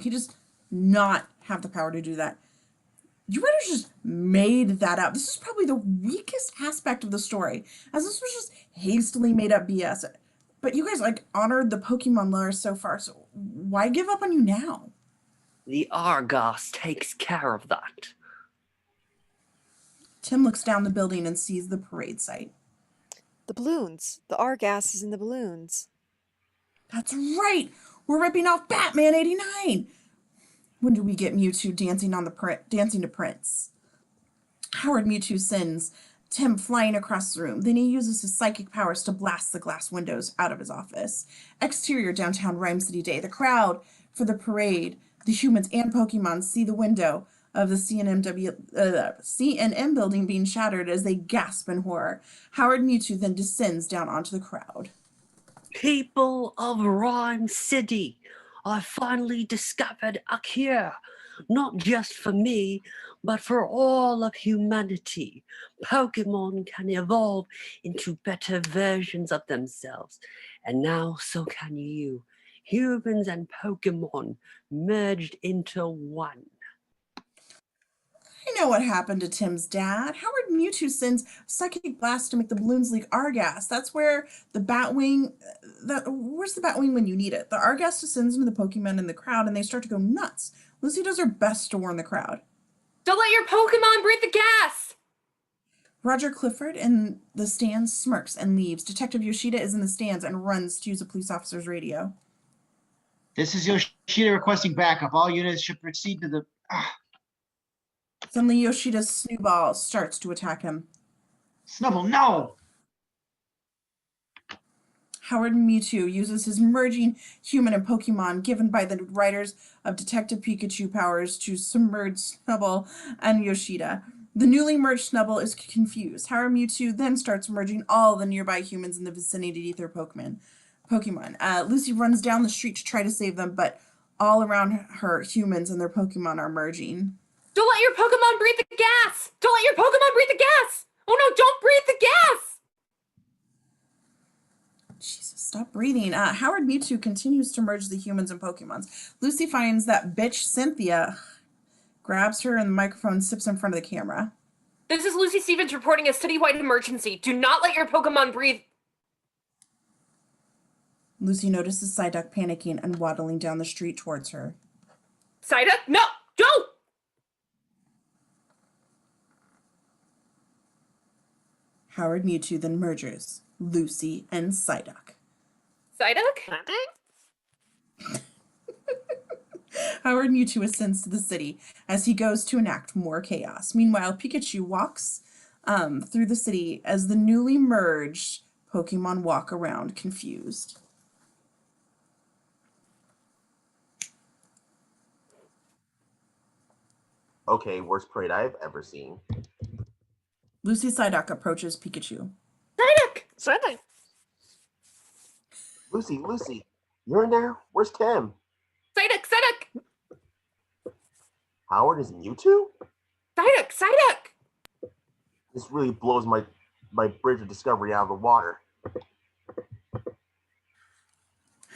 He does not have the power to do that. You writers just made that up. This is probably the weakest aspect of the story, as this was just hastily made up BS. But you guys honored the Pokemon lore so far, so why give up on you now? The Argos takes care of that. Tim looks down the building and sees the parade site. The balloons. The Argas is in the balloons. That's right! We're ripping off Batman 89! When do we get Mewtwo dancing to Prince? Howard Mewtwo sends Tim flying across the room. Then he uses his psychic powers to blast the glass windows out of his office. Exterior downtown Rhyme City Day. The crowd for the parade, the humans and Pokemon see the window of the C&M building being shattered as they gasp in horror. Howard Mewtwo then descends down onto the crowd. People of Rhyme City, I finally discovered a cure, not just for me, but for all of humanity. Pokemon can evolve into better versions of themselves, and now so can you. Humans and Pokemon merged into one. I know what happened to Tim's dad. Howard Mewtwo sends Psychic Blast to make the balloons leak Argas. That's where the Batwing... where's the Batwing when you need it? The Argas descends into the Pokemon in the crowd and they start to go nuts. Lucy does her best to warn the crowd. Don't let your Pokemon breathe the gas! Roger Clifford in the stands smirks and leaves. Detective Yoshida is in the stands and runs to use a police officer's radio. This is Yoshida requesting backup. All units should proceed to the... Suddenly, Yoshida's Snowball starts to attack him. Snubble, no! Howard Mewtwo uses his merging human and Pokemon given by the writers of Detective Pikachu powers to submerge Snubble and Yoshida. The newly merged Snubble is confused. Howard Mewtwo then starts merging all the nearby humans in the vicinity with their Pokemon. Lucy runs down the street to try to save them, but all around her, humans and their Pokemon are merging. Don't let your Pokemon breathe the gas! Don't let your Pokemon breathe the gas! Oh no, don't breathe the gas! Jesus, stop breathing. Howard Mewtwo continues to merge the humans and Pokemons. Lucy finds that bitch Cynthia, grabs her and the microphone, sips in front of the camera. This is Lucy Stevens reporting a citywide emergency. Do not let your Pokemon breathe. Lucy notices Psyduck panicking and waddling down the street towards her. Psyduck, no, don't! Howard Mewtwo then merges Lucy and Psyduck. Psyduck? Howard Mewtwo ascends to the city as he goes to enact more chaos. Meanwhile, Pikachu walks through the city as the newly merged Pokemon walk around confused. Okay, worst parade I've ever seen. Lucy Psyduck approaches Pikachu. Psyduck. Lucy, you're in there? Where's Tim? Psyduck! Howard is Mewtwo? Psyduck! This really blows my bridge of discovery out of the water.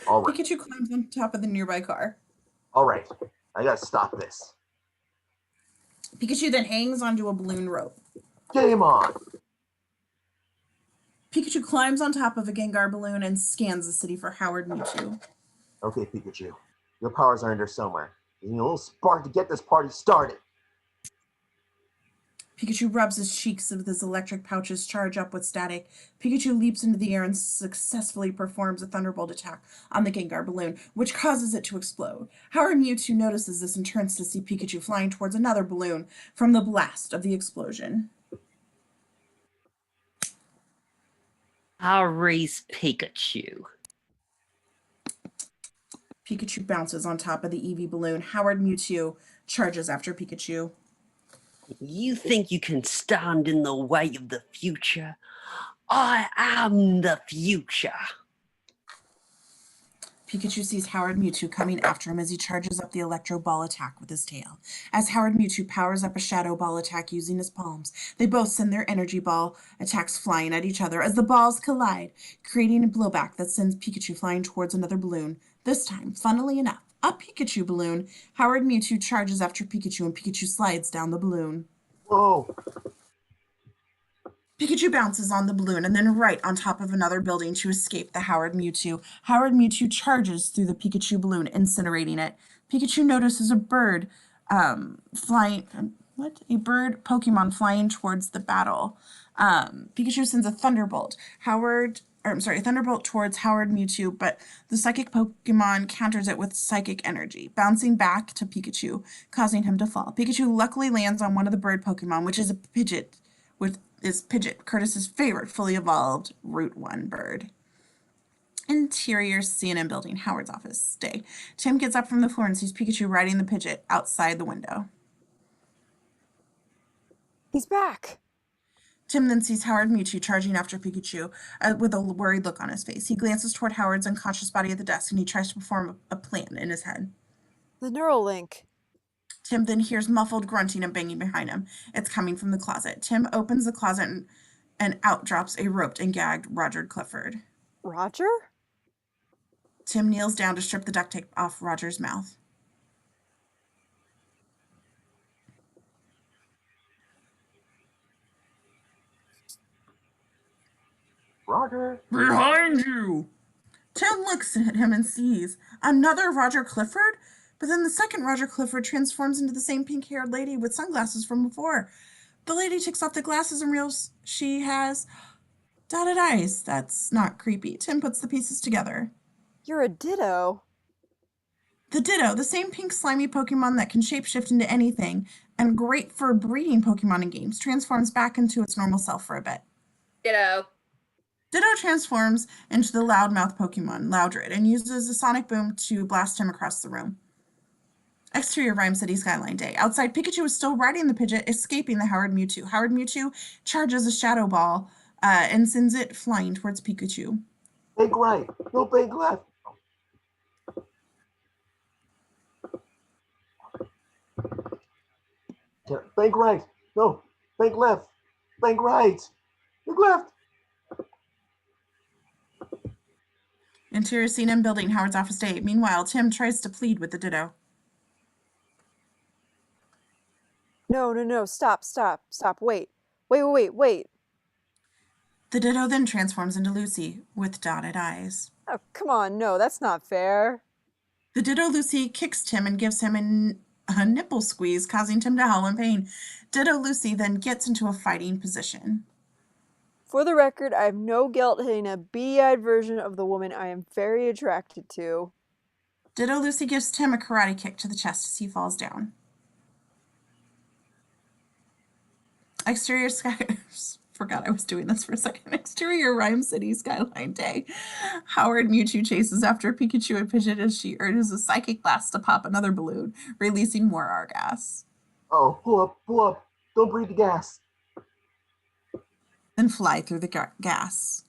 All right. Pikachu climbs on top of the nearby car. All right, I gotta stop this. Pikachu then hangs onto a balloon rope. Game on! Pikachu climbs on top of a Gengar balloon and scans the city for Howard Mewtwo. Okay, Pikachu, your powers are in there somewhere. You need a little spark to get this party started. Pikachu rubs his cheeks with his electric pouches charge up with static. Pikachu leaps into the air and successfully performs a thunderbolt attack on the Gengar balloon, which causes it to explode. Howard Mewtwo notices this and turns to see Pikachu flying towards another balloon from the blast of the explosion. I'll raise Pikachu. Pikachu bounces on top of the Eevee balloon. Howard Mewtwo charges after Pikachu. You think you can stand in the way of the future? I am the future. Pikachu sees Howard Mewtwo coming after him as he charges up the Electro Ball attack with his tail. As Howard Mewtwo powers up a Shadow Ball attack using his palms, they both send their Energy Ball attacks flying at each other as the balls collide, creating a blowback that sends Pikachu flying towards another balloon. This time, funnily enough, a Pikachu balloon. Howard Mewtwo charges after Pikachu and Pikachu slides down the balloon. Whoa! Pikachu bounces on the balloon and then right on top of another building to escape the Howard Mewtwo. Howard Mewtwo charges through the Pikachu balloon, incinerating it. Pikachu notices a bird flying... A bird Pokemon flying towards the battle. Pikachu sends a Thunderbolt. Thunderbolt towards Howard Mewtwo, but the Psychic Pokemon counters it with Psychic Energy, bouncing back to Pikachu, causing him to fall. Pikachu luckily lands on one of the bird Pokemon, which is a Pidgeot, Curtis's favorite fully evolved Route 1 bird. Interior CNN building, Howard's office. Day. Tim gets up from the floor and sees Pikachu riding the Pidgeot outside the window. He's back. Tim then sees Howard Mewtwo charging after Pikachu with a worried look on his face. He glances toward Howard's unconscious body at the desk and he tries to perform a plan in his head. The Neuralink. Tim then hears muffled grunting and banging behind him. It's coming from the closet. Tim opens the closet and out drops a roped and gagged Roger Clifford. Roger? Tim kneels down to strip the duct tape off Roger's mouth. Roger! Behind you! Tim looks at him and sees another Roger Clifford, but then the second Roger Clifford transforms into the same pink-haired lady with sunglasses from before. The lady takes off the glasses and reveals she has dotted eyes. That's not creepy. Tim puts the pieces together. You're a Ditto. The Ditto, the same pink slimy Pokemon that can shapeshift into anything and great for breeding Pokemon in games, transforms back into its normal self for a bit. Ditto. Ditto transforms into the loudmouth Pokemon, Loudred, and uses a sonic boom to blast him across the room. Exterior Rhyme City Skyline Day. Outside, Pikachu is still riding the Pidgeot, escaping the Howard Mewtwo. Howard Mewtwo charges a Shadow Ball and sends it flying towards Pikachu. Think right. No, think left. Think right. No, think left. Think right. Think left. Interior scene and building, Howard's office day. Meanwhile, Tim tries to plead with the Ditto. No, stop. Wait. The Ditto then transforms into Lucy with dotted eyes. Oh, come on, no, that's not fair. The Ditto Lucy kicks Tim and gives him a nipple squeeze, causing Tim to howl in pain. Ditto Lucy then gets into a fighting position. For the record, I have no guilt hitting a beady-eyed version of the woman I am very attracted to. Ditto Lucy gives Tim a karate kick to the chest as he falls down. Exterior sky... Forgot I was doing this for a second. Exterior Rhyme City Skyline Day. Howard Mewtwo chases after Pikachu and Pidgeot as she urges a psychic blast to pop another balloon, releasing more Argas. Oh, pull up. Don't breathe the gas. Then fly through the gas.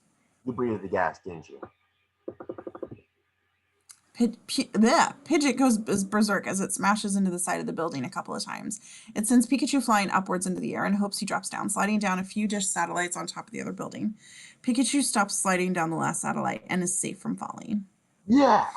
You breathed the gas, didn't you? Pidgeot goes berserk as it smashes into the side of the building a couple of times. It sends Pikachu flying upwards into the air and hopes he drops down, sliding down a few dish satellites on top of the other building. Pikachu stops sliding down the last satellite and is safe from falling. Yeah!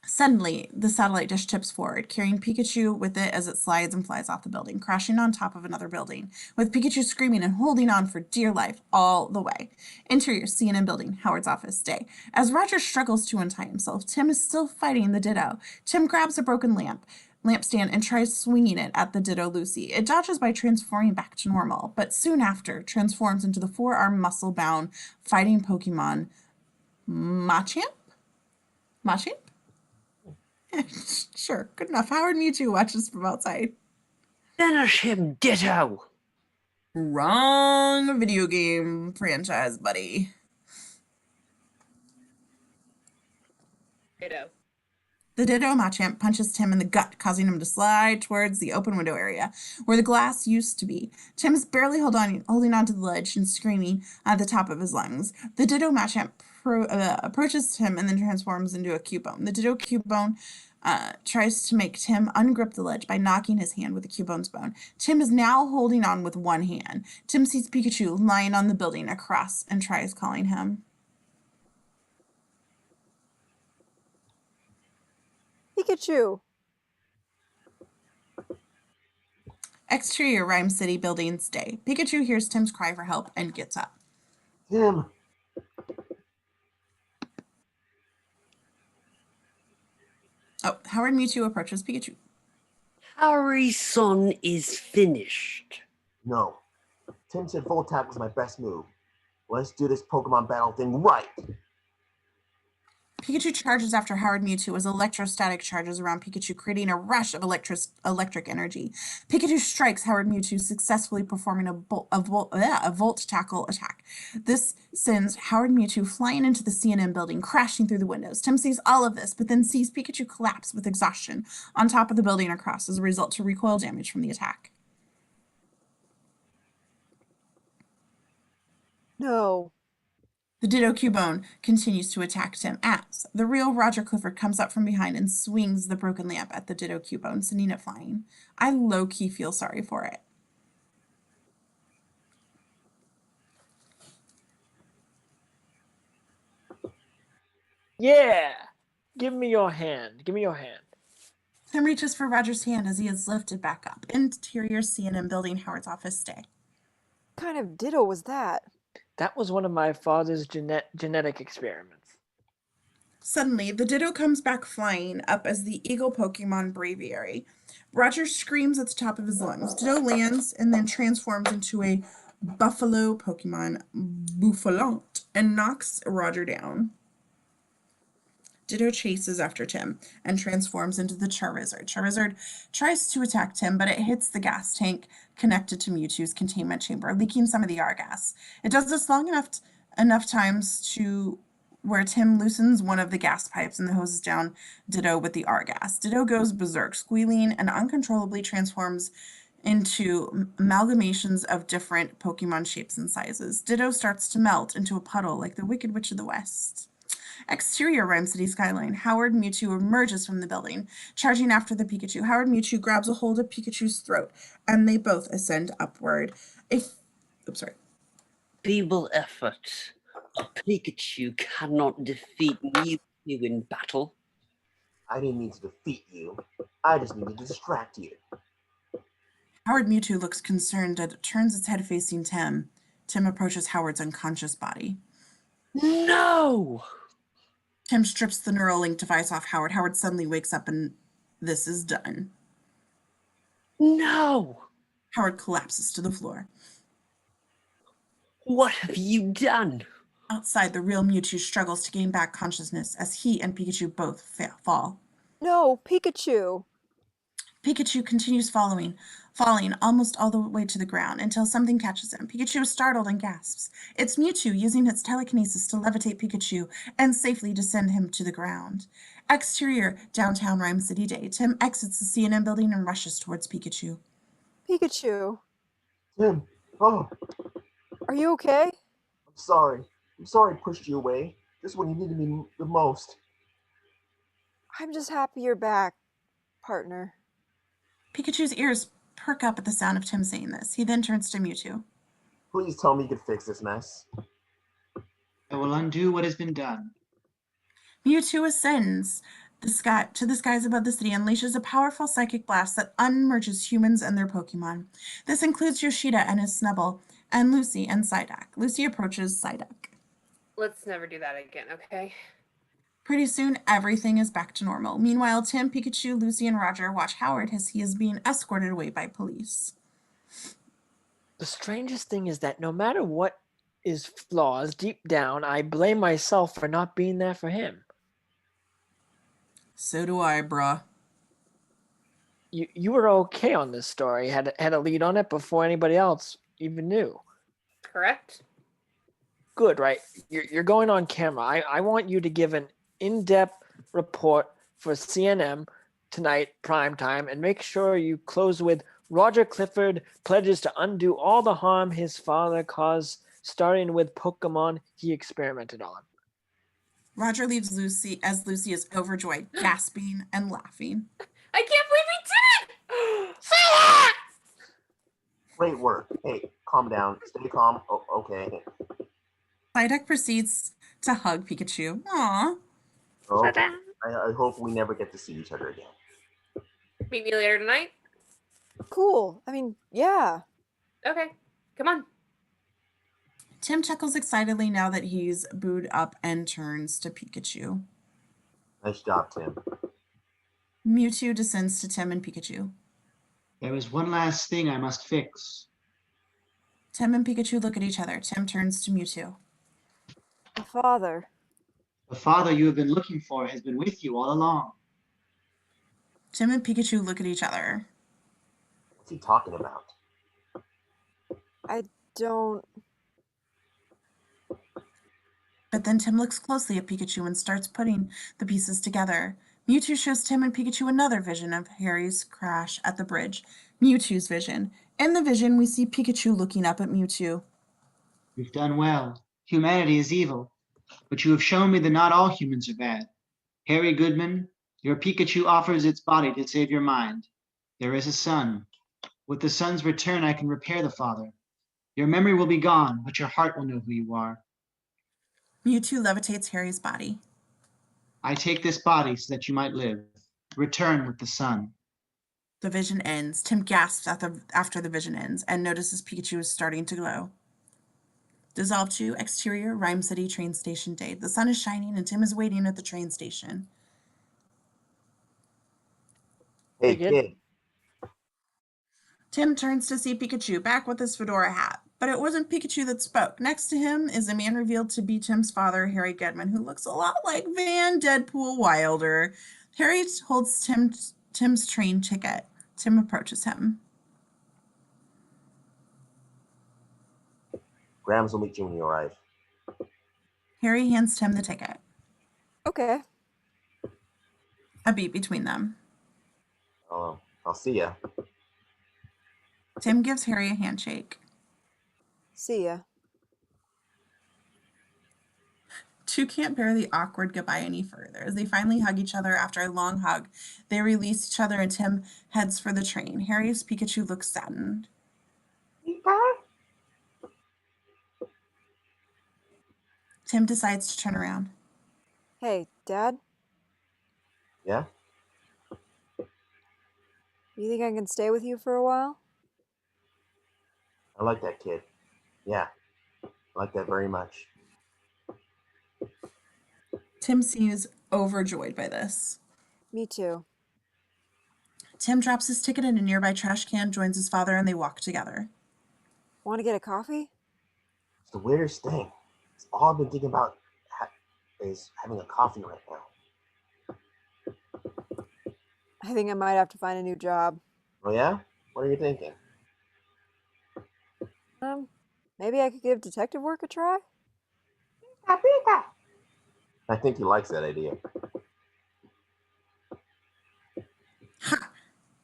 Suddenly, the satellite dish tips forward, carrying Pikachu with it as it slides and flies off the building, crashing on top of another building, with Pikachu screaming and holding on for dear life all the way. Interior, CNN building, Howard's office day. As Roger struggles to untie himself, Tim is still fighting the Ditto. Tim grabs a broken lampstand and tries swinging it at the Ditto Lucy. It dodges by transforming back to normal, but soon after transforms into the four-armed muscle-bound fighting Pokemon Machamp? Sure, good enough. Howard Mewtwo watches from outside. Finish him, Ditto! Wrong video game franchise, buddy. Ditto. The Ditto Machamp punches Tim in the gut, causing him to slide towards the open window area where the glass used to be. Tim is barely holding on to the ledge and screaming at the top of his lungs. The Ditto Machamp approaches Tim and then transforms into a Cubone. The Ditto Cubone tries to make Tim ungrip the ledge by knocking his hand with the Cubone's bone. Tim is now holding on with one hand. Tim sees Pikachu lying on the building across and tries calling him. Pikachu! Exterior Rhyme City buildings day. Pikachu hears Tim's cry for help and gets up. Tim! Oh, Howard Mewtwo approaches Pikachu. Harry-son is finished. No. Tim said full attack was my best move. Let's do this Pokemon battle thing right. Pikachu charges after Howard Mewtwo as electrostatic charges around Pikachu, creating a rush of electric energy. Pikachu strikes Howard Mewtwo, successfully performing a volt tackle attack. This sends Howard Mewtwo flying into the CNN building, crashing through the windows. Tim sees all of this, but then sees Pikachu collapse with exhaustion on top of the building across as a result to recoil damage from the attack. No. The Ditto Cubone continues to attack Tim as the real Roger Clifford comes up from behind and swings the broken lamp at the Ditto Cubone, sending it flying. I low-key feel sorry for it. Yeah! Give me your hand. Give me your hand. Tim reaches for Roger's hand as he is lifted back up. Interior CNN building, Howard's office day. What kind of Ditto was that? That was one of my father's genetic experiments. Suddenly, the Ditto comes back flying up as the eagle Pokemon Braviary. Roger screams at the top of his lungs. Ditto lands and then transforms into a buffalo Pokemon Bouffalant and knocks Roger down. Ditto chases after Tim and transforms into the Charizard. Charizard tries to attack Tim, but it hits the gas tank connected to Mewtwo's containment chamber, leaking some of the R gas. It does this long enough times to where Tim loosens one of the gas pipes and hoses down Ditto with the R gas. Ditto goes berserk, squealing and uncontrollably transforms into amalgamations of different Pokemon shapes and sizes. Ditto starts to melt into a puddle like the Wicked Witch of the West. Exterior Rhyme City skyline. Howard Mewtwo emerges from the building, charging after the Pikachu. Howard Mewtwo grabs a hold of Pikachu's throat, and they both ascend upward. Feeble effort. A Pikachu cannot defeat Mewtwo in battle. I didn't mean to defeat you. I just needed to distract you. Howard Mewtwo looks concerned and turns its head facing Tim. Tim approaches Howard's unconscious body. No! Tim strips the Neuralink device off Howard. Howard suddenly wakes up and this is done. No! Howard collapses to the floor. What have you done? Outside, the real Mewtwo struggles to gain back consciousness as he and Pikachu both fall. No, Pikachu! Pikachu continues falling almost all the way to the ground until something catches him. Pikachu is startled and gasps. It's Mewtwo using its telekinesis to levitate Pikachu and safely descend him to the ground. Exterior, downtown Rhyme City Day. Tim exits the CNN building and rushes towards Pikachu. Pikachu! Tim, oh, Are you okay? I'm sorry. I'm sorry I pushed you away, just when you needed me the most. I'm just happy you're back, partner. Pikachu's ears perk up at the sound of Tim saying this. He then turns to Mewtwo. Please tell me you can fix this mess. I will undo what has been done. Mewtwo ascends to the skies above the city and unleashes a powerful psychic blast that unmerges humans and their Pokemon. This includes Yoshida and his Snubbull, and Lucy and Psyduck. Lucy approaches Psyduck. Let's never do that again, okay? Pretty soon, everything is back to normal. Meanwhile, Tim, Pikachu, Lucy, and Roger watch Howard as he is being escorted away by police. The strangest thing is that no matter what is flaws, deep down, I blame myself for not being there for him. So do I, bruh. You were okay on this story, had a lead on it before anybody else even knew. Correct? Good, right? You're going on camera. I want you to give an in-depth report for CNN tonight, prime time, and make sure you close with Roger Clifford pledges to undo all the harm his father caused, starting with Pokemon he experimented on. Roger leaves Lucy as Lucy is overjoyed, gasping and laughing. I can't believe we did it! Say it! Great work. Hey, calm down. Stay calm. Oh, okay. Psyduck proceeds to hug Pikachu. Aww. Oh, I hope we never get to see each other again. Meet me later tonight? Cool. I mean, yeah. Okay, come on. Tim chuckles excitedly now that he's booed up and turns to Pikachu. Nice job, Tim. Mewtwo descends to Tim and Pikachu. There is one last thing I must fix. Tim and Pikachu look at each other. Tim turns to Mewtwo. The father. The father you have been looking for has been with you all along. Tim and Pikachu look at each other. What's he talking about? I don't... But then Tim looks closely at Pikachu and starts putting the pieces together. Mewtwo shows Tim and Pikachu another vision of Harry's crash at the bridge. Mewtwo's vision. In the vision, we see Pikachu looking up at Mewtwo. You've done well. Humanity is evil, but you have shown me that not all humans are bad. Harry Goodman, your Pikachu offers its body to save your mind. There is a sun. With the sun's return, I can repair the father. Your memory will be gone, but your heart will know who you are. Mewtwo levitates Harry's body. I take this body so that you might live. Return with the sun. The vision ends. Tim gasps after the vision ends and notices Pikachu is starting to glow. Dissolve to exterior Rhyme City train station day. The sun is shining and Tim is waiting at the train station. Hey, kid. Tim turns to see Pikachu back with his fedora hat. But it wasn't Pikachu that spoke. Next to him is a man revealed to be Tim's father, Harry Goodman, who looks a lot like Van Deadpool Wilder. Harry holds Tim's train ticket. Tim approaches him. Grams will meet you when you arrive. Harry hands Tim the ticket. Okay. A beat between them. Oh, I'll see ya. Tim gives Harry a handshake. See ya. Two can't bear the awkward goodbye any further. As they finally hug each other after a long hug, they release each other and Tim heads for the train. Harry's Pikachu looks saddened. Tim decides to turn around. Hey, Dad, Yeah? you think I can stay with you for a while? I like that kid. Yeah. I like that very much. Tim seems overjoyed by this. Me too. Tim drops his ticket in a nearby trash can, joins his father, and they walk together. Want to get a coffee? It's the weirdest thing. It's all I've been thinking about is having a coffee right now. I think I might have to find a new job. Oh yeah? What are you thinking? Maybe I could give detective work a try? I think he likes that idea. Ha!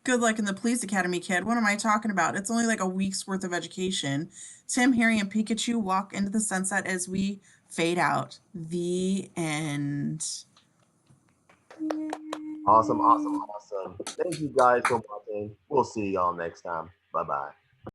Good luck in the police academy, kid. What am I talking about? It's only like a week's worth of education. Tim, Harry, and Pikachu walk into the sunset as we fade out. The end. Awesome. Thank you guys for watching. We'll see y'all next time. Bye-bye.